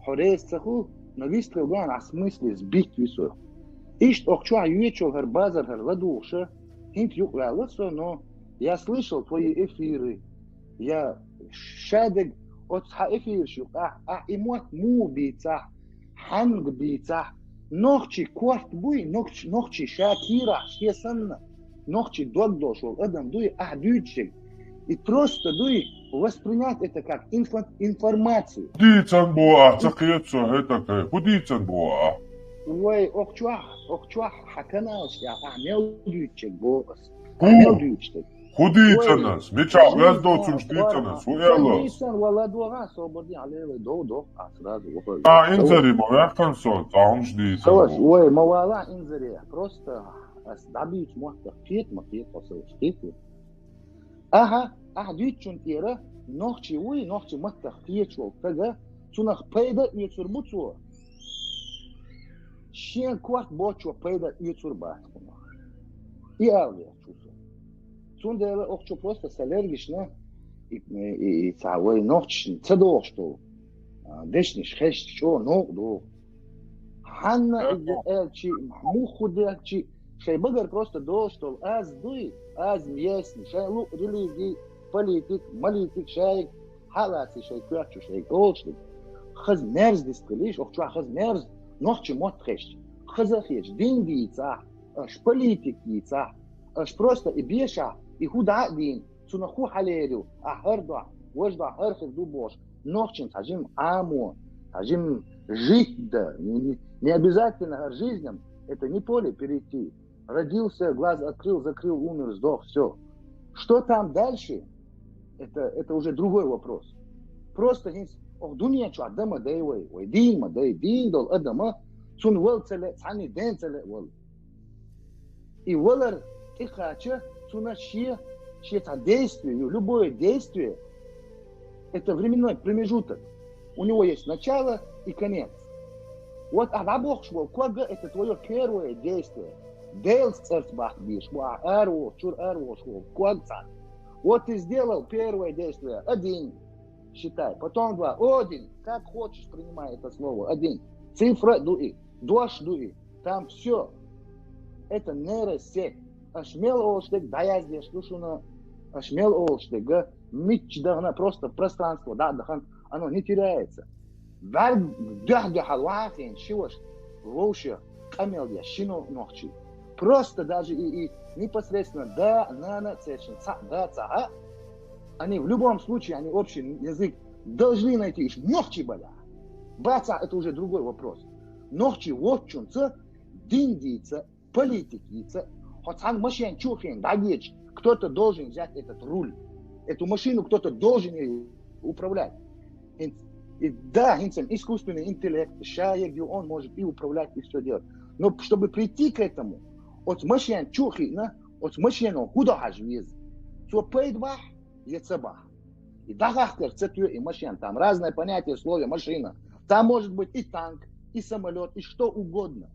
хорес цаху, но вистрел ган, а смысле сбить висо. Ишт охчуа юечо хар базар хар ладуша, хинт юк лалосо, но я слышал твои эфиры, я шадег от эфир шук, имот му бица, ханг бица, нохчи кварт буй, нохчи шакира, шесанна, нохчи догдошол, адам дуй, дючек. И просто дуй воспринять это как информацию. Кудицан боа, цахиецо, это как, кудицан боа. Ой, охчуа, хаканаус, я амел дючек боас. Амел дючек. Кудицанас, меча, газдоцум штицанас, уялос. Кудицан, валадуага, свободи, алеле, до, сразу. Инзари, мовяхтан сон, таунждицан. Ой, мавала инзари, просто добить мохта, фит, посыл, штиты. Ага, дючун тера, нохчи уй, нохчи махта фиечвол, тага, цунах пайда юцурбуцу. Шен кварт бочо пайда юцурбаткуна. И алве чусу. Цундера охчо просто салергишна, и цавой нохчи, цадох что. Дешниш хэш чо, ногду. Ханна элчи, мухудельчи, шайбагар просто достал, аз дуй. Az miyesni, şaylu religi, politik, malitik, şay halati, şay kuyakçu, şay olçlu. Kız nerz diskiliş, okçu kız nerz, nohçu motkeş. Kız ahiç, din diyitsa, aş politik diyitsa, aş prosta ibiyşa, ihuda din, sunahu haleriu, ahırda, вожда, архив дубош. Nohçun tajim аму, tajim жить да, не обязательно жизням, это не поле перейти. Родился, глаз открыл, закрыл, умер, сдох, все. Что там дальше, это уже другой вопрос. Просто дуния чу адама дейвай, ой дин дол адама, цун вал целе, цани ден целе вал. И валар тихача, цуна шия действие, любое действие, это временной промежуток. У него есть начало и конец. Вот Абабохшвал, кога это твое первое действие. Дейл церцбах биш, чур швол, кога. Вот ты сделал первое действие, один, считай, потом два, один, как хочешь принимай это слово, один. Цифра дуи, дош дуи, там все. Это нейросеть. Ашмел олштег, да я здесь слушаю, ашмел олштег, митч дагна просто пространство, да, оно не теряется. Просто даже и непосредственно да, на, цешин, да, ца, они в любом случае, они общий язык должны найти. Нохчи баля. Баца, это уже другой вопрос. Нохчи вотчунца, диндийца, политикица, хоть машин чухин, дагеч, кто-то должен взять этот руль. Эту машину кто-то должен ее управлять. И да, искусственный интеллект, он может и управлять, и все делать. Но чтобы прийти к этому, от машин чухина, от машин куда хажвиз, то пойдва, ецебах. И дагахтер цетю и машин, там разное понятие слова машина. Там может быть и танк, и самолет, и что угодно.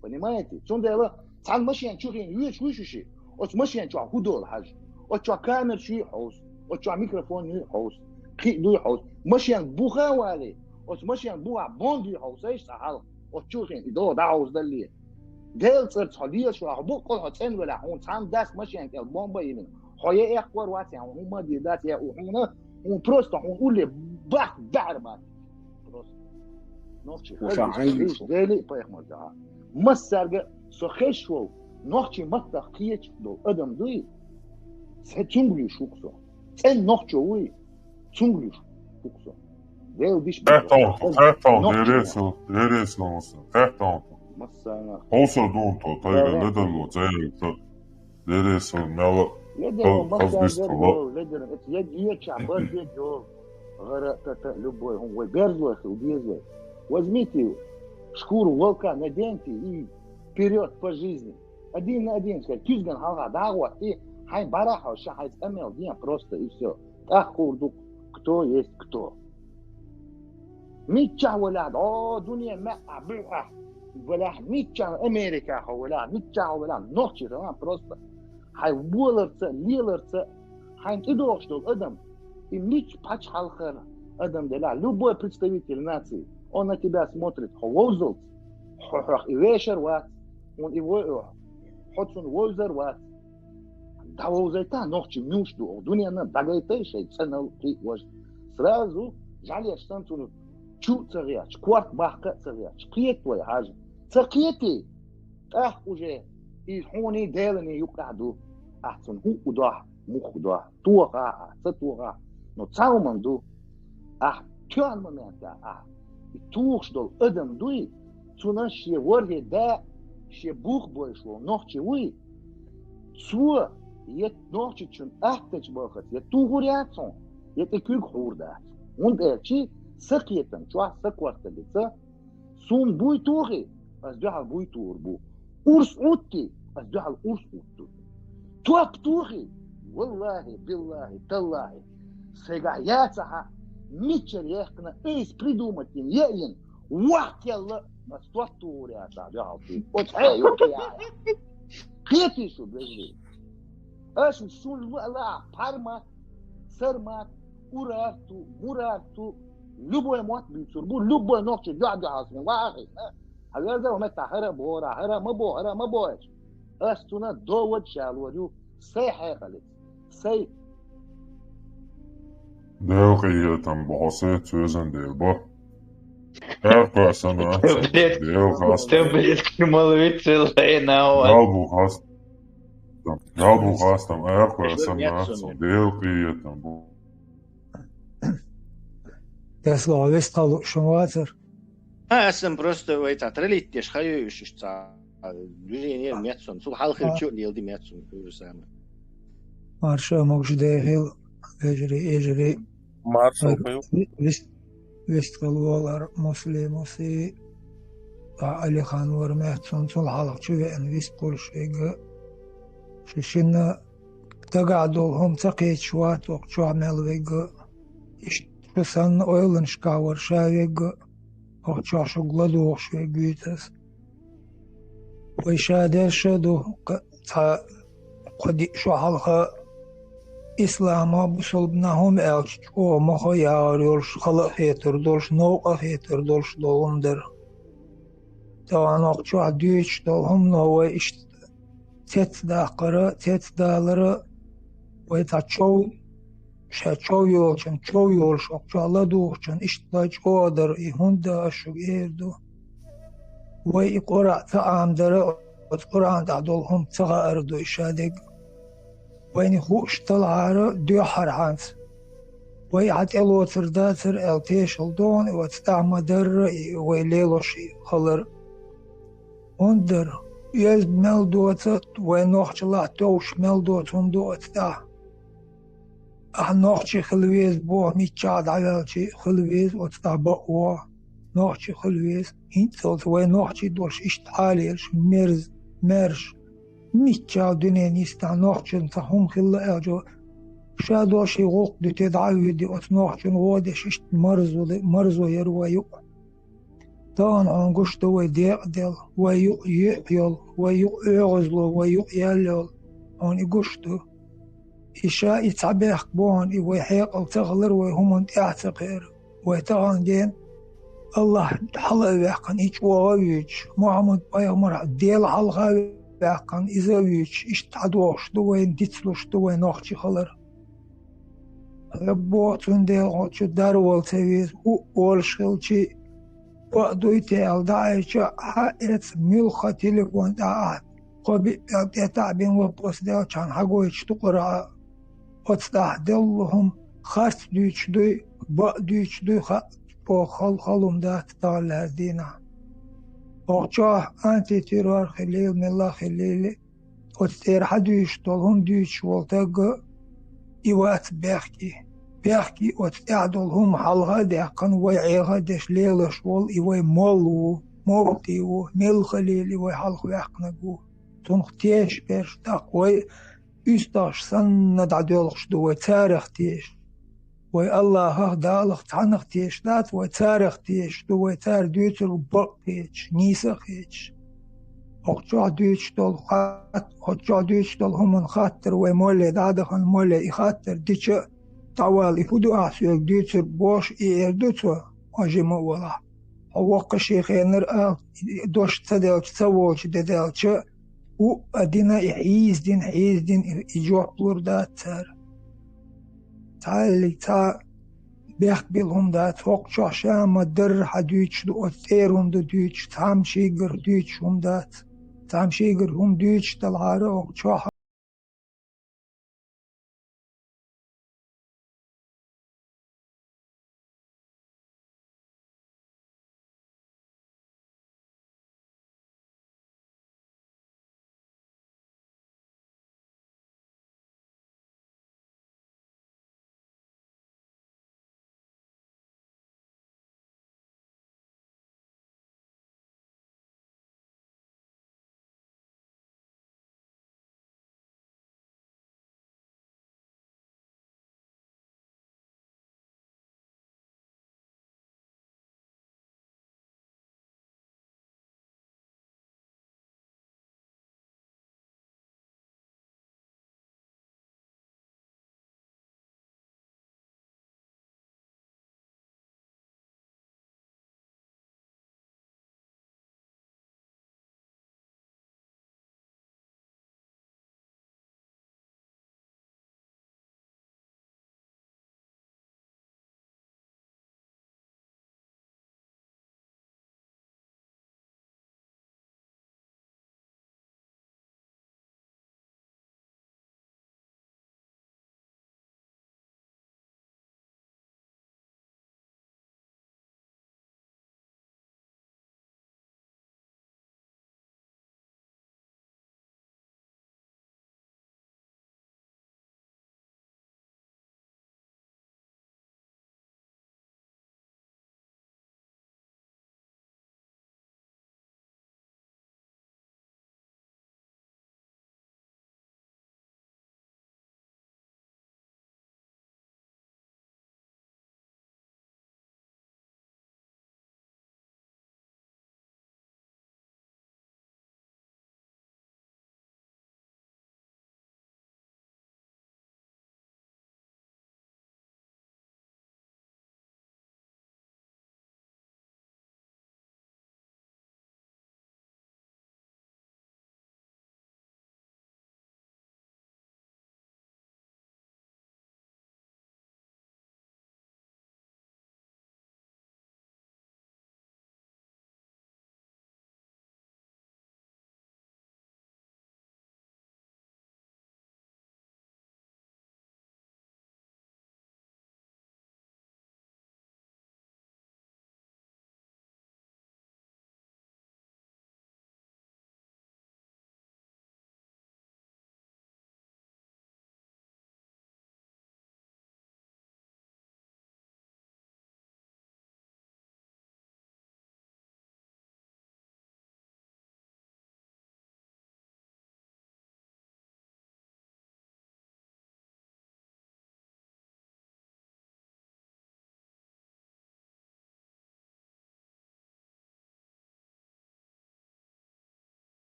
Понимаете? Цундела, там машин чухин, вышущий, от машин чуа худол хаж, от чуа камер чуи хаус, от чуа микрофон чуи хаус. مشيان بوخا والي اوس مشيان بوها بوندي حوسيش سهل او تشوخين دو داوز دلي ديل صرت حديه شو ابو قول حسين ولا هون تام داس مشيان كل بومبا يمين خويا اخبار واسع هما دي دات يا وهنا هون بروست هون قول باك دعربات بروست نوتشي ايش ديلي بايخ مرجع مسرق سخشو نوتشي متخيش دو ادم دوي سچونغلي شوكسو ان نوتشوي Цунгли фуксо. Дел диш. Хэтон, дересо моса. Хэтон. Масана. Олсо дунто, тайга ледерло, зэйлто. Дересо мяла. Ледерло, масана, ледерло. Это я дьяча, базедё. Гора тата любой, он вы берзлых, убезлых. Возьмите шкуру волка, наденьте и вперед по жизни. Один на один, сказать, тюзган халга дагва, и хай бараха, шахайц эмел, день просто и все. Ах, курдук. Кто есть кто. ميتشا ولاد دنيا ما أبوها ولا ميتشا أمريكا ولا ميتشا ولا نوتشي تمام просто هاي بولرت ليلرت هاي إدوش دول أدم и мич пач халхер Адам дела любой представитель нации он на тебя смотрит ховозл хох и вечер вот он его хоть он возер вот давозайта ночи мюшду дуния на дагайтейшей ценал при вож сразу жалеешь санту чу царяч кварт бахка царяч киет твой хаж цакиети уже и хони делани юкаду ахсон ху уда мухуда туага цатуга но цауманду тюан момента и туушдол адам дуи цунаши ворге да ше бух бойшло ночи уи цу ет ночи чун ахтач бахат ет тугуряцон ет экюк хурда und чи сакетан чуа сакварта бица сум буй туги азджал буй турбу урс утти азджал урс утту туап туги والله بالله تالله سيغاياتها ميتشر يحكنا ايس придумать يين وحكيلا استوتوريا تعالى وتحي وكيا كيتي شو بجلي اش شول ولا парма сармат урарту мурарту любой мот бицурбу любой ночи дядя асме вахи هذا ما تحرى بورا هرا ما بوش استنا دوت شالوجو صحيح خالد صحيح دقيقة بحصيت سوزن ديبا أربع سنوات دقيقة блядь, Кремловицы лайнауа. جابوا خاصة أربع سنوات دقيقة Tesla вестал шуматер. Сам просто это трелитешь хаюшишься. Движение метсон. Сул халхер чуть лилди метсон. То же самое. Марша могждехил эжри Маршал весталвалар муслимуси алихан вармятсон сул халх чувен вестқул шега шишина тагадулхум тaqit шват وقчу мелвега ишсан ойлен шкавар шавега وقчу шугладу швегитас ويشادشدو قد شو حلقة إسلام بسلبناهم ألش أو مخيار يلش خلق هيتر دولش نوقة هيتر دولش دولهم در طبعا وقت شو عديش دولهم نوى إش تت داقرة تت دالرة ويتعشو شو يولشن شو يولش وقت الله دوشن إش تلاج أودر إهون دا أشوك إيردو ويقرأ تعام در القرآن تعدلهم تغير دو إشادق وين خوش طلعار دو حرحانس ويعت الوتر داتر التيش الدون وتستعمدر ويليلوشي خلر وندر يز ملدوت ونوخش لا توش ملدوت وندوت تا نوخش خلويز بو ميتشاد عيالشي خلويز وتستع بقوا نوخش خلويز انتلت ونوخش دوش اشتعاليش مرش ميتشاد دنيا نيستا نوخش انتهم خلا اجو شادوشي غوق دي تدعوي دي اتنوخش نغودش اشت مرزو يرويو طان عنقش دو ديقدل ويو يحيل ويو يغزلو ويو يالل عن يقشتو إشاء يتعبيخ بون ويحيق التغلر ويهم اعتقير ويتغنجين الله حلق بيحقن إيش وغويج محمد بيغمر ديل حلقا بيحقن إزاويج إيش تعدوش دوين ديتلوش دوين نوخشي خلر ربوتون ديل غوتشو دارول تاويز وولشغلشي وقدويتي الدعيشة حائرت ملخة تليفون دعات قبي يتعبين وبقص ديل كان حقويش تقرأ وتستحدلهم خاص دويش دوي بقدويش دوي خلهم دات طال هدينا وقشاه أنتي تيرار خليل من الله خليلي وتستير حدويش طولهم دويش والتاق إيوات بيحكي وتقعدلهم حلغا ديقن ويعيغا ديش ليلش وال إيوي مولو موتيو ميل خليل إيوي حلغ بيحقنقو تنختيش بيش تاقوي يستاش سند عدولخش دو تاريخ تيش وي الله دالخ تعنخ تيش دات وتاريخ تيش دو تار دوتر بق تيش نيسخ تيش أخجع دوتش دول هم خاطر ومولي دادخن مولي يخاطر ديش طوال يفدو أحسيك دوتر بوش إيردوتو أجمع ولا وقع شيخين نرأى دوش تدالش تسوالش ددالش وأدينا حيز دين إجوح بلور دات تار تعالي تا بيخبلهم دات وقع شام در حدوش دو أتيرون دو دوش تام شيقر دوش هم دات تام شيقر هم دوش دلعارة وقع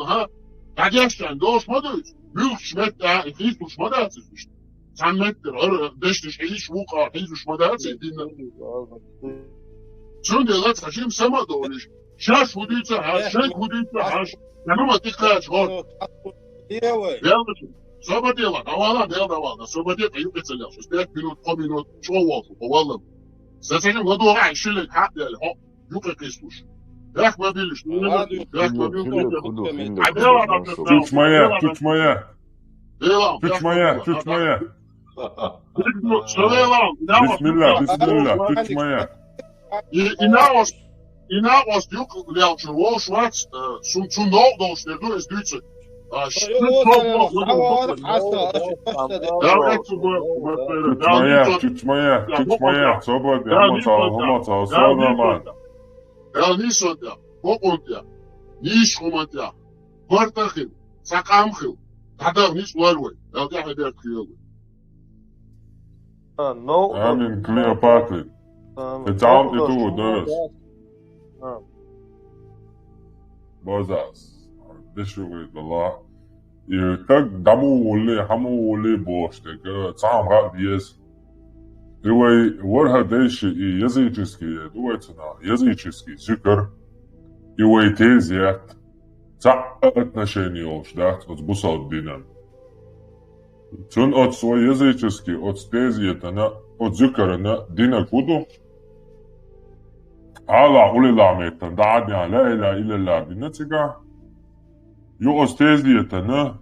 ها قديشتن دوش ما دوش بيوش متى إخيس مش مدى تسويش سان متر دشتش عيش وقع حيزوش مدى تسيدنا شون دي غات حجيم سما دوليش شاش وديتها هاش شيك وديتها هاش يعني ما تكاش غور يلا صوبة ديلا أولا ديلا صوبة ديلا يوم بتسليا شو ستيك بينوت قمينوت شو واضح والله ستجي غدوة عن شلك حق ديلا هو يوكا كيستوش ياك ما بيلش ياك ما بيلش Чуть моя. Чуть моя. Бисмилля, чуть моя. Inaos juk ljauču lošvats, sun noldos te du es duce. Чуть моя, свободи, homocal, все нормально. Nisotja, pokontja, nishkumatja, hortachil, sakamchil, tadav nis warwe, elga haber kriyogu. Амин, Клеопатры. Там и тут, да. Бозас. Дешевый, да. И как хаму ули бошты, сам рад есть. Дивай, вархадейши и языческие, дуется на языческий зикр, и уайтезият, отношения уж, да, от бусал динам. Цун от свой языческий, от стезиета на, от зикра на дина куду, Алла улиламета, дадня, ла иля илля динатига, ю остезиета на,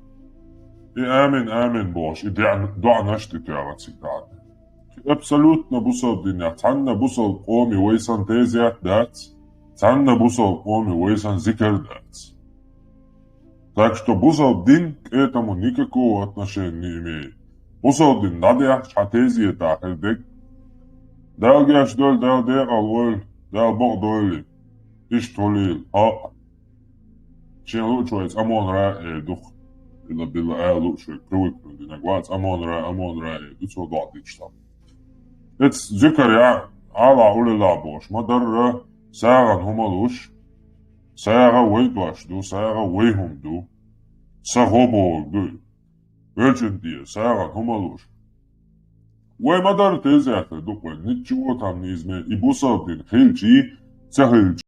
и амин бош, и дуа наштите агацикад. Абсолютно бусал диня, цанна бусал коми вейсан тезият дат, цанна бусал коми вейсан зикр дат. Так что Бусалдин к этому никакого отношения не имеет. Бусалдин надя шатезия тахельдек. Дал гяш дол дал алвол, дал бог доли. Иш толил. Чем лучше амон ра дух. Bila лучше привыкнуть. Иногда амон ра дух вот датич там. Это зикр я Алла улила бош. Мадар саган хумалуш. Saga weitwash do, saga weihum do, sagobo do, urgent dear, saga humalush. Way madar tezate do, nичего там не изменит, и бусалдин, хилчи, сахилчи.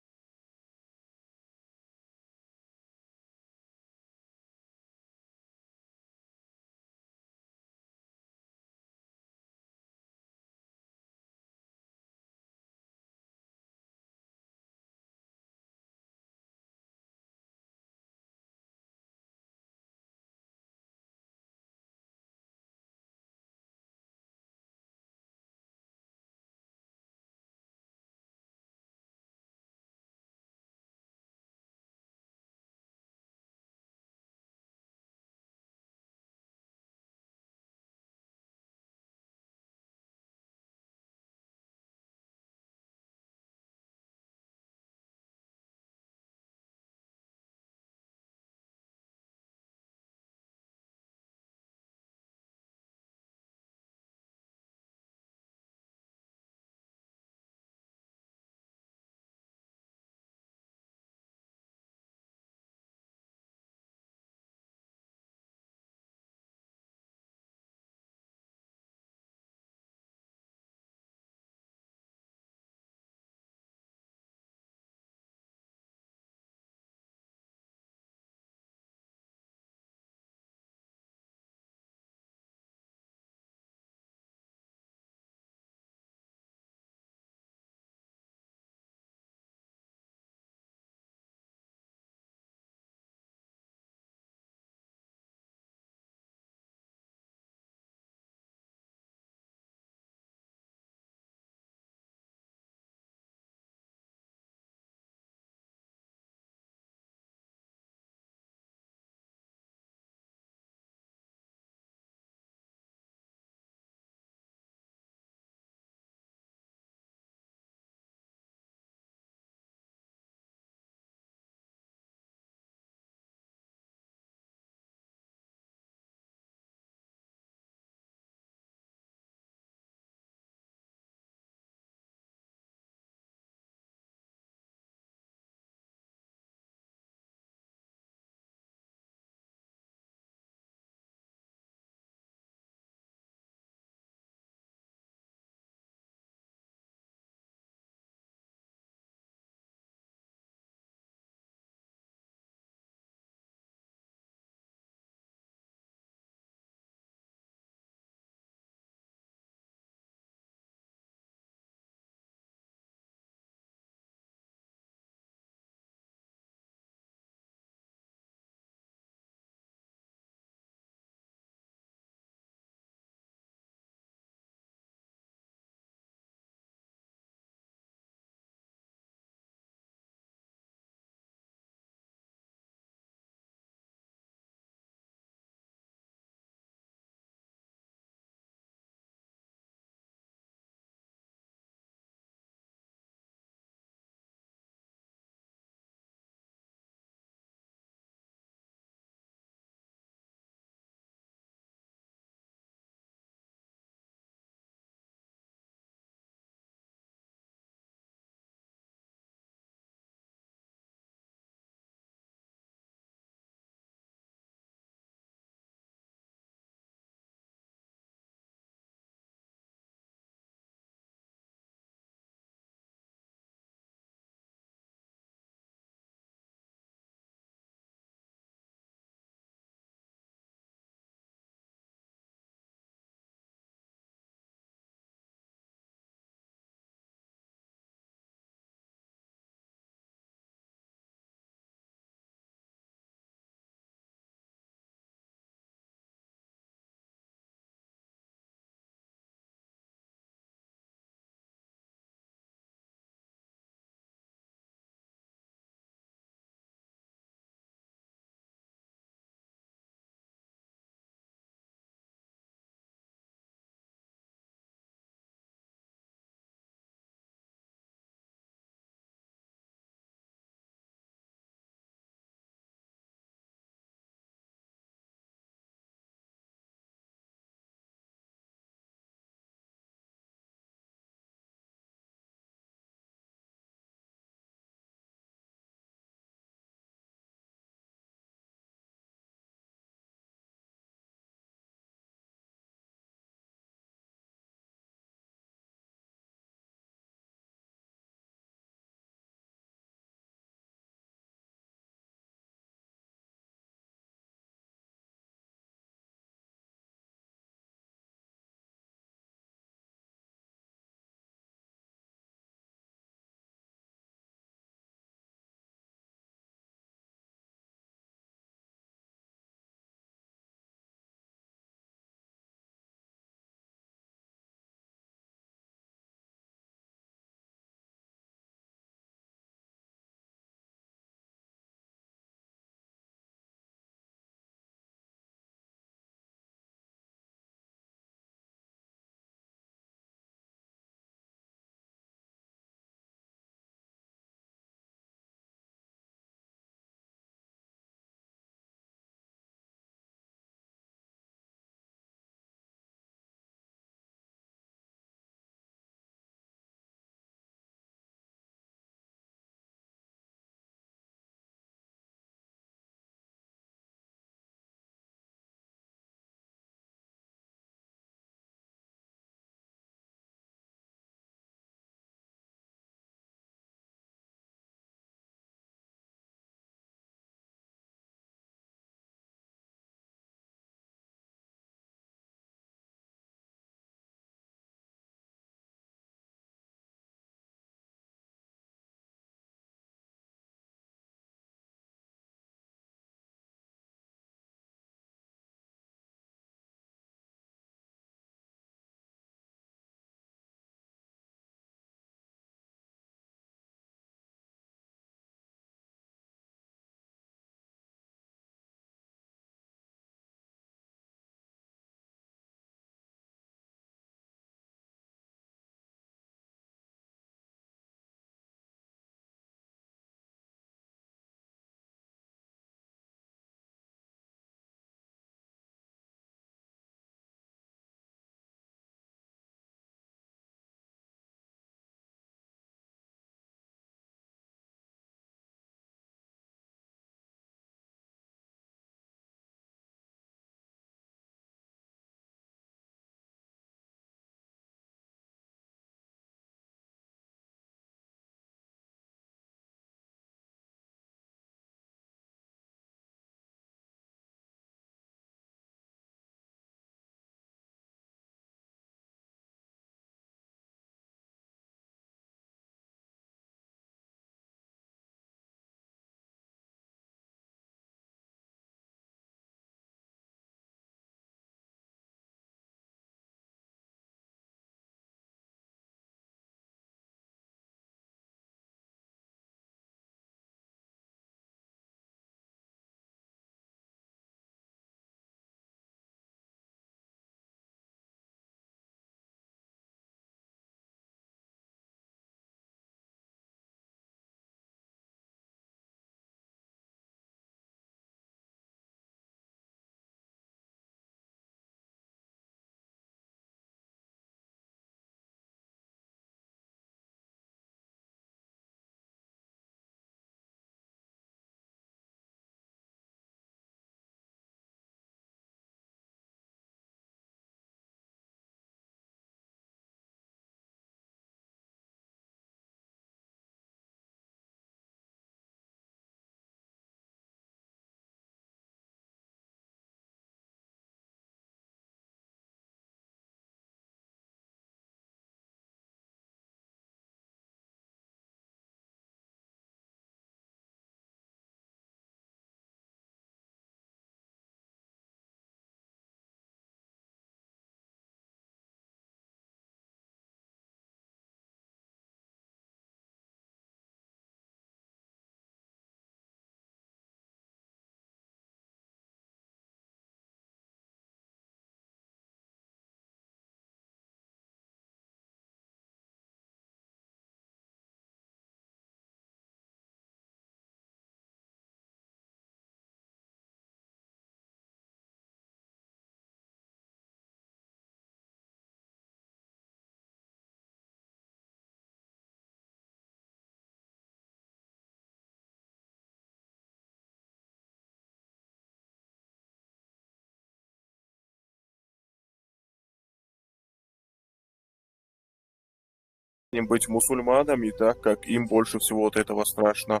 быть мусульманами, так как им больше всего от этого страшно.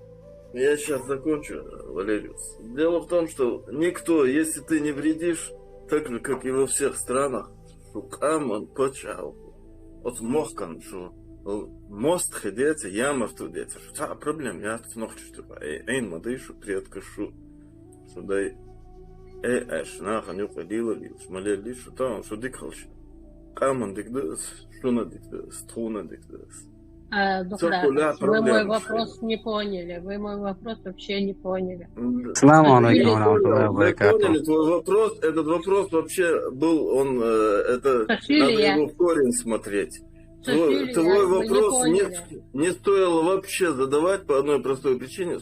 Я сейчас закончу, Валериус. Дело в том, что никто, если ты не вредишь, так же, как и во всех странах, шукаман почал. Вот мохкан, что мост ходите, яма в тудете. Что проблем? Я ночь что эйн мадышу предкашу. Сюда эш наханю ходила лишь, малели что там, что дикалш. Каман дикдас, что на дикдас, струна дикдас. Доктор, вы мой вопрос не поняли. Вы мой вопрос вообще не поняли. Саламу алейкум ва рахматуллахи ва Мы баракатуху. поняли твой вопрос. Этот вопрос вообще был, он, это, надо его в корень смотреть. Твой вопрос не стоило вообще задавать по одной простой причине.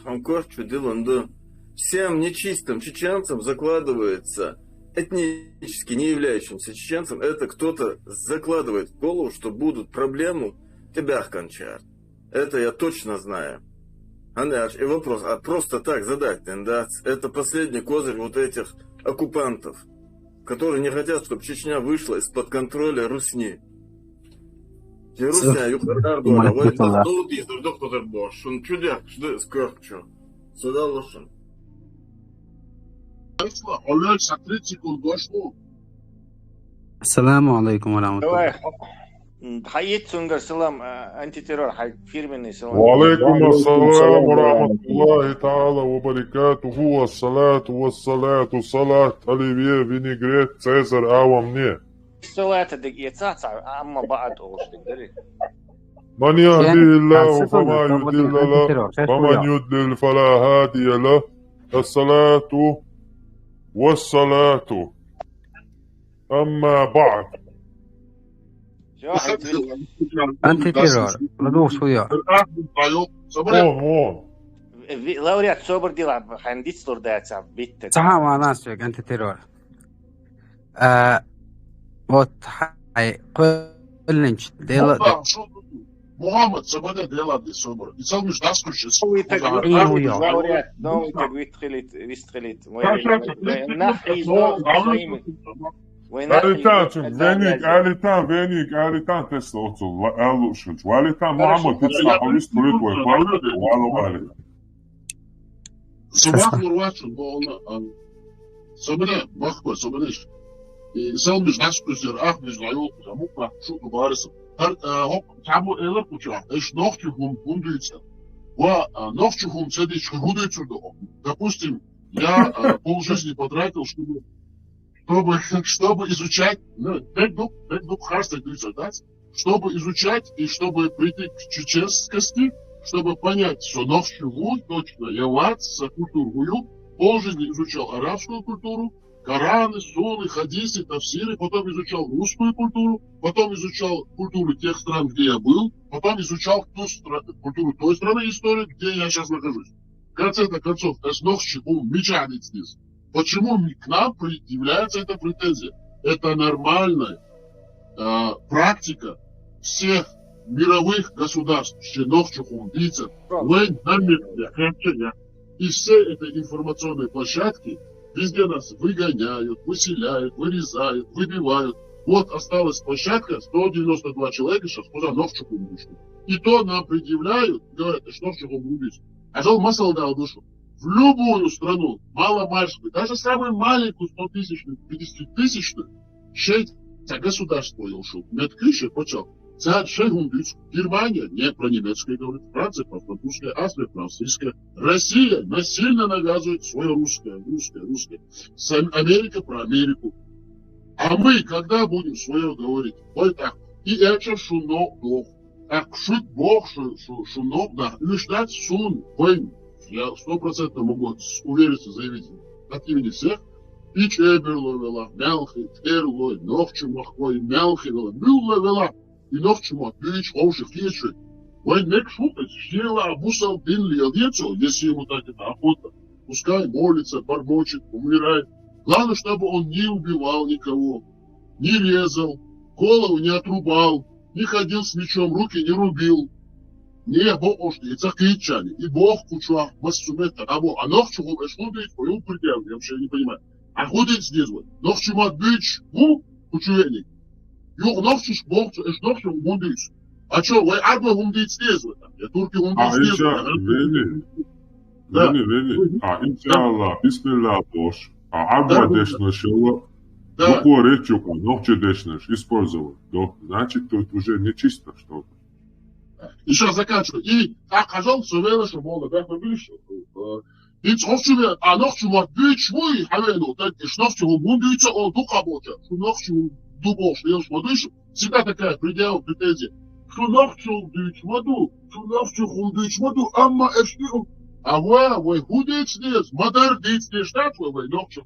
Всем нечистым чеченцам закладывается, этнически не являющимся чеченцам, это кто-то закладывает в голову, что будут проблемы тебя кончат. Это я точно знаю. И вопрос, а просто так задать, это последний козырь вот этих оккупантов, которые не хотят, чтобы Чечня вышла из-под контроля Русни. Русня, юхар доля, вот это доктор Бош, он чудак, что скорчу. Сюда лошен. Саламу алейкум ва рахматуллахи. حييت سونجر سلام انتي تيرور حي فيرمني سلام. وعليكم السلام ورحمة الله تعالى وبركاته. والصلاة والصلاة صلاة оливье винегрет Цезарь авамне. صلاة دقيقة أما بعد أوش تقدري. من يهدي الله فما يضل له ومن يضلل فلا هادي له. الصلاة والصلاة أما بعد. Антитеррор. Продолжь свое. لوريات صبر دي لعب عندي صور ده تعب بيت. صح مع ناس فيك антитеррор. Вот хай قلنش ديلا. محمد سبنا ديلا دي صبر. يسوي مش ناس كل شيء. لوريات نو تبيت خليت بيست خليت. نحي زوج. Алитан Тесла отцов, Алушич, Алитан Мухаммад Тесла, Алис Туритвой, Валу. Собак Нурвачун, Собена, Махко, Собениш. И сам без нас кузер, ах, без лайол, потому что шутку барисом. Табу элер куча, эш нохчухум гундуется. Нохчухум садич гундуется. Допустим, я полжизни потратил, чтобы изучать, чтобы изучать и чтобы прийти к чеченскости, чтобы понять, что нохчуху точно является культурою, полжизни изучал арабскую культуру, Кораны, Сулы, Хадисы, Тавсиры, потом изучал русскую культуру, потом изучал культуру тех стран, где я был, потом изучал культуру той страны, историю, где я сейчас нахожусь. В конце-то концов, здесь. Почему к нам является эта претензия? Это нормальная практика всех мировых государств, и все эти информационные площадки везде нас выгоняют, выселяют, вырезают, выбивают. Вот осталась площадка, 192 человека сейчас куда Новчуком вышли. И то нам предъявляют, говорят, что Новчуком убить. А что масса дал душу? В любую страну, маломальскую, даже самую маленькую, 100-тысячную, 50-тысячную, шесть государство ушел. Медкище почал. Германия не про немецкое говорит, Франция про французское, Австрия про австрийское. Россия насильно навязывает свое русское. Америка про Америку. А мы когда будем свое говорить? Ой так. И это шуно бог. Так шут бог шуно да. И ждать сун. Я 100% могу с уверенностью заявить от имени всех. И Чеберло вела, Мелхи, Терлой, Нохчу Махой, Мелхи вела, Мюлла вела. И Нохчу Махович, Оши, Фьечи. Ой, не шутать, Щела, Абусал, Динли, Одецо, если ему так это охота. Пускай молится, бормочет, умирает. Главное, чтобы он не убивал никого, не резал, голову не отрубал, не ходил с мечом, руки не рубил. Не бог и закричали, и бог кучуа массумета, а Нохчу Махович, твою предел, я вообще не понимаю. А ходит здесь вот, Нохчу Махович, кучуэник. Yok nafşış borç, eş nafşım bunduyuz. А что, вы арба гумдит снизу? Я турки гумдит снизу. Вели. Иншаллах, бисмилlah бош. Арба дешнешь, другой речука, ногче дешнешь, использовал. Значит, тут уже нечисто что-то. Еще заканчиваю. И так сказал, что верно, что можно, как мы были, что и цовчу, а ногчу вот бич мой, хавену, так и шновчу бундуется он духа боча, что ногчу дубош, лишь водыш, всегда такая предел претензия. Что ногчу бич воду, что ногчу хундуич воду, амма эшниру. А вы худеч здесь, мадар дейтс не штат, вы ногчу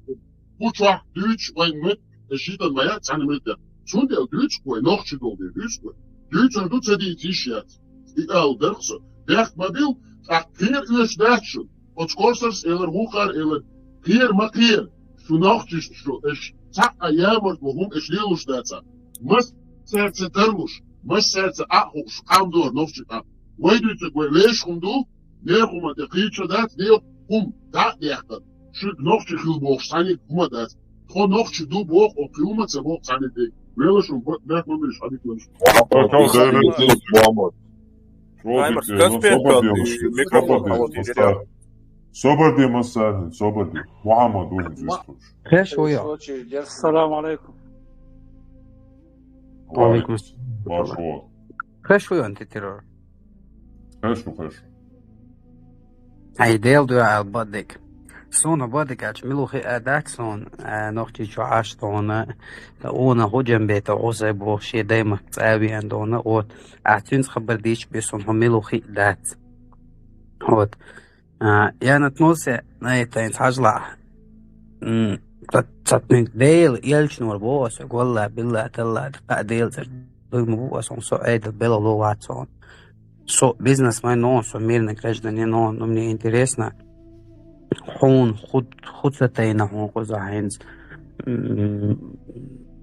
хучах дюч, вы мы, считан моя цанемета. Сунде дюч, вы ногчу долбе дюч, дюч, а тут сади тишьят. И алдерсо, дяхт мобил, а кер üç дачу. От скорсерс eller hukar eller keer ma keer. Şu nachtjes şu es tak ayamert warum es lilus datsa. Mas serce dermuş. Mas serce ahus kamdor nachtje a. Way du te way lees kundu. Ne kuma de kietsa dat ne kum dat dechtat. Şu nachtje gil boog sani kuma dat. Tro nachtje du boog op kuma ze boog sani de. Wel schon merk man mir hadi kunst. صبر دي مساهل صبر دي محمد وين زيستوش خيش ويا السلام عليكم. وعليكم السلام. باشوات خيش ويا انت ترى خيش هاي ديل دو بدك سونا بدك اش ملوخي اداك سون نوختي شو عاشتونا اونا هجم بيت عوزي بوشي دايما تسابي عندونا او اعتنز خبر ديش بيسون هم ملوخي دات هوت يعني تنوسي نايتين تحجلع تتنك ديل يلشنور بوس والله بالله تلا دقاء ديل تردوي مبوس on så är det bela lovat sån. Så business man någon som mer än gränsden är någon om ni är intresserade. Hon خطتين هون قزحينز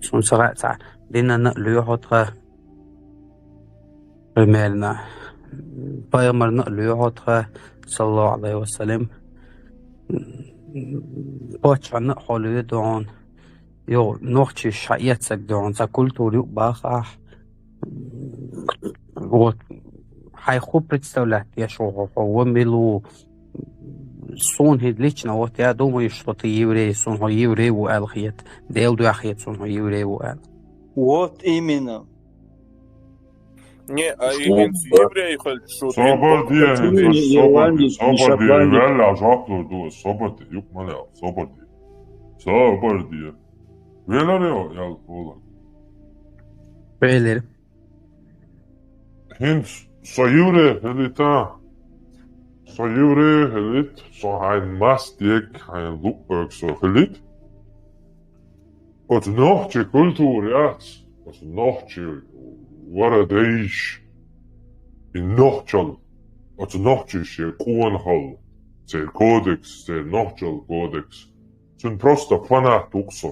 سون سرعة دينا نقلو يحطها رمالنا بايمر نقلو يحطها صلى الله عليه وسلم بوش عن نقحولو يدعون يو نوختي شعيتسك دعون ساكولتو ليو باخح вот хайху представлять я шо вымелу сон лично вот я думаю что ты еврей сон еврей у алхиет дел ду ахиет сон еврей у ал Вот именно. Не, а евреи хоть что صبر دي صبر دي ولا جاكلو دو صبر دي يوك مالا صبر دي ولا ريو يا والله بيلر هند صيوري هليتا صيوري هليت صو هاين ماستيك هاين لوكبرغ صو هليت وت نوختي كولتوريات وت نوختي ورديش النوختل وت نوختي شي كونهل زي كودكس زي نوختل كودكس سن просто фанатуксо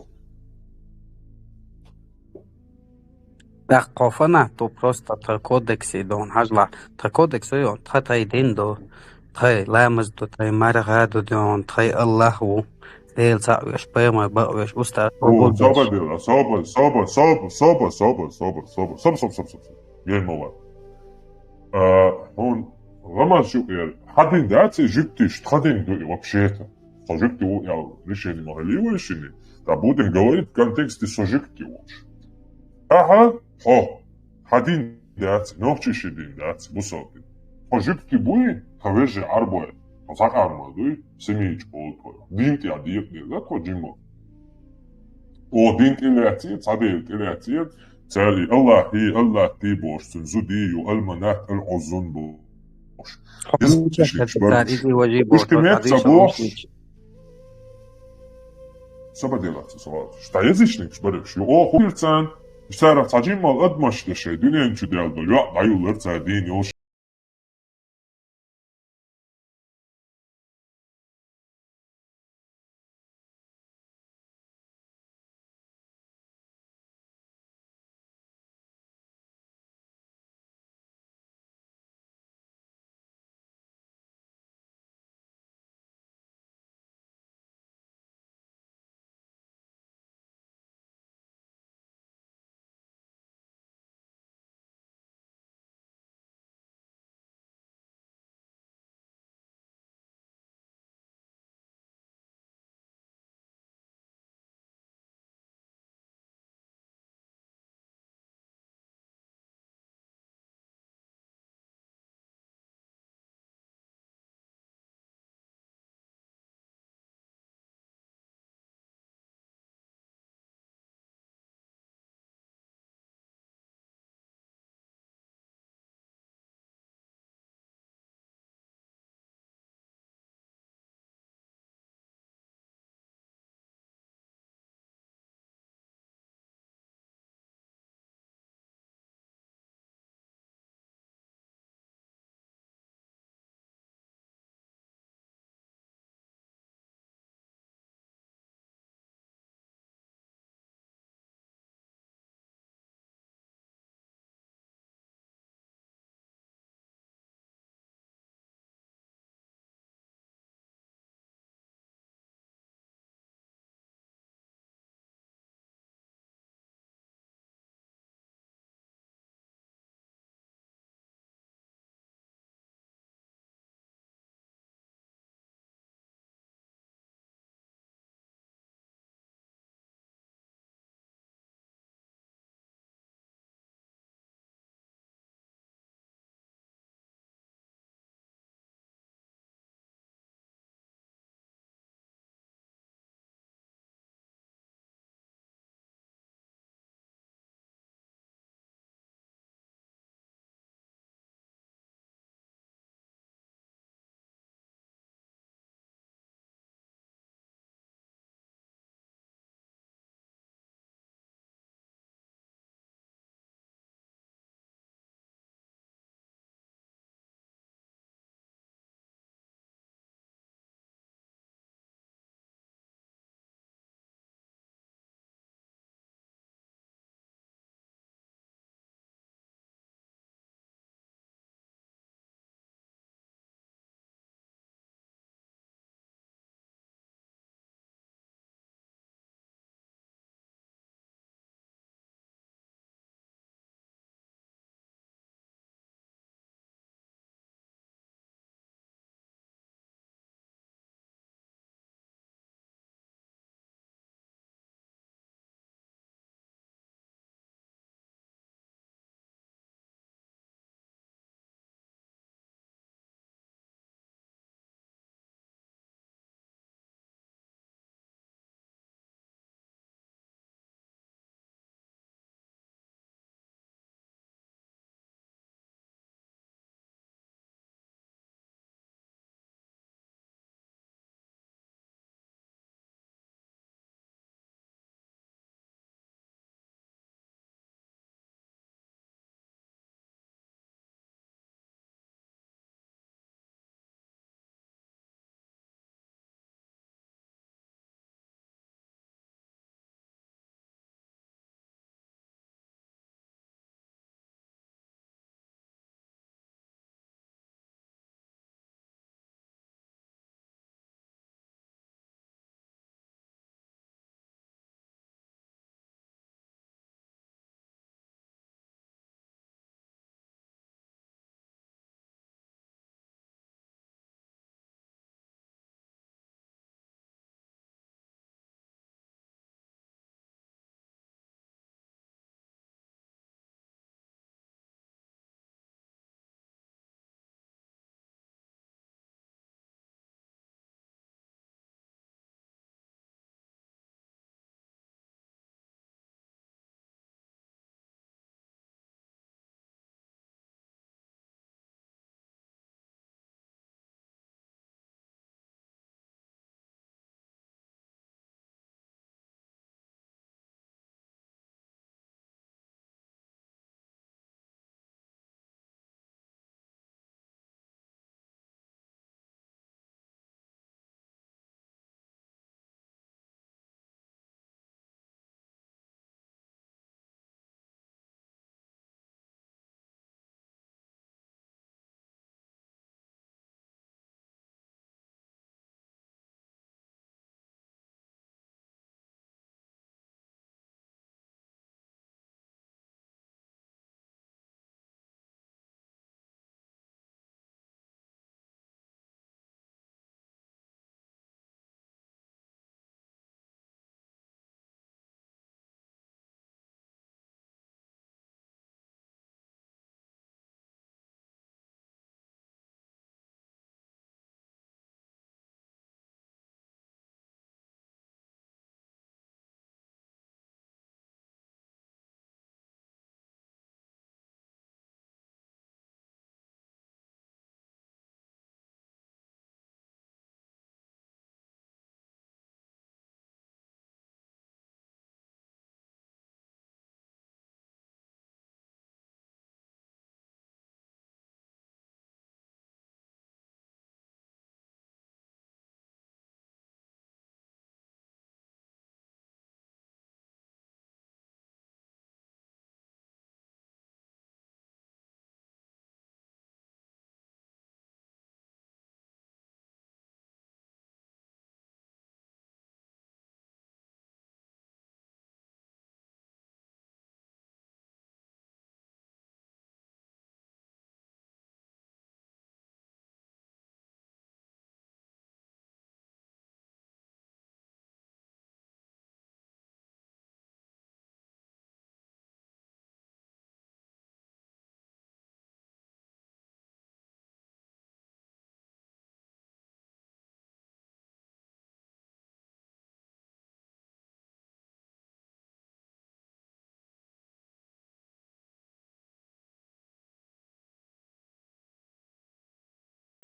قافنا تو просто تا کودکسی دون هجلا تا کودکس یون تا تای دین دو تای لامز دو تای مرغ دو دون تای الله و ديل ساويش بيما باويش وستا صبر ديلا صبر جاي موال هون غما شو يعني حدين داتي جبتيش تخدين دوي вообще-то сожикти я решение могли решение да будем говорить в контексте сожикти уж ага حدين داتي نوخشي شدين داتي بصوتي сожикти буи хавежи арбоe ساقارما دوي سميج بولتو دينتي عديق دي ذات وجيمو او دينت إلاتي تصديق إلاتي تالي الله تي بوش تنزودي يو المنات العزون بوش اجتماعات بوش سبا ديلاتي صلاة شتا يزيشنك شبرش يو خويرتان يشتارف تاجيم مال أدمش دشي دنيا انشو ديال دول يو دايو لرتا دين يوش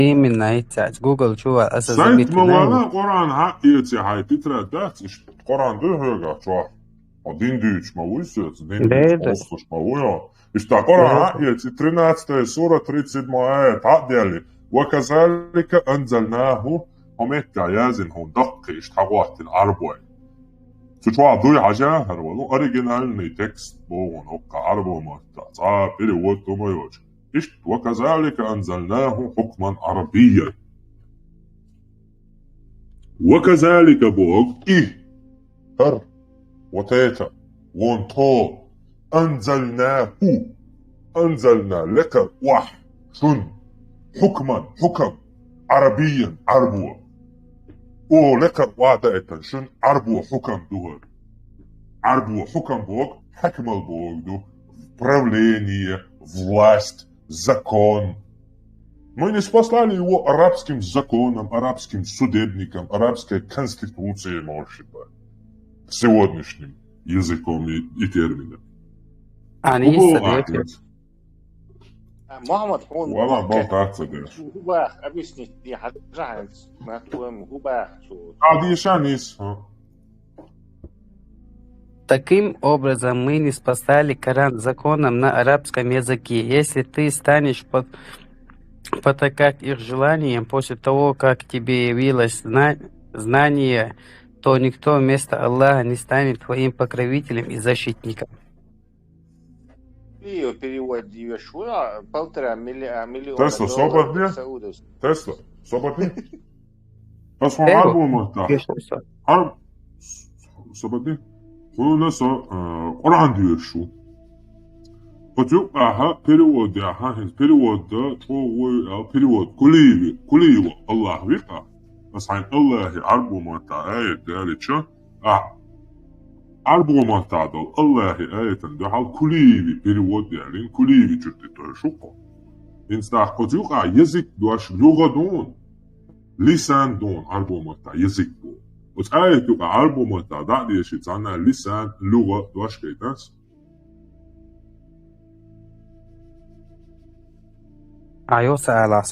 именно эти جوجل شو أساس سايت زبيت مولا نايم قرآن حقيتي هاي تترى دات قرآن دو هيغا شو دين دوش ما ويسوت دين دوش ما ده وصلش ما ويا اشتا قرآن حقيتي ترينات سورة تريد ما آيات عقدي وكذلك أنزلناه هميكا يازن هون دقي اشتغوات العربوي تشوع دوي عجاهر ولو أوريجينال تكست بون وقع عربو ما تعصاب إلي ووتو ما يوج وكذلك أنزلناه حكما عربيا وكذلك بوغ إيه هر وتيتا وانتو أنزلنا لك وح شن حكم عربيا عربو او لك وعدة شن عربو حكم دوهر عربو حكم بوغ حكم البوغ دو правление, власть, закон. Мы не спаслали его арабским законом, арабским судебником, арабской конституцией, может быть, сегодняшним языком и термином. يعني هسه ديك محمد هون والله بلطات صديق. هو باخ أبيسني دي حاجة ما توهم هو باخ شو. عادي شانيس ها. Таким образом, мы не спасали Коран законом на арабском языке. Если ты станешь потакать их желаниям после того, как тебе явилось знание, то никто вместо Аллаха не станет твоим покровителем и защитником. Io перевод Йошуа $1,5 Тесла миллиона صوبتني Тесла صوبتني أصلا عربو مرتاح عرب صوبتني هو نسا قرآن ديشو فتوقعها перевод ديها перевод ده تو перевод كليوي الله ويقع بس عن الله عربو مرتاح آية دالتشا عربو مرتاح دول الله آية ده كليوي перевод يعني كليوي جدت شوقه إنسان فتوقع يزك دوش لغة دون لسان دون عربو مرتاح يزك دون وتآية توقع عربو مرتاح دعني يشيطانا لسان لغة دوش كيتاس عيوسى على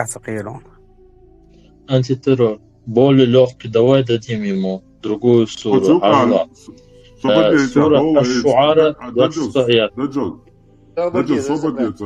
صغيرون. Антитеррор. Более легкий. Давай дадим ему другую суру. Ажла. Сура Аш-Шуара, 26 аят. Дajjal صوبت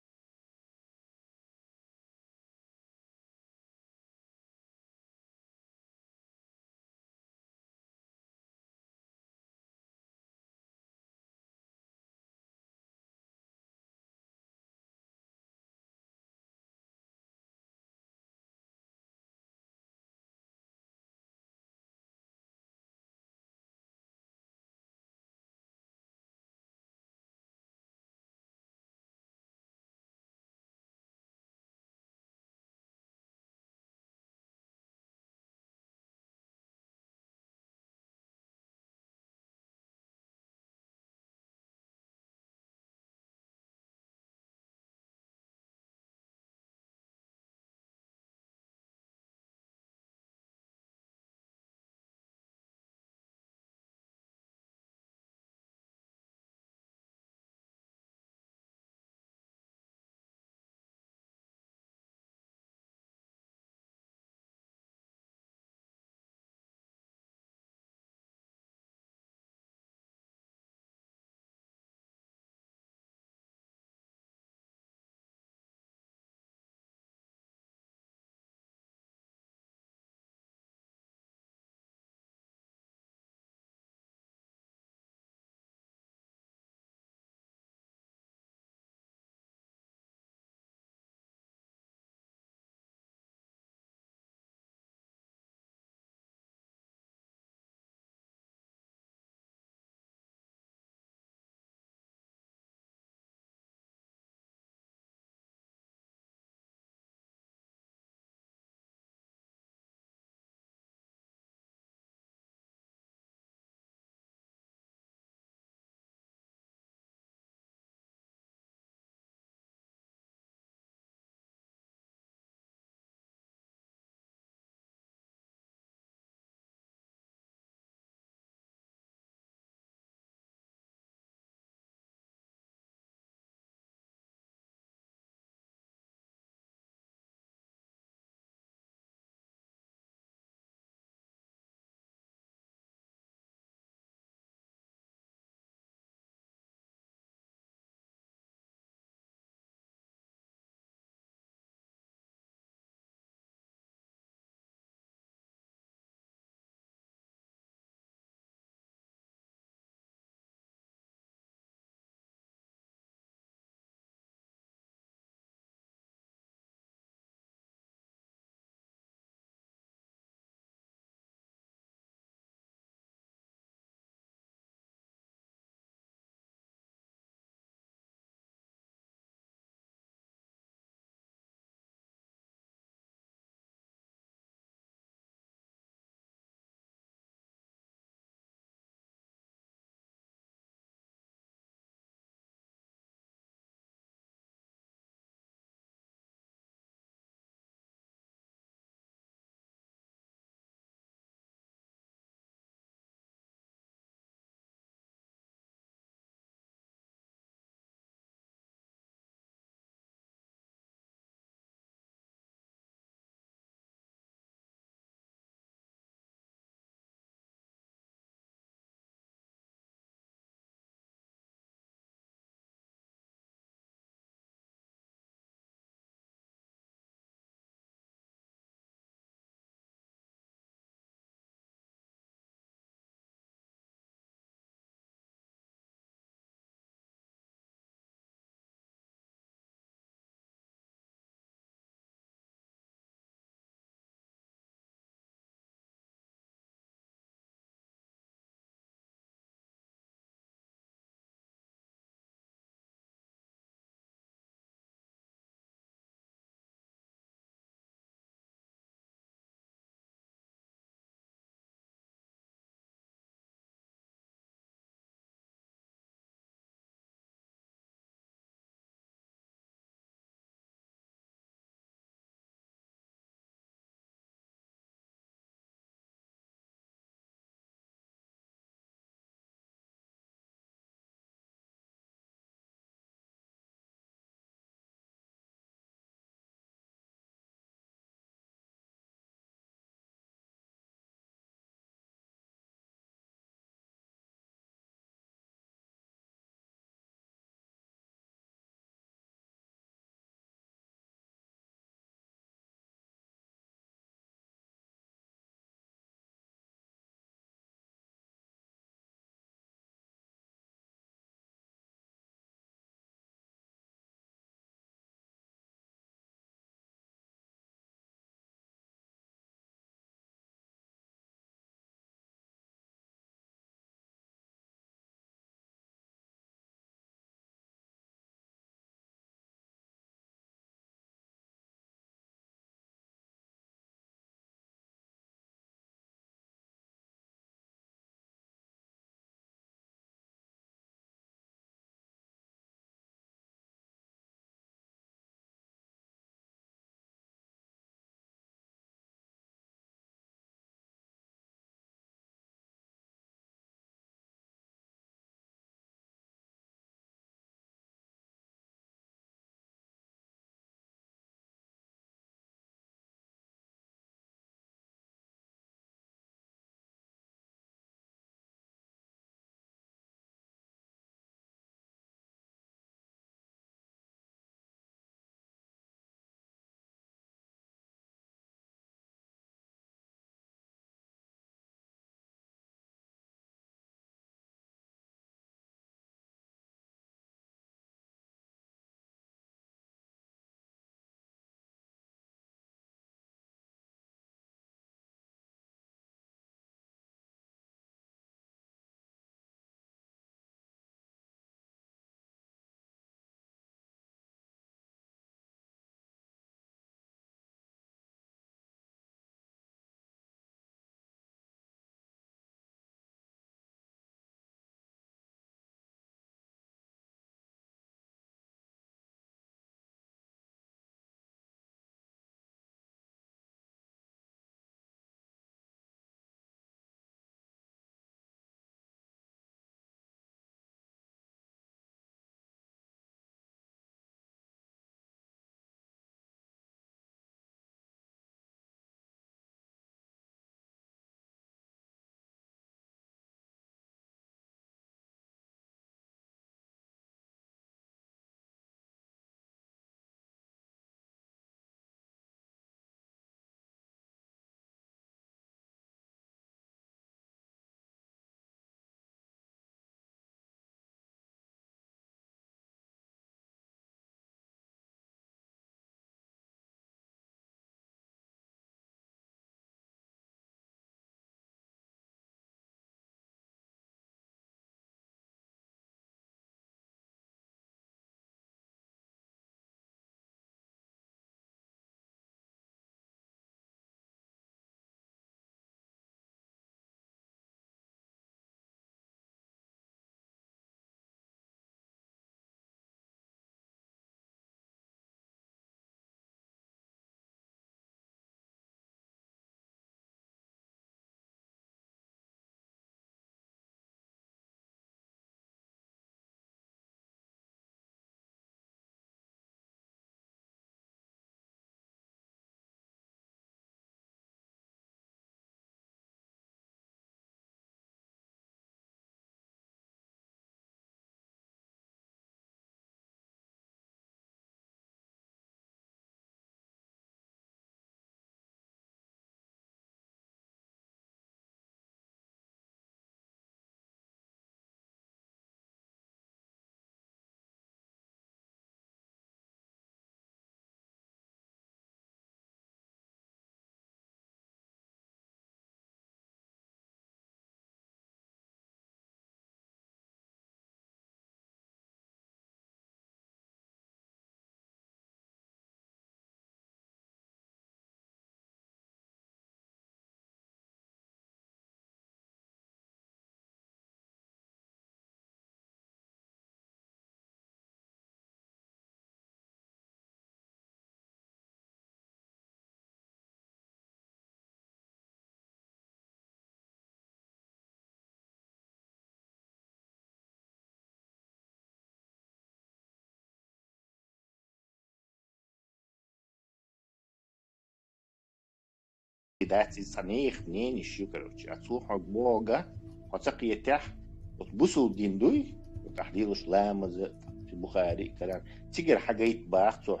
داتي صنيخ منين الشيو كروتشي أتصوح بوغا وتقي يتح وتبوسو الدين دوي وتحديد شلام في البخاري كلام تيجر حاجة يتباخ تصوح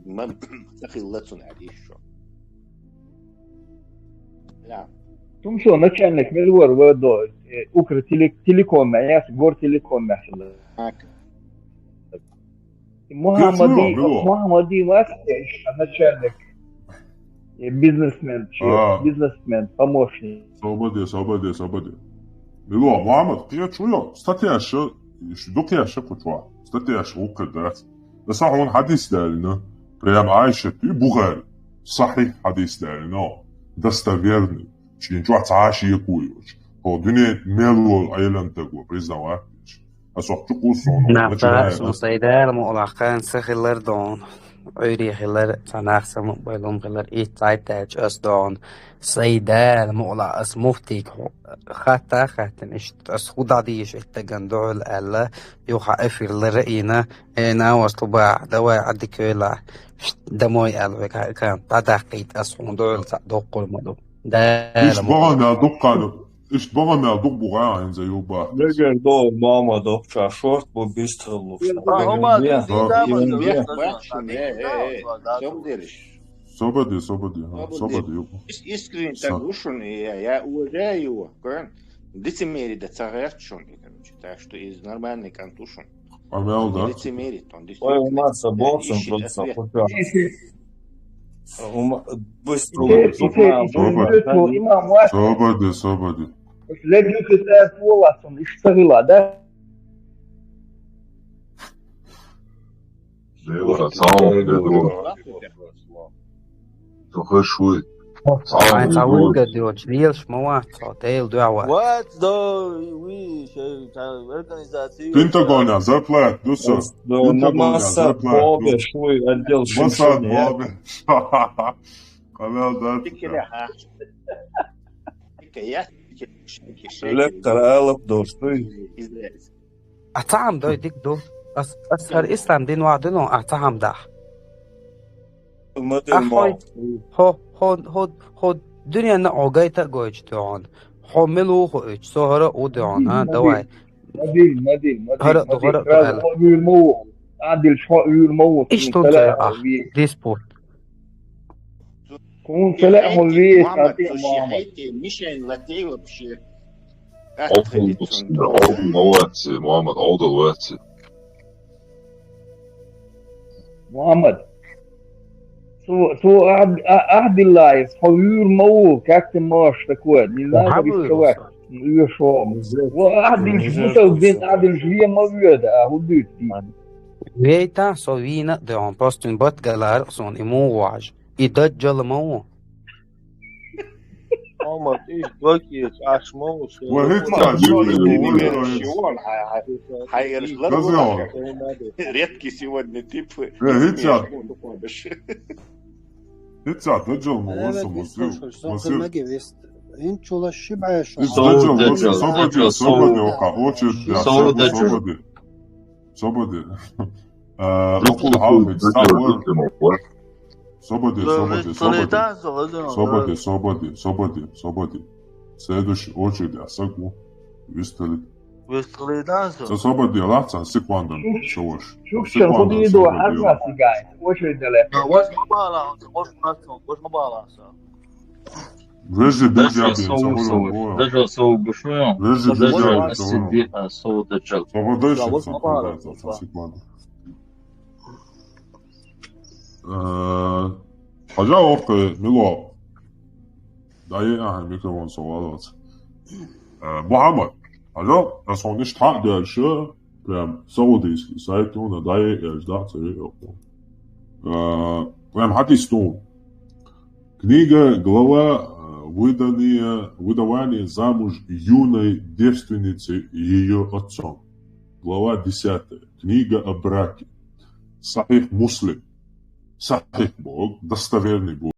ما تقي الله عليه شو لا تمشو نكأنك ملور ودو أكر تيليكوم معياس جور تيليكوم معشلا محمدي ما تحتاج نكأنك بيزنس مان بيزنس مان помощник Слободи. Мило, Мухаммад, ти чујо, статијаше, докјаше кучуа, статијаше укрдат. Да са он хадис далина, прям Аиша и Бухари, صحيح حديث далина, достоверный, чинчуа цааши якуйоч. По дуне мело айлан тагу, признавач. نفترض سيدال مؤلقان سخلر دون عيري خلر تناخسم بيلوم خلر تايتاج أسدون سيدال مؤلق اسمفتيك خطا خاتن خدا ديش اتجندع الألا يوحى افر لرئينا انا وصلبا دواء عدك ولا دموي ألوك كان تدقيت أسخون دول تدق المدو إيش بغانا دقانو إيش بغانا دق بغاين زي يوبا لقر دول ماما دق شورت ببيستغلو Собади يوبا искренне тагушун я уважаю его, лицемерие да цагарчун, так что из нормальный кантушун. Амел, да? Лицемерит он. Ой, у нас обоцен просто быстро. Собади. Легли كتاب والله يشتغل ده. شوي Ein Saluga George Liels Moat Hotel Dua. What the we organization Пентагоня зарплат, дуса. Пентагоня зарплат. Швой отдел Моссад Бобе. Камел да. Лектор Алап Достой. أطعم ده يديك ده أسهر إسلام دين وعدنو أطعم ده أخوي هو دنيا نعوجي تجوج دعان حملوا خوش سهرة ودعان ها دواي مدين هرا المو عدل شو المو إيش تنسى ديسبورت كون سلاح البيت مشان لاتي وبشي عوض الوقت محمد عوض الوقت محمد سو أحد اللايف حوير مو كاكتن ماش تكواد لله بيستواك يشوف وأحد الجبوتة وبين أحد الجريه موجودة أهو بيتي ويتا سوينا دعان باستن بات جلار صون إمو واج إدجال مو محمد ايش بكيت عشموش وهيطلع редкий сегодня тип. هيتسع دجل موسو انت والله الشبعة صبدي وقع صبدي أقول حاول تستعور Собади. Следующий очередь Асаку Висталит. Собади лахцан секунду. شوف خذ يدو حرنا سجاي очередь له واش مبالا Veže Držao se ovu bušuju. Držao se dvijeka s ovu državu. Пожалуйста, Мило. Дай микрофон صوالات. محمد. Alors, à son état de jeu, прям саудийский сайт, он дай ждать прям хатистон. Книга, глава выдавание замуж юной девственницы ее отцом. Глава 10. Книга о браке. Сахих Муслим. Сахих Бог, достоверный Бог.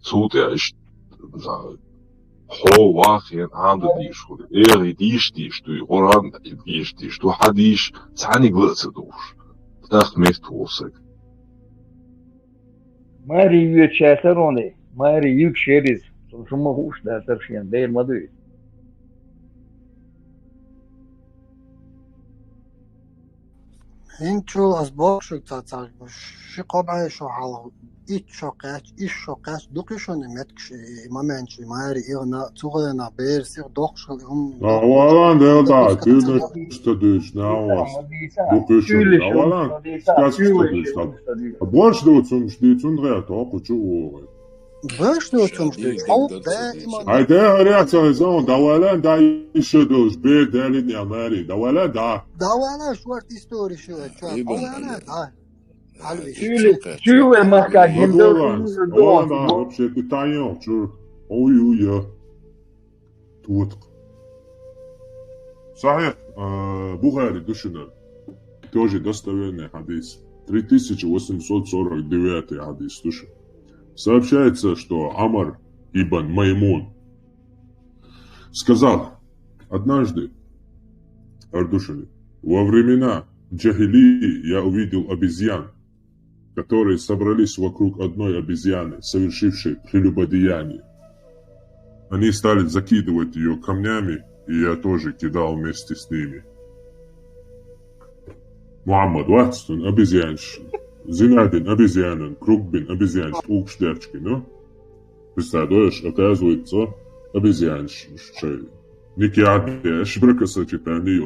صوتي عشت هو واخين عنده ديش خود إيري ديش توي قرآن ديش تو حديش تعني قلت دوش تاخ مفتوسك Mari yük şeker onu. Mari yük şeriz. Şuma hoş da terşiyen değil mi diyor. انتو أسبوع شو تاتاك شي قبعة شو حاله إيش شوقات دوقيشون متكش ما منشي ماري إغنا تغنا بير سيغ دوقشل Avalan delta, tüyde stadüş, ne avas. Dokuşun, avalan, skaz stadüş. Borç da uçmuş, diyçun da topu çuğu. Borç da uçmuş, çok da iman. Haydi, araya çalışan, davalan da işe düş, bir delin ya mari, davalan da. Davalan şuart istori şu, davalan da. Şöyle المحكاة جندر والله بشي كتايون شو اويا توتق صحيح بخاري دشنا тоже достоверный хадис 3849 хадис слушай сообщается что Амар ибн Маймун сказал однажды Ардушили во времена джахилии я увидел обезьян которые собрались вокруг одной обезьяны, совершившей прелюбодеяние. Они стали закидывать ее камнями, и я тоже кидал вместе с ними. Мухаммад, Ватстон, обезьянш, Зинадин, обезьянин, Кругбин, обезьянш, Укшдерчки, ну? Представляешь, оказывается, обезьянш, Никиадеш, бракосочетание,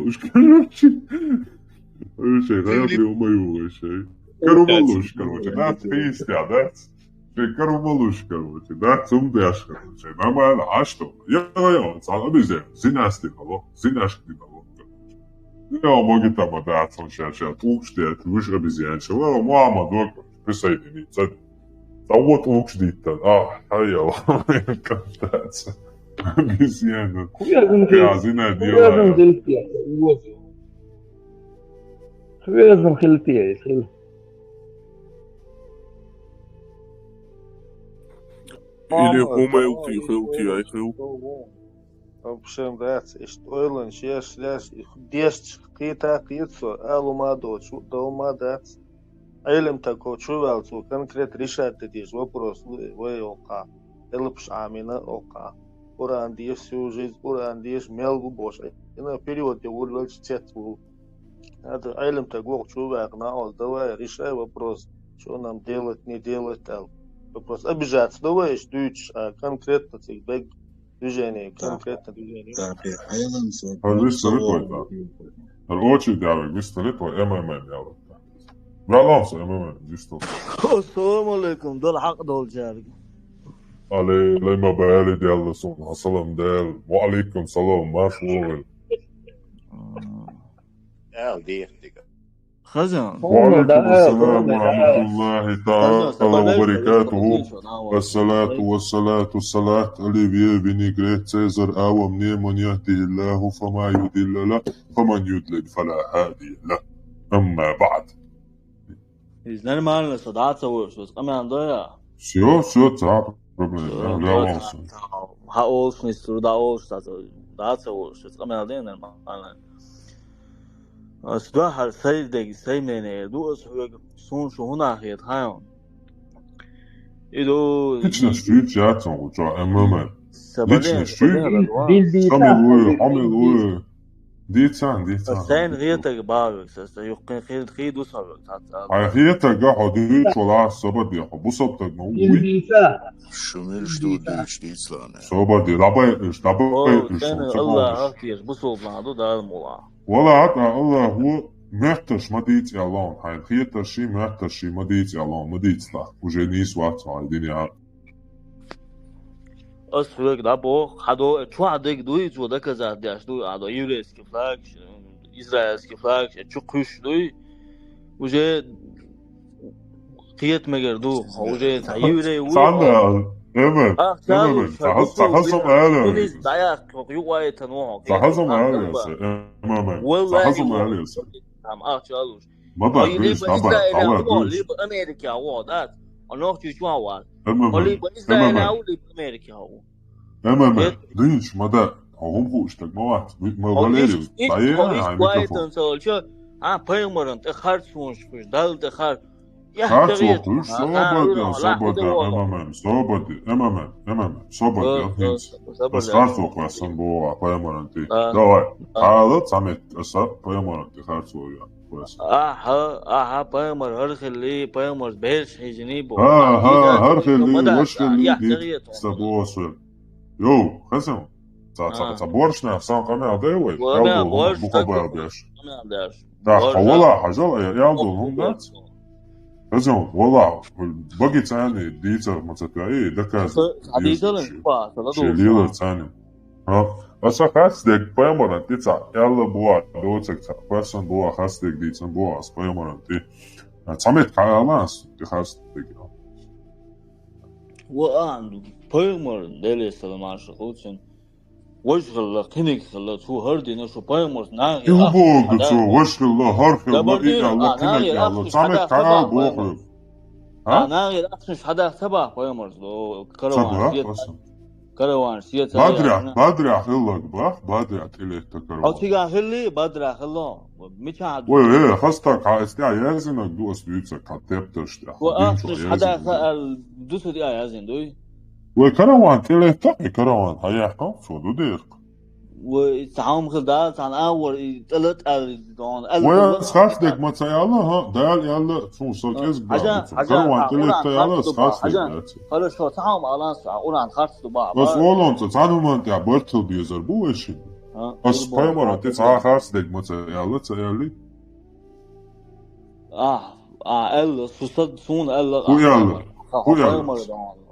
короче, я мою, Карумалуш, короче, да, песня, да? Карумалуш, короче, да, цумдяш, короче, нормально, а что? Я обезьян, зинястикало, зиняшкиного, короче. Я могу там отдаться, он сейчас укштет, выше обезьянчик, мама, доктор, присоединиться. А вот укштит-то, я кататься. Обезьяна. Я зина делаю. لازم خلفية خل Или умелти, хилти, ай хил. В общем, да, ist Eulen, сейчас, десять, какие-то какие-то, алумадо, долмадат. Элем такой чувал, что конкретно решает эти вопросы, вы ока, элпш амина ока. Уран диеш всю жизнь, уран диеш мелгу боша. И на период я урвал чтецу. Это элем такой чувал, на давай решай вопрос, что нам делать, не делать, там. Вопрос обижаться, давай штучишь, а конкретно тебе движение, конкретно движение. Очень дорогой, мистер Литва, МММ делал. Бралонса, МММ, дистал. Ассаламу алейкум, дол хак дол джарг. علي لما بالي ديال صوت سلام ديال وعليكم سلام ما شغل خزان وعليكم السلام ورحمة الله تعالى وبركاته والصلاة أليفيا بنيغريت سيزر آوى من يهده الله فما يضل له فمن يضلل فلا هادي له أما بعد Из нормально, садаться вышел, с камером доя. Все, цап. Ha olsun istiyor, da olsun, daha çok olsun. Kamera değil mi? Aslında her şeyde sevmeyene, duası son şu hunahiyet hayvan. İdo. Hiç ne street yaptın uca emmeme. Hiç ne street. Hamil ديتان سين غيرتك بارك ساسا يقين خير دوسا هاي غيرتك قاعد ديش ولا سبب يا بوصبتك نو شمير شتو ديش ديسلانه سبب دي لابا الله اكيد بوصبنا دو دار مولا ولا عطا الله هو محتش ما ديت يالون هاي غيرتك شي محتش شي ما ديت يالون ما ديت لا уже не сват هاي الدنيا أصلك دابو خدو شو عندك دوي شو ده كذا داش دوي عدو يوريس كفلاك إسرائيل كفلاك شو كوش دوي وجه قيت مجردو وجه تيوري وي صعب إيمن صحصم أهله دايك يقوي تنوع صحصم أهله إيمن صحصم أهله هم أشالوش ما بعرفش طبعا إسرائيل أمريكا وعدات نوختي شو هو أمام ولي بإسرائيل أمام أو اللي بأمريكا هو أمام دينش مدى هم خوش تجمعات ما هو فاليريو إيش طيب هو إيش هاي كويس ميكروفون نسول شو بيمرن تأخر سونش فيش دال تأخر هات يحتريت وقوش لا صبت والله أمام صبت هينس بس هات وقوش بوا بيمرنتي دواء هذا سمت أسر بيمرنتي هات وقوش بيمر هرخلي بيمر بيرش حيجني بو هرخلي وشخلي دي سبوصل يو خسم صبورشنا سان قناة داوي يالدو هم بوكا بابيش دا والله حاجة يالدو هم دات خسم والله بقي تاني ديتا متتلاقي دكاز شليلة تاني بس خاص ديك بيمرنتي تا يلا بوا دوتك تا بسن بوا خاص ديك ديتا بوا اس بيمرنتي سميت كالاس خاص ديك وأنا بيمر دليل سلمان شخوتشن وشغل قنيك خلا شو هردي نشو بيمر ناغي يبوغ شو وشغل هرخل لا إيه الله قنيك يلا سميت كال بوخل ناغي الأخش حدا سبع بيمر لو كروان سيت بدري أخلك بخ بدري أتلي تكروان أو تيجا خلي بدري أخلا مش عاد وإيه خاصتك عايزتي يازنك دو أسبوعك كتبتش وأخش حدا خال دوس دي يازن دوي وكروان تلي تقي كروان هيحكم شو دو ديرك وتعاوم خدات عن أول تلت دون وسخافتك ما تيالا ها دال يلا شو صرت إزبا كروان تلي تيالا سخافتك خلاص شو تعاوم ألانس أولان خارج دبا بس أولان تتعلم ما أنت عبرتل بيزر بو إيش بس بايمر أنت تعال خارجك ما تيالا تيالي إلا صوت سون إلا ويلا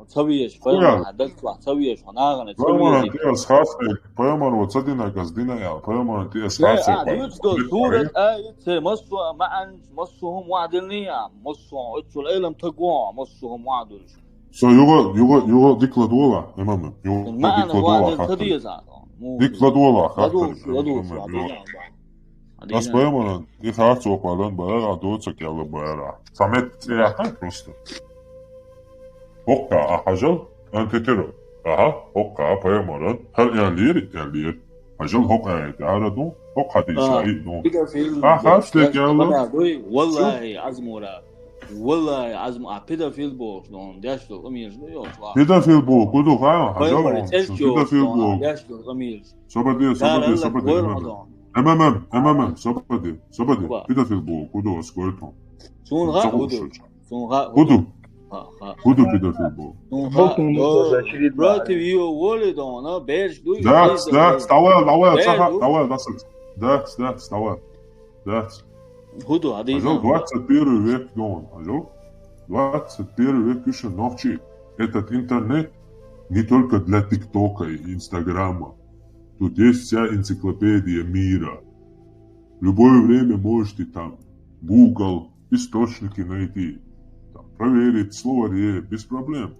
تسويش بايمر حدك تسويش هناغن بايمر أنت أسخافتك بايمر وتصدينا قصدينا يا بايمر أنت أسخافتك يوجد سورة آية مصوا معا مصهم وعدلني مصوا اتشو العلم تقوى مصهم وعدل يغا ديك لدولا إمام يغا ديك لدولا ديك لدولا خاطر بس بايمر دي خاطر وقالن بايرا دوتك يلا بايرا سمعت يا حاج просто هوكا حجل أنت ترى هوكا بايمر هل يلير حجل هوكا تعرضوا هوكا دي شيء نو خاطر يلا والله عزمورا والله عزم بيدافيل بو دون داش دو امير يو بيدافيل بو كودو خا حجل بيدافيل بو داش دو امير صبدي امام صبدي بيدافيل بو كودو سكولتون سون غا كودو بيدافيل بو براتي فيو ولدونا بيرش دو داكس طوال صح طوال داكس طوال داكس هدو هذه Ажал 21 век дон, ажал 21 век еще ночи. Этот интернет не только для ТикТока и Инстаграма. Тут есть вся энциклопедия мира. В любое время можете там Google, источники найти, там, проверить словари без проблем.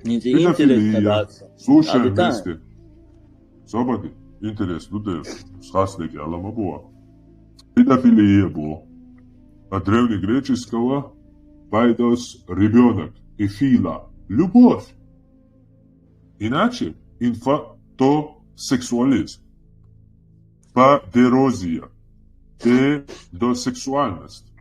Педофилия, слушай вместе. Собаки, интерес, люди, схаслики, аламабуа. Педофилия была. От древнегреческого «пайдос» – ребенок и «фила» – любовь. Иначе инфантосексуализм, падерозия, педосексуальность.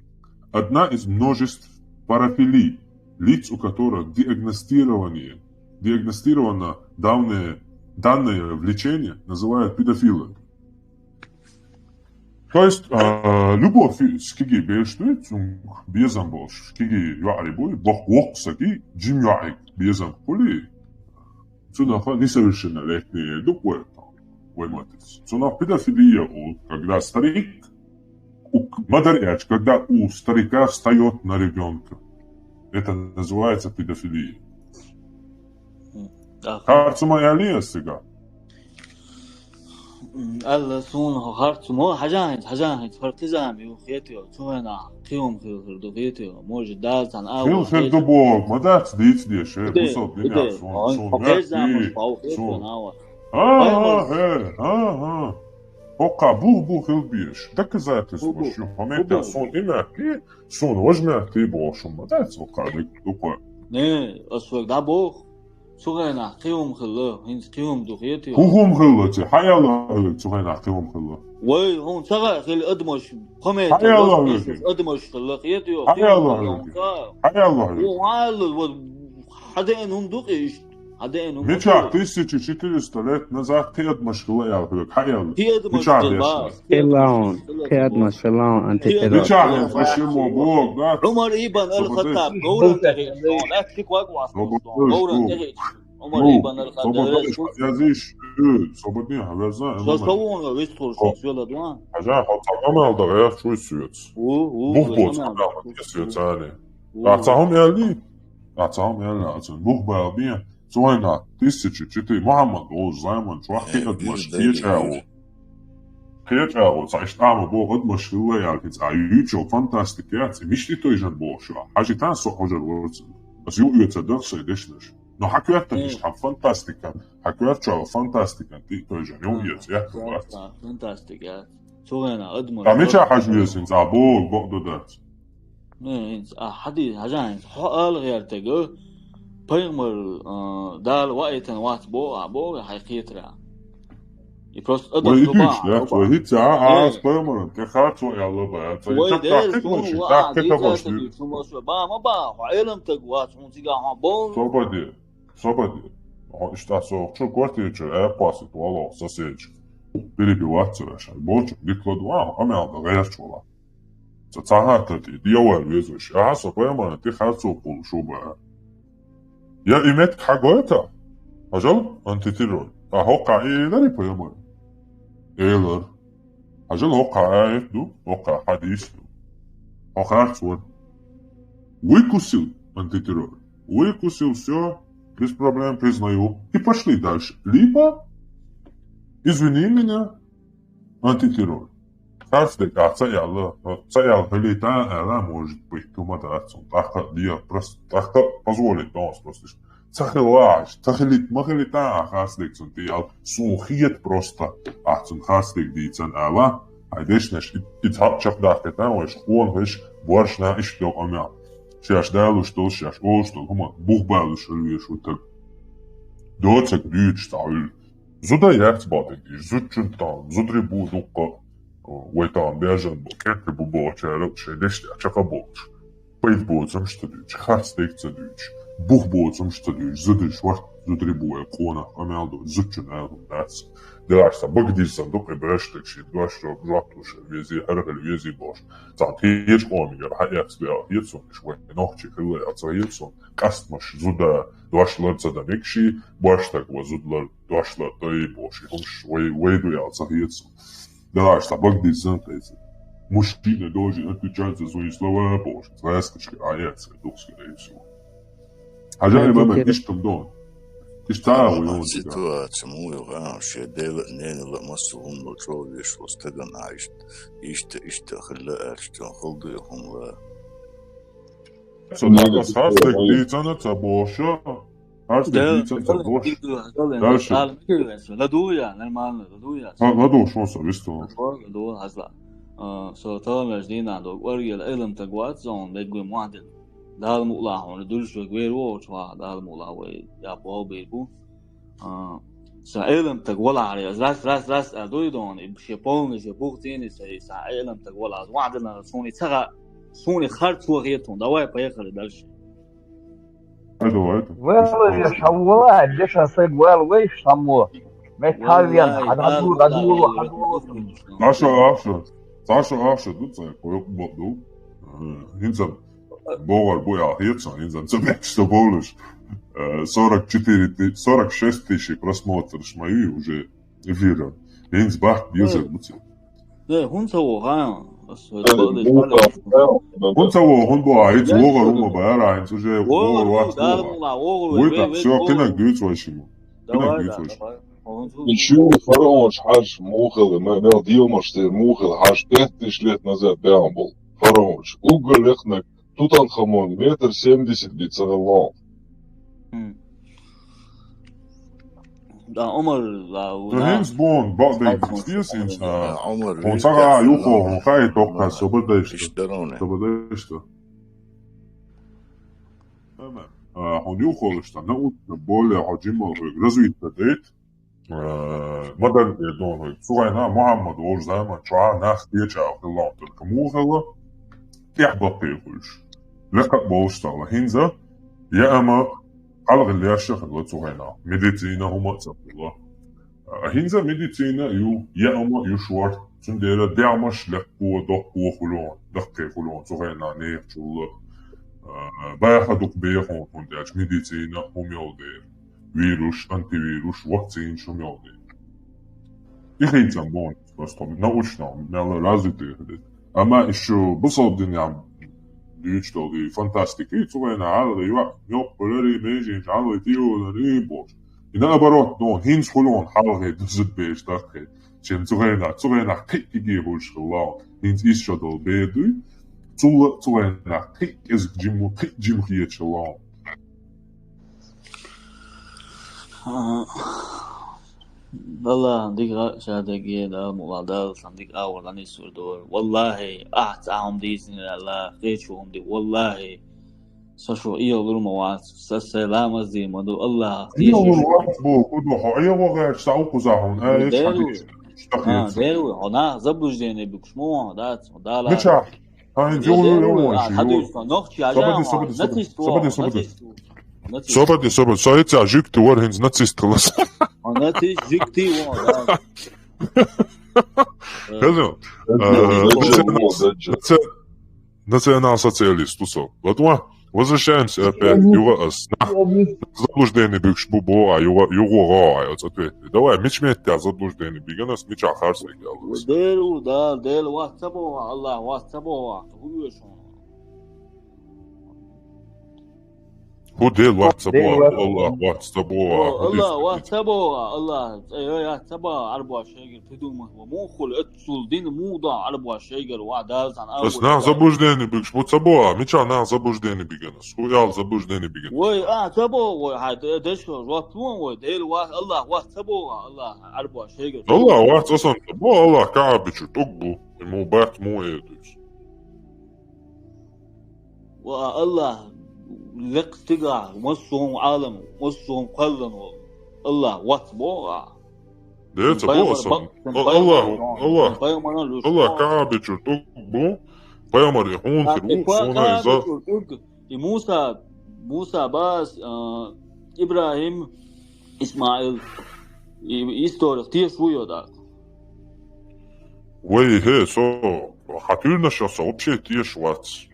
Одна из множеств парафилий, лиц, у которых диагностировано данное влечение, называют педофилами. То есть, любовь, скиги бештует, безам больше, скиги юарибуй, бог саги, джим юарик, безам кули. Сюда несовершеннолетние дуквы, войматец. Сюда педофилия, когда старик, мадаряч, когда у старика встает на ребенка. Это называется педофилия. Кажется, моя лия сега. الله سون هارت مو حاجات فرتزامي وخيتي وتونا قيوم خيردوغيتي موجود دالت عن أول خير دبوك ما دات ديت دي شيء بصوت دنيا سون Ока бу хил беш. Доказательство, что момента сон имя ки сон важно ты бошум. Да, это ока дупа نه أسوق دابوخ سوغينا قيوم خلا هنس قيوم دوخيتي هم خلتي حيا الله سوغينا قيوم خلا وي هون شغا خل أدمش قمت حيا الله أدمش خلا خيتي حيا الله حيا الله وعال حدين دوقيش حدين هم ميشا 1400 ليت نزاع قيد مشكلة يا أخوك حيا الله ميشا شلون قيد ما شلون أنت ترى ميشا فشي موضوع عمر ابن الخطاب دورا لا تفيك واقوى دورا عمر ابن الخطاب يزيش صبتني هذا شلون ويستور شو يلا دوان حاجة حطام على غير شو سويت بوخ سويت ثاني أعطاهم يالي أعطاهم يالي أعطاهم بوخ بابين سوينا 1400 محمد أو زمان شو حكيت مش خير صايش تعمل بو قد مشروع يعني تعيش فانتاستيك يعني مش تيجي بو شو حاجة تانية صح حاجة الورد بس يتصدق سيدشنش no حكيت مش فانتاستيكا حكيت شو فانتاستيكا تيجي يوم يا فانتاستيكا سوينا أدمر مش حاجة يسين زابو بقدر دات نه حدي حاجة حقل غير تجو بيمر دال وقتن وات بو حقيقة يبروست أدم طبعا وهي ساعة بيمر كخات ويلا بقى ويدل شون وعدي شو ما وعلم تجوات شون تيجا بون صبدي إشتا سوق شو قلتي شو أباسط والله ساسيج بيري بيواتر عشان بوش ديكلود واو أنا هذا غير شو لا تتعهد دي أول ويزوش أحس بيمر أنت خات سوق شو بقى يا إيمت حاجوتا أجل أنت تيرون أهوقع إيه لري بيمر إيلر أجل هوقع آية دو هوقع حديث دو هوقع صور ويكوسيل أنت تيرون ويكوسيل все без проблем признаю и пошли дальше либо извини меня антитеррор каждый царь вылета может быть тумадацом так dia просто так позволит нас просто цахилаш цахилит махилита хастик цунтиал сухиет просто ахцун хастик дицан ала айдешнеш итхап дахта ваш хонвеш боршна ишток амя сейчас дайлу что сейчас что хума бухбалу шулвеш утак доцак дюч тавил зуда яхт батик зучунтан зудрибу нука ويتان بيجن بوكيت بوبوش عرفت ليش أشقى بوش بيت بوزم شتدوش خاص ديك تدوش بوخ بوزم شتدوش زدش وقت زدري بوه قونا أمالدو زتشن أهلهم داس دلاش سبق صندوق إبرشتك شيء دواش رو جراتوش الويزي حرق الويزي باش تعطيش قومي يرى حقيقة بيها يتسون شوي نوحشي خلوه يعطي يتسون قصد مش زودا دواش لر زداميكشي باشتك وزود لر دواش لر طيب وشي همش ويدو يعطي يتسون دلاش سبق صندوق мужчина должен отвечать за свои слова позже. Раскачка, аяц, дух скорее всего. حاجة ما بديش تمدون تشتغل ويوم سيتواتي مو يغان شي ديلا نين لا مسهم لو شو يش وستغن عايشت إشت خلا أشتون خلديهم لا صدق صاحبك ديتنا تبوشا صاحبك ديتنا تبوشا دالش لدويا نرمال لدويا لدو شو سويستو لدو هزلا سلطان لجدين عندو ورقة العلم تقوات زون لقوي معدل دال مقلع هون دولش وغير وشوا دال مقلع ويابو بيبو سعيلم تقول على راس أدوي دون بشيبون جبوختين سعيلم تقول على وعدنا سوني خرط وغيرتون دواء بيخر دالش والله يا شوالله ليش أصير ويش سموه متحاليا عشرة دوتسا كويك بقدو ينزل بوغر بويا هيتسا ينزل زبنش болиш 46 тысяч просмотров мои уже эфира Инз бах бьёзер бути 네 혼자고 가 혼자고 혼보 아이 주어가 로마 봐라 인제 오버 왔어 ويتا всё كنا دويت واشيمو كنا دويت واشيمو نشوف فرعون حاج موخل ما ديو مشتر موخل حاج 5000 лет назад прям был فرعون уголь эхнак Тутанхамон 1.70 м بيتصغلون da عمر لو هينز بون بعد ستيس انت عمر وصغا يوخو خاي توقع سبدش اشترونه سبدش تمام он юхолышта наутна более хаджимал развитта дейт مدن دون سوينا محمد ورزاما شعا ناس تيجا الله تلكموها تحبط يقولش لقى بوشتغل هنزا يا أما حلق اللي يشخ الوتوهنا مديتينا هما تقول هنزا مديتينا يا أما يشوار تندير دعمش لقوة دقوة خلون دقة خلون توهنا نيك شو باخدوك بيخون تندير مديتينا هم يودير فيروس أنتي فيروس وقتين شو يودير يخي تنبون بس طب نوشنا نلا لازم أما إيشو بصوب دنيا digital di fantastici цугайна алга юа нёк полери межин алга тио на рибош и наоборот но хинс холон халга дузут беш дахе чем цугайна киги больш хлау хинс ишо дол беду цугайна киг из джим хиечлау والله ديك شهادة جيدة مغادرة صنديق أول عن السردور والله أحتاهم ديزن الله خيشهم دي والله سشو إيو بالموات سلام الزي مدو الله إيو بالوقت بو كدو حو إيو غير سعوكو زاهون ديرو هنا زبوش ديني بكشمو دات ودالا نشا هاي جولو يوم حدوش نوختي عجان صبدي سايتي عجيك تور هنز نتسيست خلاص نتيجة جيكتي كذا национал социалист усо. Латва возвращаемся опять его заблуждение бигш бубо, а его ответ. Давай мечмет тебя заблуждение бига нас меча харса делалось. Деру да дел ватсабо Аллах ватсабо хуешон. هو ديل واتسابوها الله واتسابوها الله واتسابوها الله يا تبا 24 بدون مو خل اتصل دين موضع 24 وعداز عن بس نع заблуждение بيكش مو تسابوها ميشا نع заблуждение بيجنس هو يال заблуждение بيجنس وي تبو وي هاي دش واتون وي ديل الله واتسابوها الله 24 الله وات اصلا تبو الله كعبش تقبو مو بات مو يدش والله لك تقع مصهم عالم مصهم قلن الله واتبوع ده تبوع أصلا الله كعبة تقبو بيامر يحون تروح صونا إزا موسى باس إبراهيم إسماعيل يستورق تيش ويو داك وي هي حكيلنا شخصا وبشي تيش واتس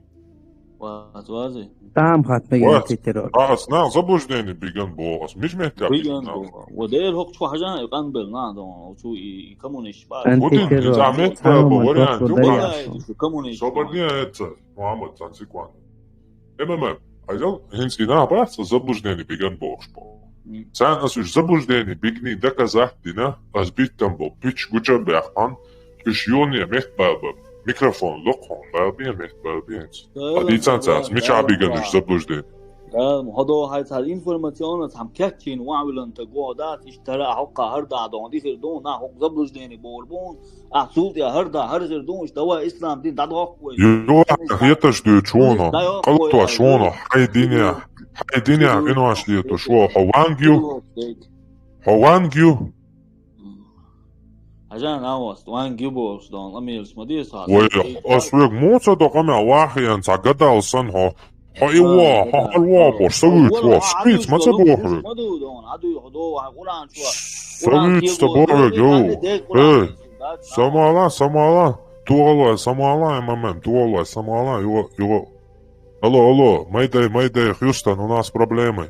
واتوازي Там хат меган тетер. أصلا заблуждение بيجن بوغس مش محتاج بيجن ودير هوك شو حاجة يقنبل نادو شو يكمونش بعد ودين زعمت بوريان شو كمونش صبرني هات محمد تنسيقوان إمام عايزل هنس إنا بس заблуждение بيجن بوغس سان أسوش заблуждение بيجني доказать دينا أثبت تنبو بيتش جوجر بيحان كشيوني محتباب ميكروفون لقهم بابين بابين قديتان تاس مش عبيجنش заблуждение هذا هاي الانفورماسيون هم كاتين وعملن تقعدات اشترى حقا هردا دون دي دون نا حق زبلجديني بولبون احسود يا هردا هرجر دون دواء اسلام دين دادو حق يو هيتش دو تشونا قلتوا شونا هاي دنيا انو اشليتو شو هوانجيو عشان أوست وان جيبوس دون أميرس مديس هذا وي أسويك موسى دقمة واحد أنت قد أوصن ها الوا بوش سويت وا سبيت ما تبوه سويت تبوه جو سمالا سمالا момент сомала его алло майдай Хьюстон у нас проблемы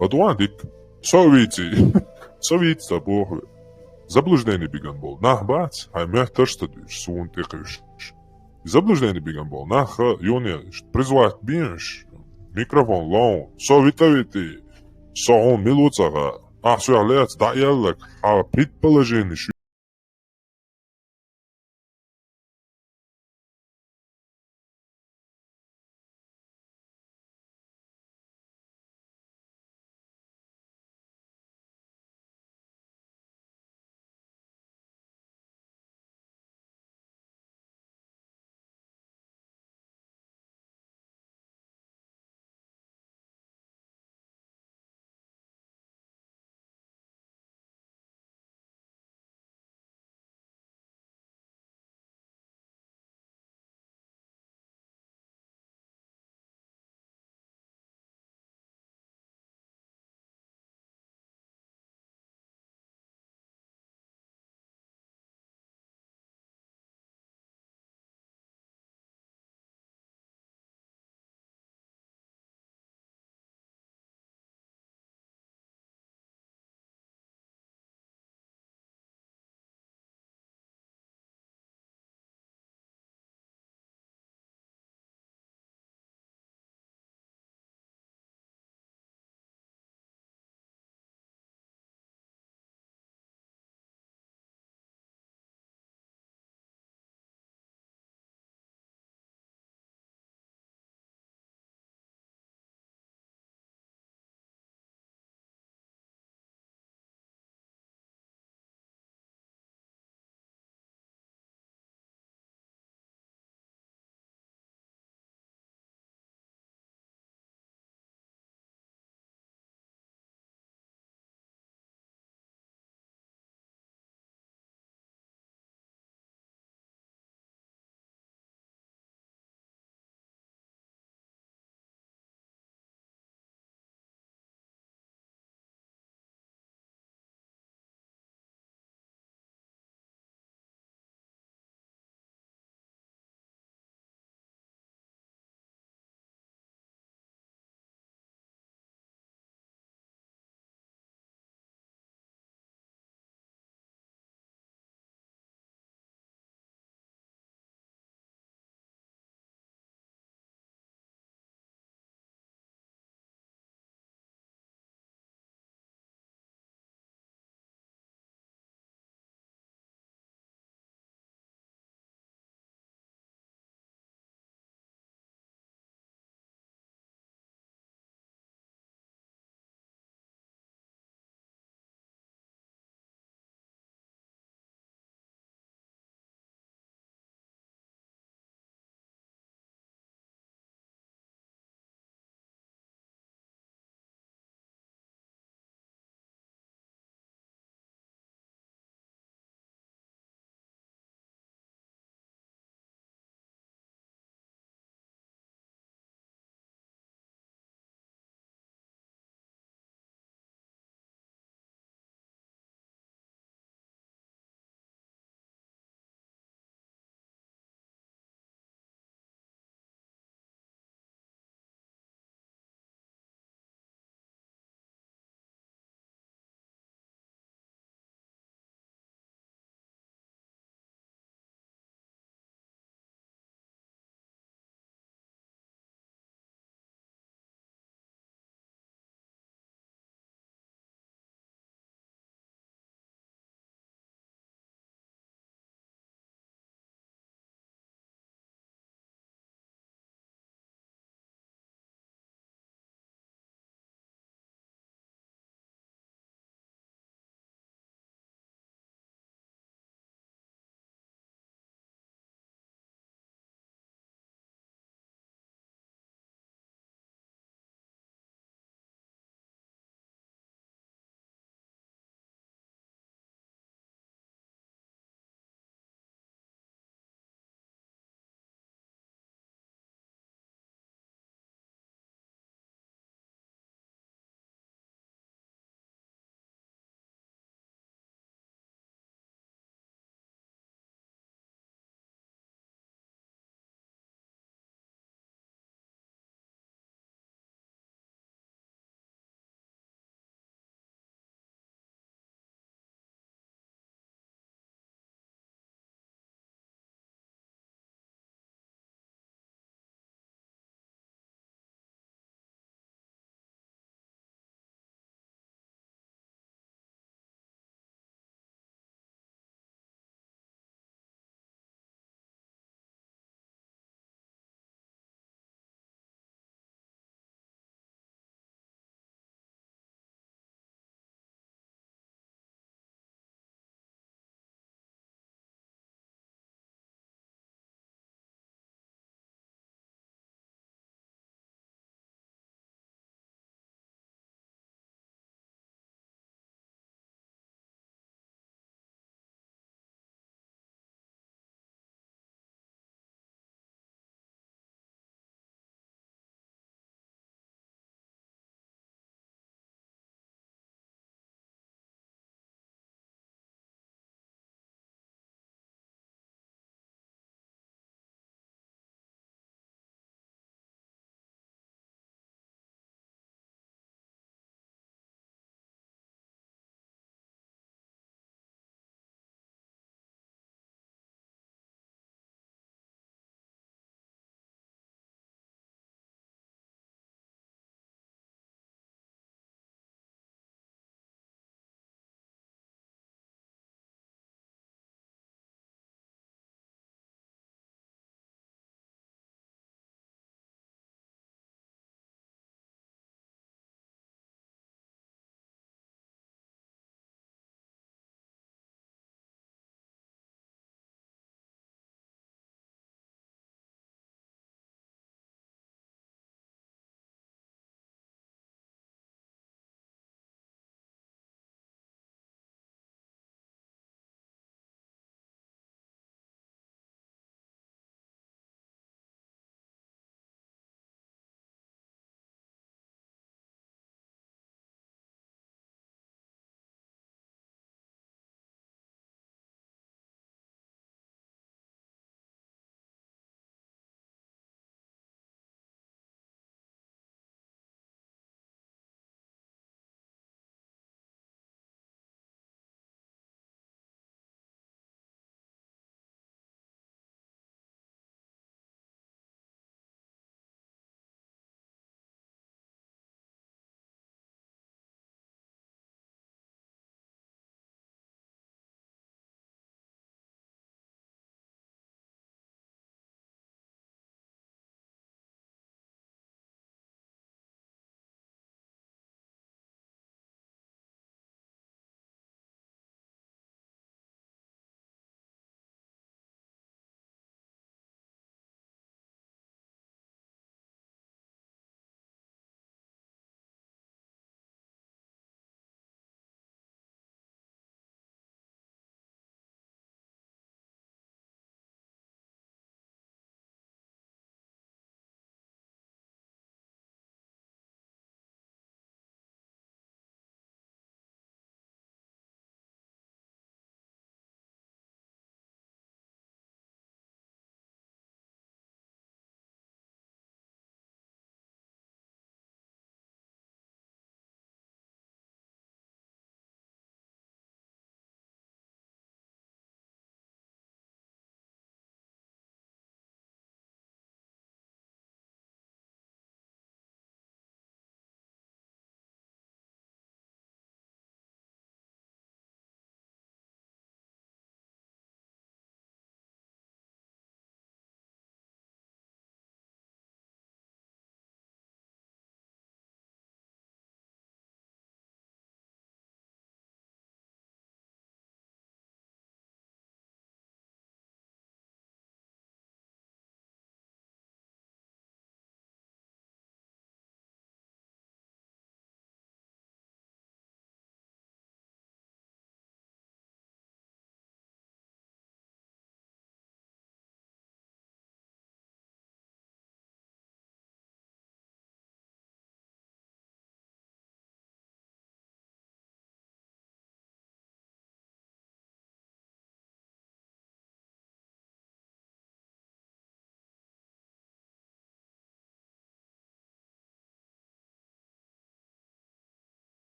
Адуандик совите тобой заблуждение биган бол нах бац ай мех тырстадыш суун текыш заблуждение биган бол нах юне призвать бинш микрофон лон совитовити соон милуцага ахсуалец да яллак а предположение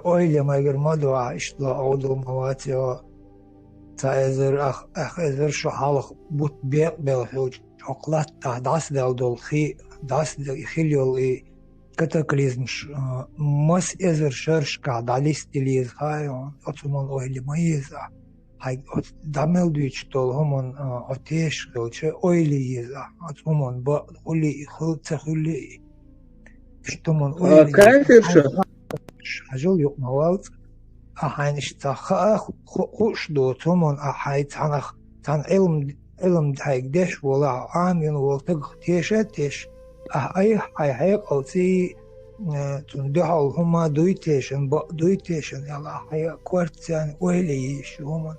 أويلي ما يرمدوا عشلا عودو مواتي تأذر أخذر شو حالق بوت بيق بالحوج عقلات داس دول خي داس خيليول كاتاكليزم مس إذر شرش قاعد على ستيليز هاي أتمنى أويلي ما يزع هاي دامل دويش تول همون أتيش خلش أويلي يزع أتمنى بقولي خلت خلي اشتمن أويلي كيف حاجول يوم موالد أحين اشتاق خوش دو تمن أحين تان علم هاي قديش ولا عامين والتق تيش أي هيك قلتي تندحوا هما دويتيشن يلا هاي كورتان ويلي شو هما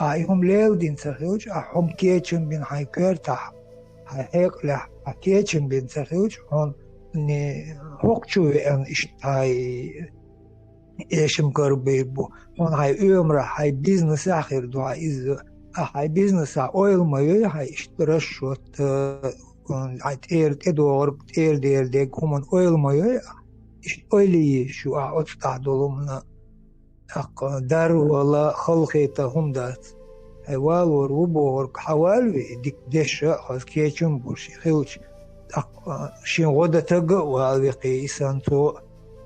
هم ليل دين سخيوج هم كيتشن بين هاي كورتح هيك لا كيتشن بين سخيوج هون ني هوكشو ان اشتاي إيشم كربيبو هون هاي أمره هاي بيزنس آخر دوا إذا هاي بيزنس أويل مايو هاي اشترشوت هاي تير دير كومن أويل مايو أويلي شو أتستعدلو من دار ولا خلقيته هم دات هاي والور وبور حوالي ديك ديش خاص كيتشم بورشي خيوش شين غدا تقع والوقي إسانتو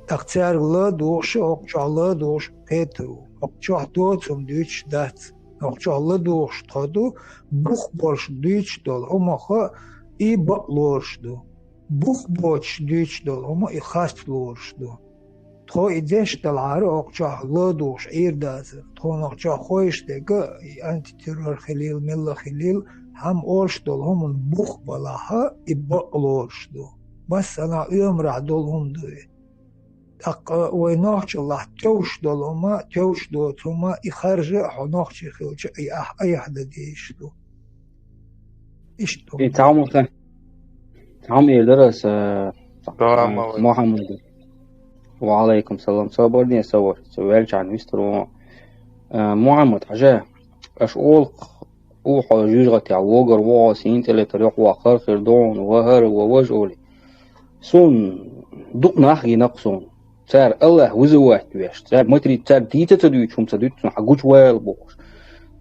أختار لا دوش أقطع لا دوش بيتو أقطع دوتهم ديش دات أقطع لا دوش تادو بخ باش ديش دال هما خا إي بقلورش دو بخ باش ديش دال هما إي خاست لورش دو تو إدش دال عارو أقطع لا دوش إير دازر تو نقطع خويش دقا أنتي ترور خليل ملا خليل هم أولش دال هما بخ بلاها إي بقلورش دو بس أنا يوم راح دولهم دوي ويناخش الله توش دولما توش دوتما يخرج حناخش خلش أي حدا ديش دو إيش دو تعام يدرس محمد وعليكم السلام صبرني سوالش عن مستر محمد حاجة أشغل وحا جوجغتي عوغر واسين تلي طريق وآخر خردون وهر ووجولي سون دقنا أخي نقصون صار الله وزوات بيش صار ما تريد صار ديتا تدويش هم تدويش حقوش ويل بوش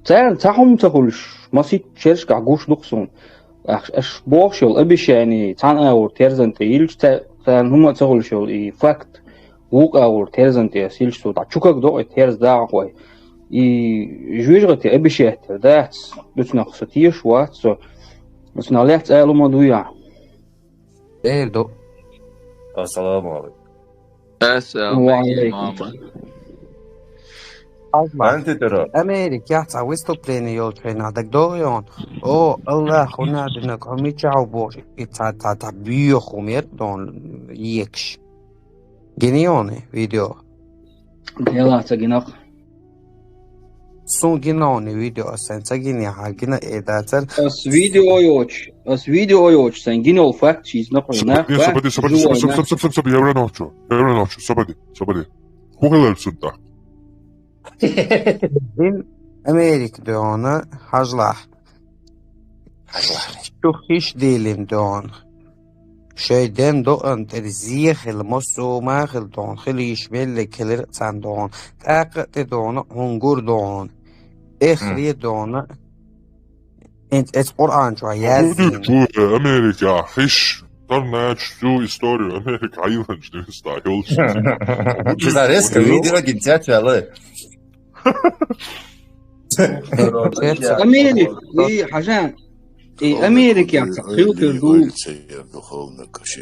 صار تاهم تقولش ما سيت شرش كعقوش دقصون اش بوشل ابيش يعني تان اور تيرزن تيلش صار هم تقولش اي فاكت ووك اور تيرزن تيسيلش تو تشوكك دو تيرز دا قوي اي جوجرتي ابيش يهتر دات بتنا خصتيش وات سو بتنا ليت قالوا ما دويا ايه دو السلام عليكم. السلام عليكم. أنت ترى أمريكا يحتى ويستوبليني يولترين هذاك دوغيون أو الله خونا دنك همي تشاو بوش تا بيو خومير دون يكش جنيوني فيديو يلا تجيناق سون جنوني فيديو أسنسا جيني حاجنا إيداتر أس فيديو أيوش سنجيني الفاكت شيز نقرنا سبدي يبرا نوتشو سبدي بوغلال سنتا دين أمريك دونا حجلح شو خيش ديلم دون شايدين دو أنت الزيخ المصو ماخل دون خلي يشمل لك هلرقسان دون تاقت دون هنجور دون إخري دون انت قرآن شو عيازين شو أمريكا خيش طرناش شو إستوريو أمريكا عيوان شنو ستايلش Zarezka vidi organizacija, ali أمريكا إيه حاجة إيه أمريكا خيو كردو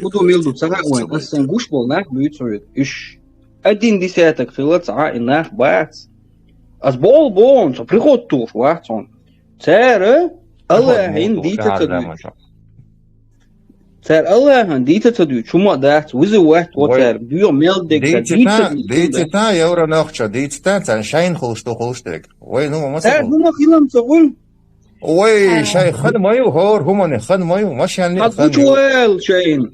بدو ميلدو تسرع وين أصلا جوش بولناك بيتسويد إيش أدين دي ساتك خيلت عا إناك بات أز بول سو بريخوتوش واحد سارة الله هين دي تتدوي سار الله هين دي تتدوي شو ما دات وزو واحد وتر بيو ميلدك ديتا يورا نوخشا ديتا تان شاين خلشتك وين هو مثلا سار هما خيلم تقول وي شاي خد مايو هور هم خد مايو ماشي يعني حقوش ويل شين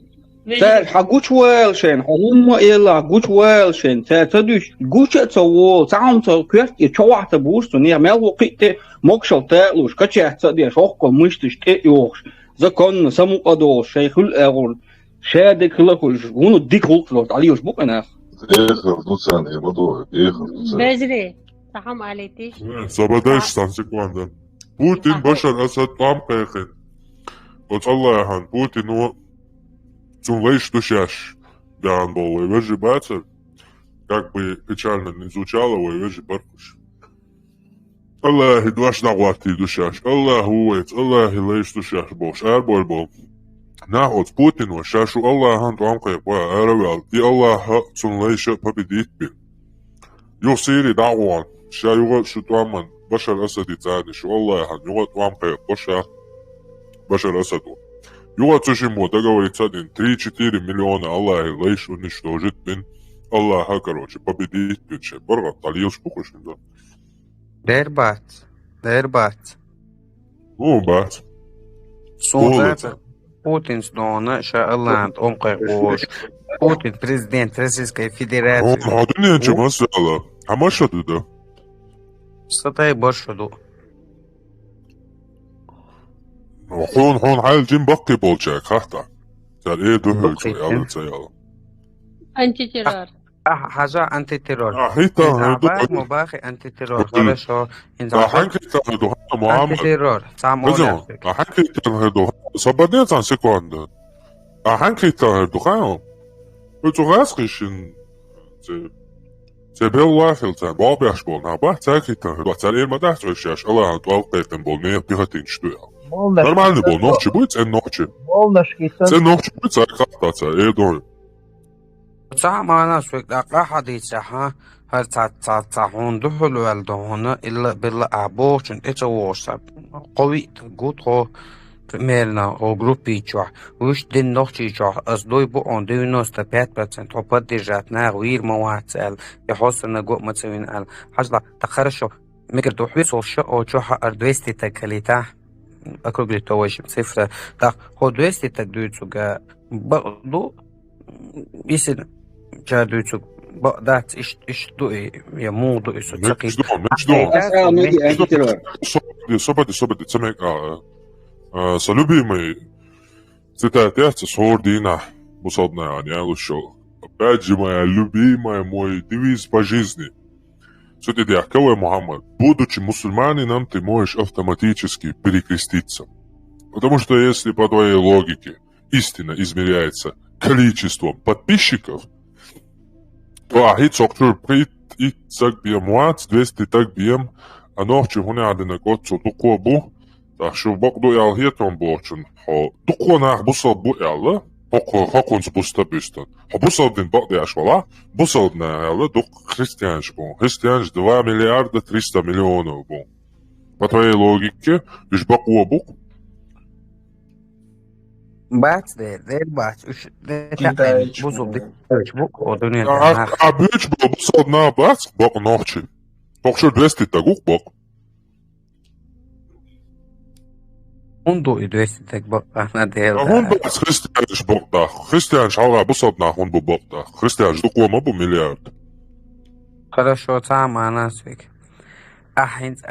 تار حقوش ويل شين هم إلا حقوش ويل شين تار تدوش حقوش تسوول تعم تكيف يتشوع تبوش تنيا مال وقيت مقشل تالوش كتشة تدي شوق مشتش تيوش زكون سمو قدوش شيء خل أقول شادك خلقش ونو ديك خلق عليوش بقنا آخر دوسان يا بدو آخر دوسان بجري صحم عليتيش سبداش سانسيكواندن بوتين بشر أسد طعم قيقين قلت الله يهان بوتين هو تون лейш душаш дан бол и вежи бацер как бы печально не звучало и вежи баркуш الله دوش نغواتي душаш الله هويت الله лейш душаш бош арбол бол ناخد بوتين وشاشو الله هان طعم قيق واربال دي الله تون лейш победит بي يصيري دعوان شايوغا شو طعمان بشر أسد يتعاني شو الله يهان يوغا طعم قيق بشر أسد يوغا تشيمو договориться 3-4 миллиона الله лейш уничтожит бин الله короче победит бин ше барга талиёш пухушин да Дербат. Ну бат Солнце Путин снова Шаоланд Омкайгош. Путин президент Российской Федерации. он один ничего масала амаша да Сатай башуду. هون حال جيم بقي بولجاك حتى تال ايه دوهل شوي يلا تسيلا انتي تيرور حاجة أنتي تيرور حيتا إنزعباك مباخي أنتي تيرور هذا شو إنزعباك حنكي تهدو هذا معامل أنتي تيرور سام أولافك حنكي تهدو صبادين تان سيكوان حنكي تهدو خايو بتو غاسقشن تبيل وافل تان بابيش بول نابا تاكي تهدو تال إيه مدحت وشاش الله عن توقيتن بول ميه بيهتين شتويا Нормально был, ночью будет, ночью. Ночью будет, как это, дой. معنا سويك دقا حديثها هل تعون دخل والدهون إلا بالله أبوشن إتواشا قوي تقود هو ميرنا هو جروبي جوح وش دين نوحي جوح أصدوي بو عن 95% هو بديجاتنا غير مواتسال يحوص نقوء متسوين قال حجلا تخرشو ميكر دوحوي صوشا أو جوحا أردويستي تكاليتا округлить то 8 цифра. Так, ход 200 так дуется га баду если ча дуется бадат иш дуи я моду иш цаки. Собади цемек со любимый цитат яца сордина бусадная аня лушо. Опять же моя любимая, мой девиз по жизни. Что ты какой Мухаммад? Будучи мусульманином, ты можешь автоматически перекреститься. Потому что если по твоей логике истина измеряется количеством подписчиков, то ахицоктур прит и так бием уац, 200 так бием, а ночью хуне адена готцо тукобу, так что богду ял хетон бочен, туко нах бусал бу ялла, Хоконс бустабюстан. Бусалдин багдяш вала, бусалдна яла дук христианш бу. Христианш 2 миллиарда 300 миллионов бу. По твоей логике, иш бакуа бук. Бац дер бац. Уж бузуб диш бук одуния. А бич бу бусалдна бац бак ночи. Покшо 200 тагук бак. Hundu i 200 tak na del. Hundu Christianš bokta. Christianš алга бусадна хунду бокта. Christianš дукома бу миллиард. Хорошо, сама насвик. Ахинс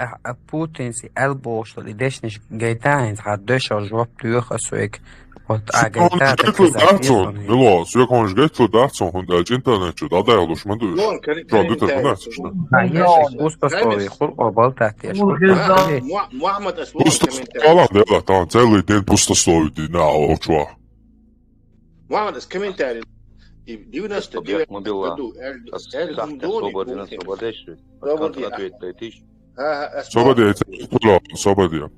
Путинси элбош ли дешниш гейтаинс хад дешал жоп туйхасвик. Вот агайта датсон. Мило, свеконш гейту датсон хундалж интернетчу дадайлуш мандуш. Жо дитер нацш. Аяш успастови хур обал татеш. Мухаммад Аслов комментарий. Ала дела там целый день пустословие на очва. Мухаммад с комментарий. И 99 году Свободия.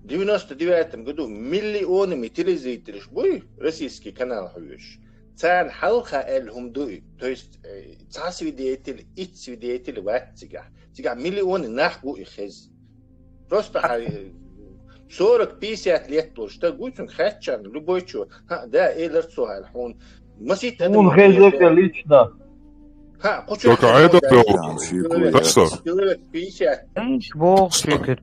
В 99 году миллионами телезрителей шбой российский канал хуешь. Цан халха эль-хумдуи, то есть ца свидетель, ит свидетель ватцига. Тига миллионы нахбу и хез. Просто 40-50 лет то, что гучун хачан, любой чё. Да, эйлерцо он. Масит он хезека лично. Только это человек 50. Бог шикет,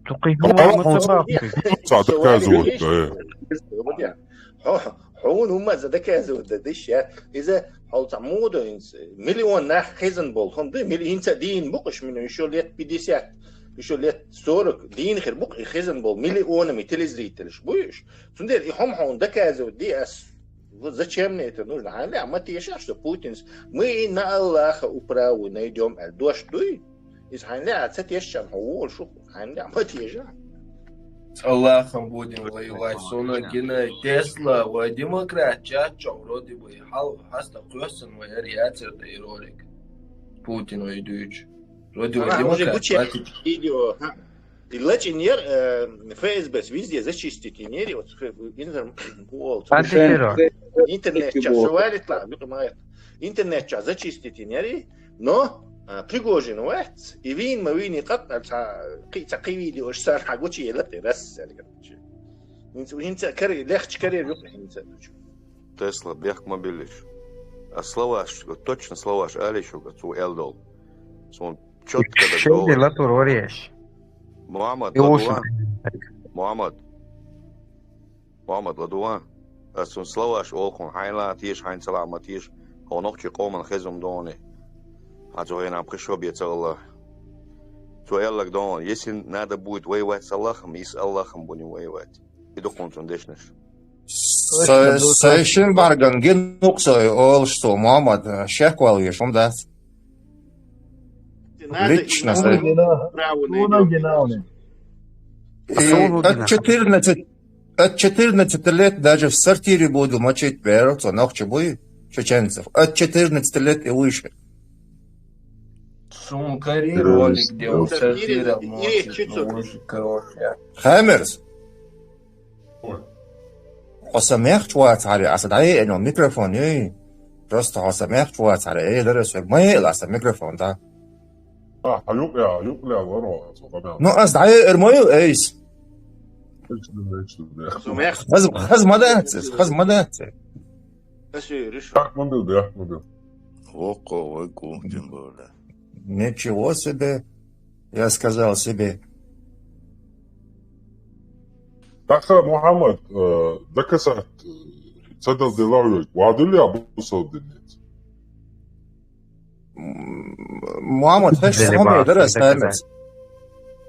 حون هم ذكاء زود دش إذا حول تعمود مليون ناح خزن بول هم ده مليون دين بقش منه يشوليت بديسات يشوليت صورك دين خير بق خزن بول مليون متلز ريتلش بويش سندير هم ذكاء زود دي أس Вот зачем мне это нужно? А мы тише, что Путин, мы на Аллаха управу найдем, дождь дуй, и ханля, это тише, он шо, ханля, мы тише. С Аллахом будем воевать, Сонагина, Тесла, демократ, чачо, вроде бы, хаста косен, реакция и ролик. Путин уйдуч. Вроде бы демократ. Видео, инженер, ФСБ везде зачистить инженер, вот интернет час, шувалит ла, интернет час зачистить инженер, но Пригожин وقت يبين ما وين يقطع تقييدي وش صار حقه شيء لا ترس انت كري ليخش كري يقول انت Тесла бег мобилиш. А словаш, точно словаш, алишу гацу элдол. Сон четко Шейди латур вареш. Мухаммад Ладуан. Сон словаш олхон хайла тиш хайн салама тиш. Хонохчи коман хезум доне. Also я нам пришел бьет Аллах. То Аллах дон, если надо будет воевать с Аллахом, и с Аллахом будем воевать. И до конца он дешнешь. Совершенно барган генуксой ол что Мухаммад шехвал ешь он даст. Лично от 14 лет даже в сортире буду мочить берутся, ногче будет чеченцев. От 14 лет и выше. Сумкари ролик делал, сортировал, короче. Хаммерс. حساميخ شوات على أصدقائي إنه ميكروفون إيه просто حساميخ شوات على إيه درس ما يقلع الميكروفون ده هيقلع ورا no أصدقائي إرمايو إيش خز ما دهتس Как мобил, да, мобил. Око, тем более. Ничего себе, я сказал себе. Так, Мухаммад, доказать, цадал делавик, вадули абусал денец. Мухаммад, хэш самое дерес хэмэс.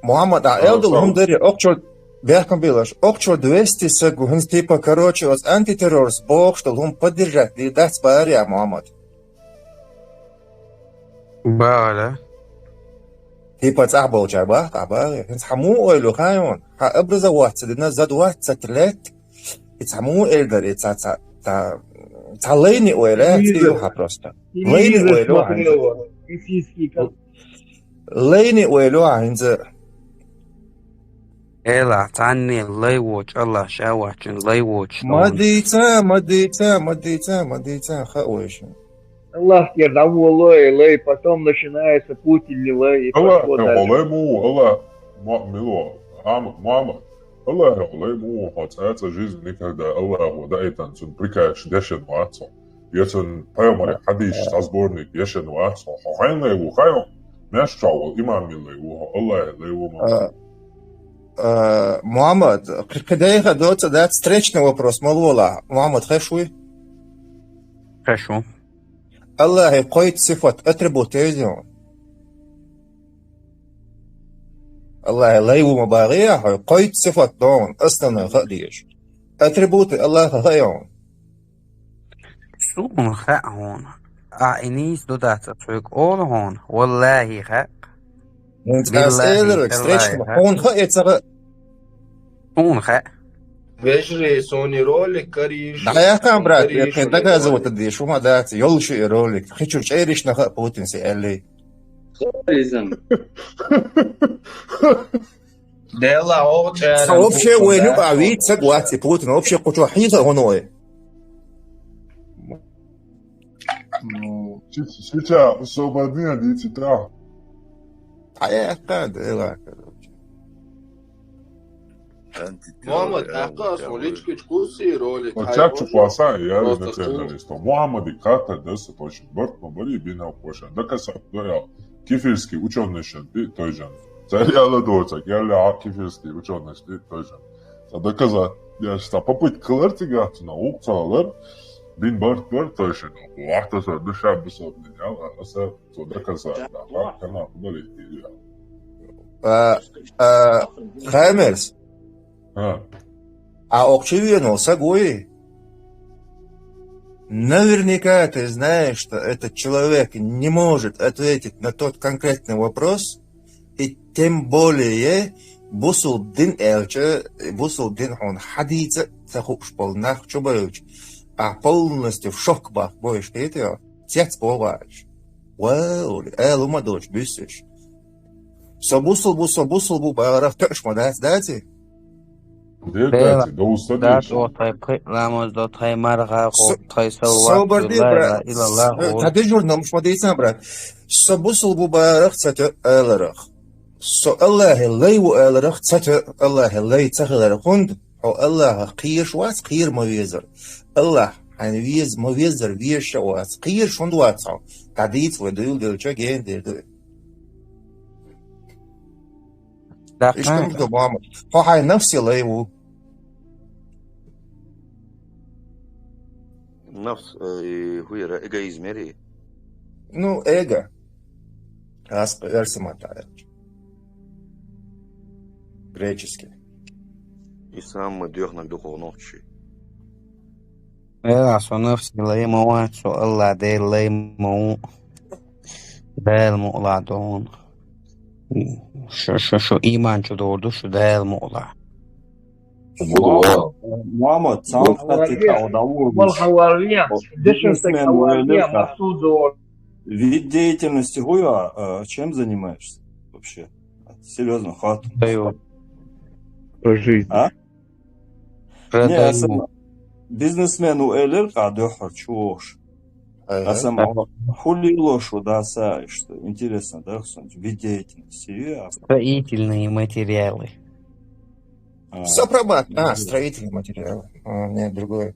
Мухаммад, элдул хум дери, окчор, бяхкам билаш, окчор 200 сагу, хэнс типа, короче, от антитеррорс, бог, что хум поддержать, и дать спаря, Мухаммад. Бала. Типа تعبوا جابه تعبه يتحموا إلو خايون أبرز وقت لنا زاد وقت ثلاث يتحموا إلدر تعليني ولا تيوها بروستا ليني ويلو عند إلا تعني الله وجه الله شاوچن الله وجه مديتا خويش Аллах кирдам волой, лей, потом начинается путь или лей, и пошло дальше. Аллах, мило, мама, Аллах, ему, хотя жизнь никогда, Аллах, да это, он прикаешь, дешен вацо, если поймай, хадиш, сборник, дешен вацо, хайн лейву, хайон, мяшчавал, имам лейву, Аллах, лейву, Мухаммад, когда я ходил, да, встречный вопрос, молвола, Мухаммад, хэшуй? Хэшу. الله قيد صفة اتربوتيزيون الله لا يوم باغيها قيد صفة دون اصلا خديش اتربوت الله غيون شو خاء هون انيس دودات تشوك اول هون والله خاء انت اسئلة ستريتش هون خاء يتسغى هون خاء Вежри, сони ролик, кариш. Да я там, брат, я не доказываю это, что мы дать, ёлши ролик. Хочу чайриш на Путин си элли. Дела оче. Вообще, вы не правит, согласен, Путин, вообще, хочу хиза гоной. Сейчас освободили дети, да. А я так, дела. Muhammed, ahkas, uličkić kursi rolik. Čaču klasa je jari nacionalisto. Muhammed i Katar 10 точно. Бъртно бъди бина опошен. Дека са доя кифирски ученешен ти тойжан. Царяла дорцак, яля кифирски ученеш ти тойжан. Са дека за яшта попит кылар тигат на уqцалар бин бърт тойшен. Уақта са душа бисобни. Аса со дека са да кана бъди ти. Хаймерс. А окчивино сагуи. наверняка ты знаешь, что этот человек не может ответить на тот конкретный вопрос, и тем более бусул дин элче, бусул дин он хадица, захуш полнах чубаевич, а полностью в шок бах боишь, ты это тец поваришь. Вау, ума дочь, бюсишь. Собусул бу, барах тэш мадас, дати? Дати, да устадишь. Соборди, брат, тады журнал мшмадейсан, брат. Собусул бу барах цатэ эларах. So Allah lay و Allah цатэ Allah lay цахэлэр хунд, о Allah қиеш вас қиер мавезер. Allah ан вез мавезер веш вас қиер шунд вацау. Тадиц выдыл дылча ген дырды. Ишкам что мама. Хай нафси лайву. نفس هو эгоизм. Ну, эго. Арсиматая. Греческий. И сам дёхна духовночи. عشان نفسي لا ما شو الله ده لا ما ده المولى دون شو إيمان شو دور شو ده المولى Muhammed сам кстати вид деятельности Гуя, чем занимаешься вообще? Серьезно, хат. Жизнь. А? Не, бизнесмен у Элер кадохар чуош. А сам хули лошу даса, что интересно, да, вид деятельности. Строительные материалы. Сопромат. Строительные материалы. Нет, другое.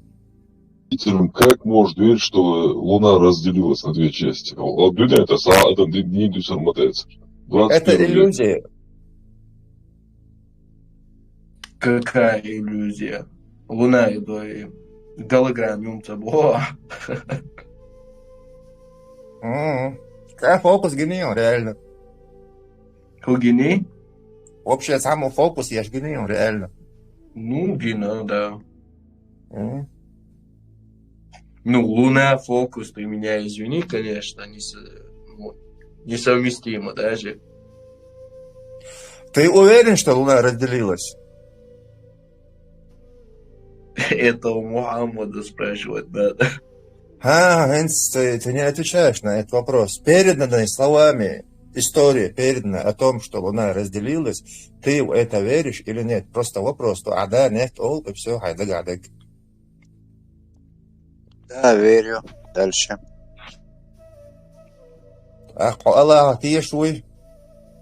Как может верить, что Луна разделилась на две части? Это не мотается. Это иллюзия. Какая иллюзия? Луна и голограмм было. Как фокус гениал, реально. Гений? Вообще, самый фокус я ж гениал, реально. Ну, гениал, да. Ну, Луна, фокус, ты меня извини, конечно, несовместимо даже. Ты уверен, что Луна разделилась? Это у Мухаммада спрашивать надо. Ты не отвечаешь на этот вопрос. Переданные словами история передана о том, что Луна разделилась. Ты в это веришь или нет? Просто вопрос. Да, нет, и все, хайдагадак. Да, верю. Дальше. Аллах, ты шуй?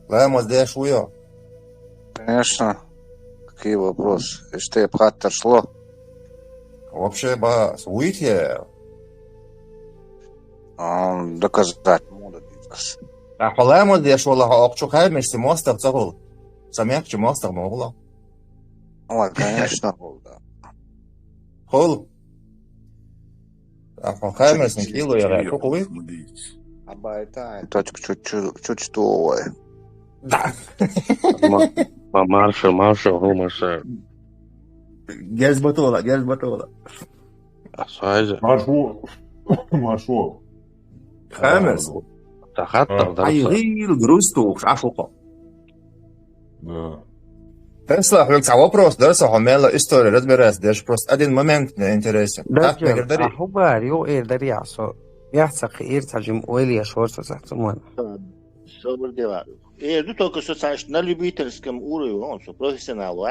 Ламаз, да шуй? Конечно. Какие вопросы? Что я пхаттер шло? Вообще, уйти. Доказать моду. Ламаз, да шуй, Аллах, мешси мостов цагул. Самяк, че мостов могла? Ой, конечно, да. Хол? Хаймерс не кило, я кукувы? Абайтай, точка чуть-чуть. Да. Маршал, гумаршал. Герз батола. Асайза. Маршал. Хаймерс. Айгил грусту, шафуко. Да. Тесла, вопрос, да, сахамела история, разбирайся, даже просто один момент мне интересен. Да, хубар, дарьясо. Я иртажим уэлия шорса захтуман. Собор дела. Ну только что, знаешь, на любительском уровне, он что, профессионал,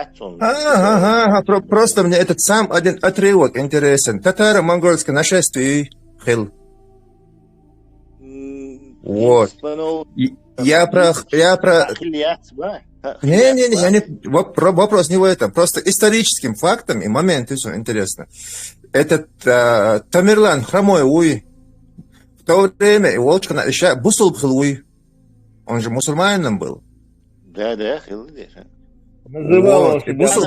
просто мне этот сам один отрывок интересен. Татаро-монгольское нашествие Хил. Вот. Я про... Не, вопрос не в этом. Просто историческим фактом и моментом все интересно. Этот Тамерлан хромой уй. В то время и Волчка еще Бусул Бхилуй. Он же мусульманином был. Да, Вот. И Бусул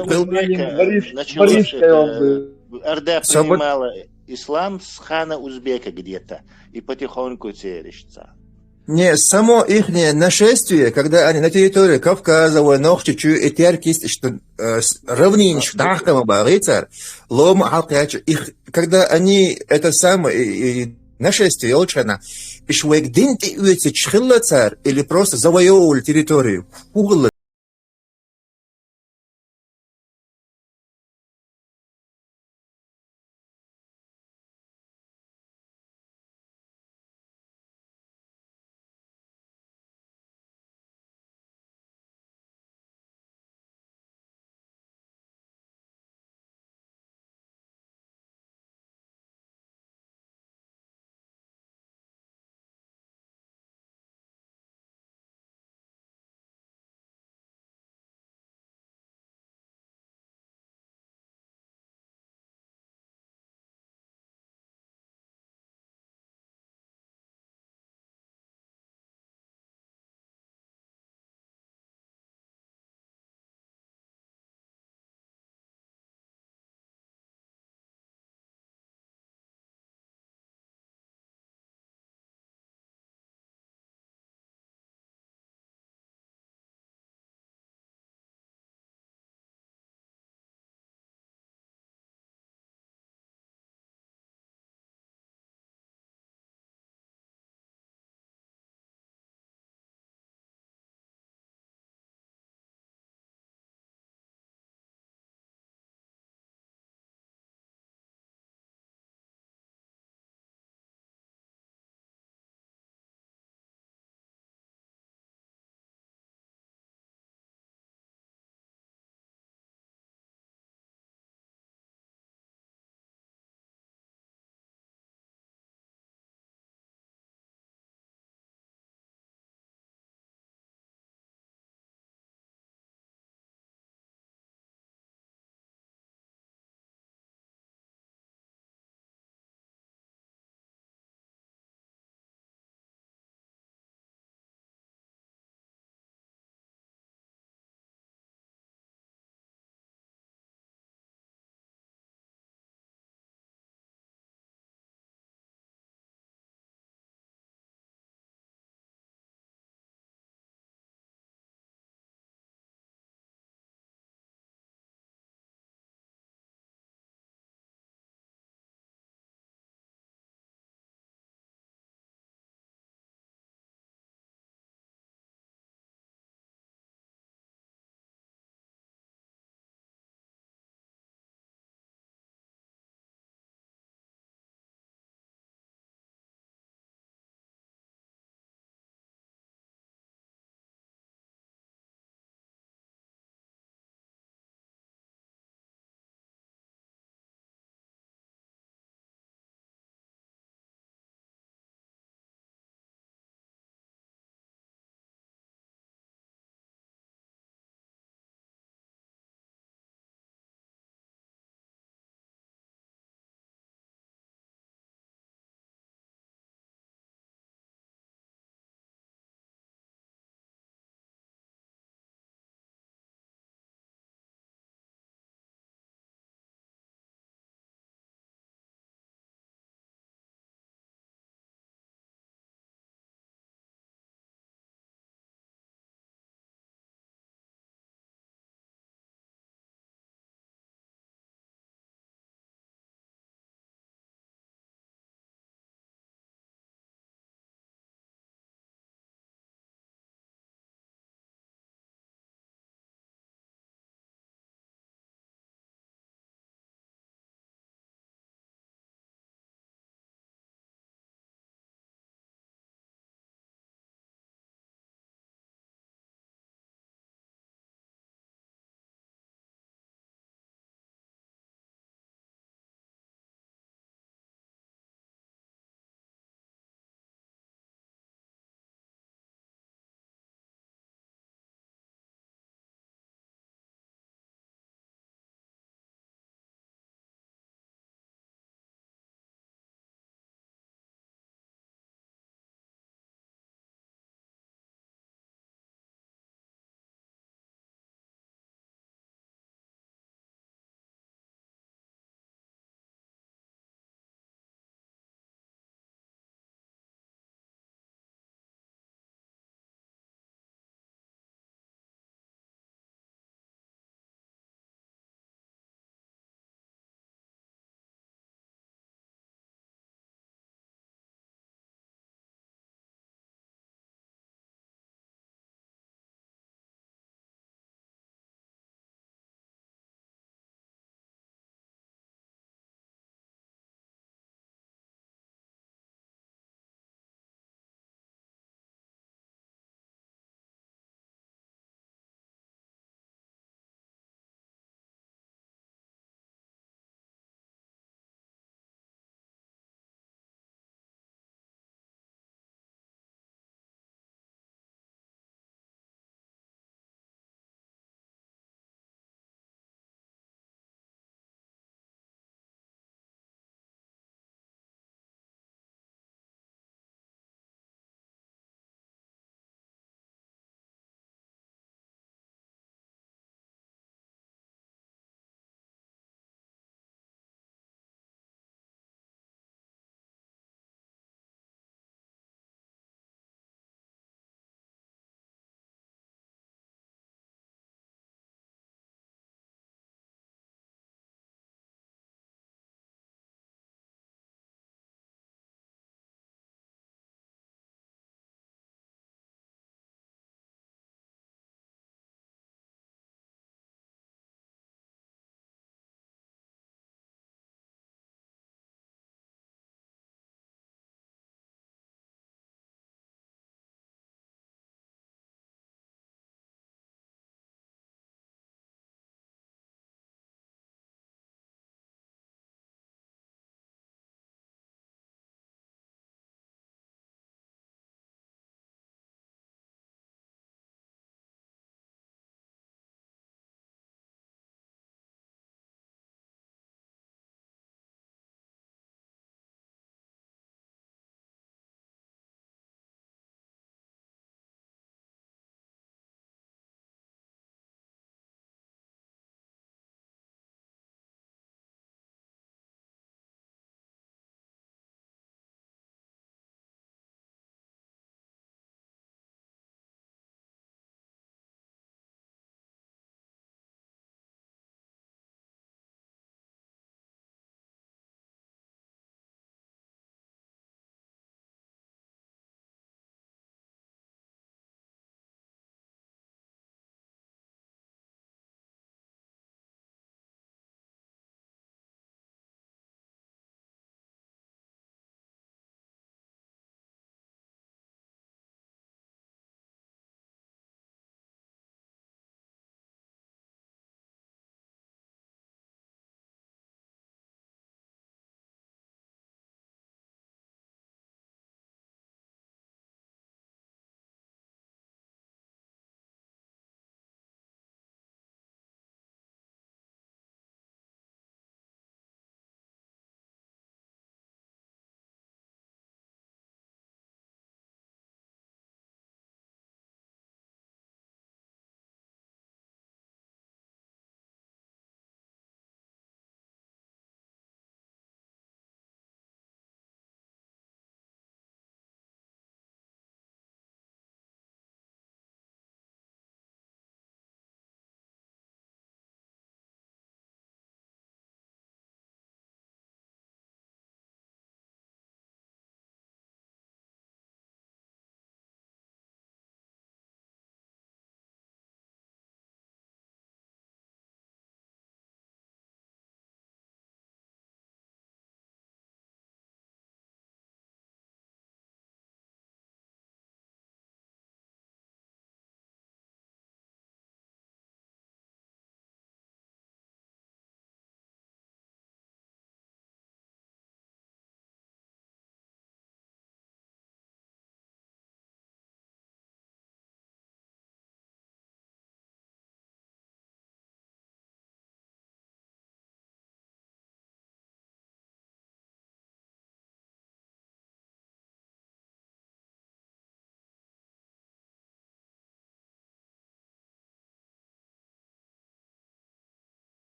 Орда принимала ислам с хана Узбека где-то. И потихоньку терещится. Не, само их нашествие, когда они на территории Кавказа, Нохчичу и Теркист, что равнин Штахтама Барицар, Лома Алкач, их, когда они это самое нашествие Олчана, и Швейгдинти Уйти Чхиллацар, или просто завоевывали территорию,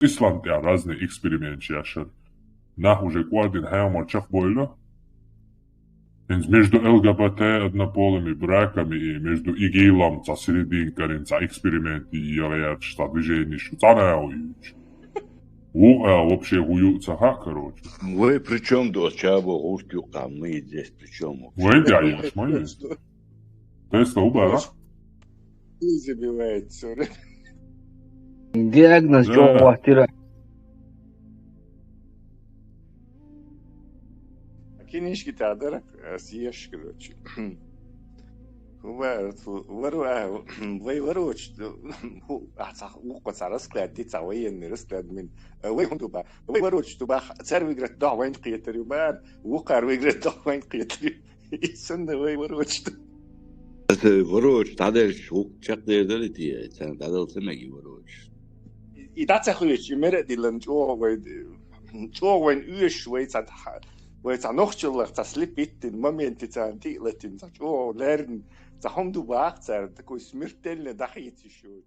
Исландия разные эксперименты яшер. Нах уже квадин хайомар чах бойла. Между ЛГБТ однополыми браками и между ИГИЛом за серединкой за эксперименты и что движение что царауют. Вообще хуются короче. Вы при чем до чего ушки мы здесь при чем? Вы дядя мои. Теста убара. Забивает все. Диагноз Джо. Кинешки тадерак съешь, короче. Вы вороч, расклад, ты военный расклад من وين تبع وي وروش تبع صار ويقرأ ضع وين قيتري وبعد وقار ويقرأ ضع وين قيتري يسند وي وروش وروش تعدل شو شقدر دلتي كان تعدل سمعي وروش إذا تخليش يمرق دي لنجوا وين يش ويت noch chiller das lipit in moment die letin sagt oh lernen da haben du wach da ko smirtelne da jetzt schon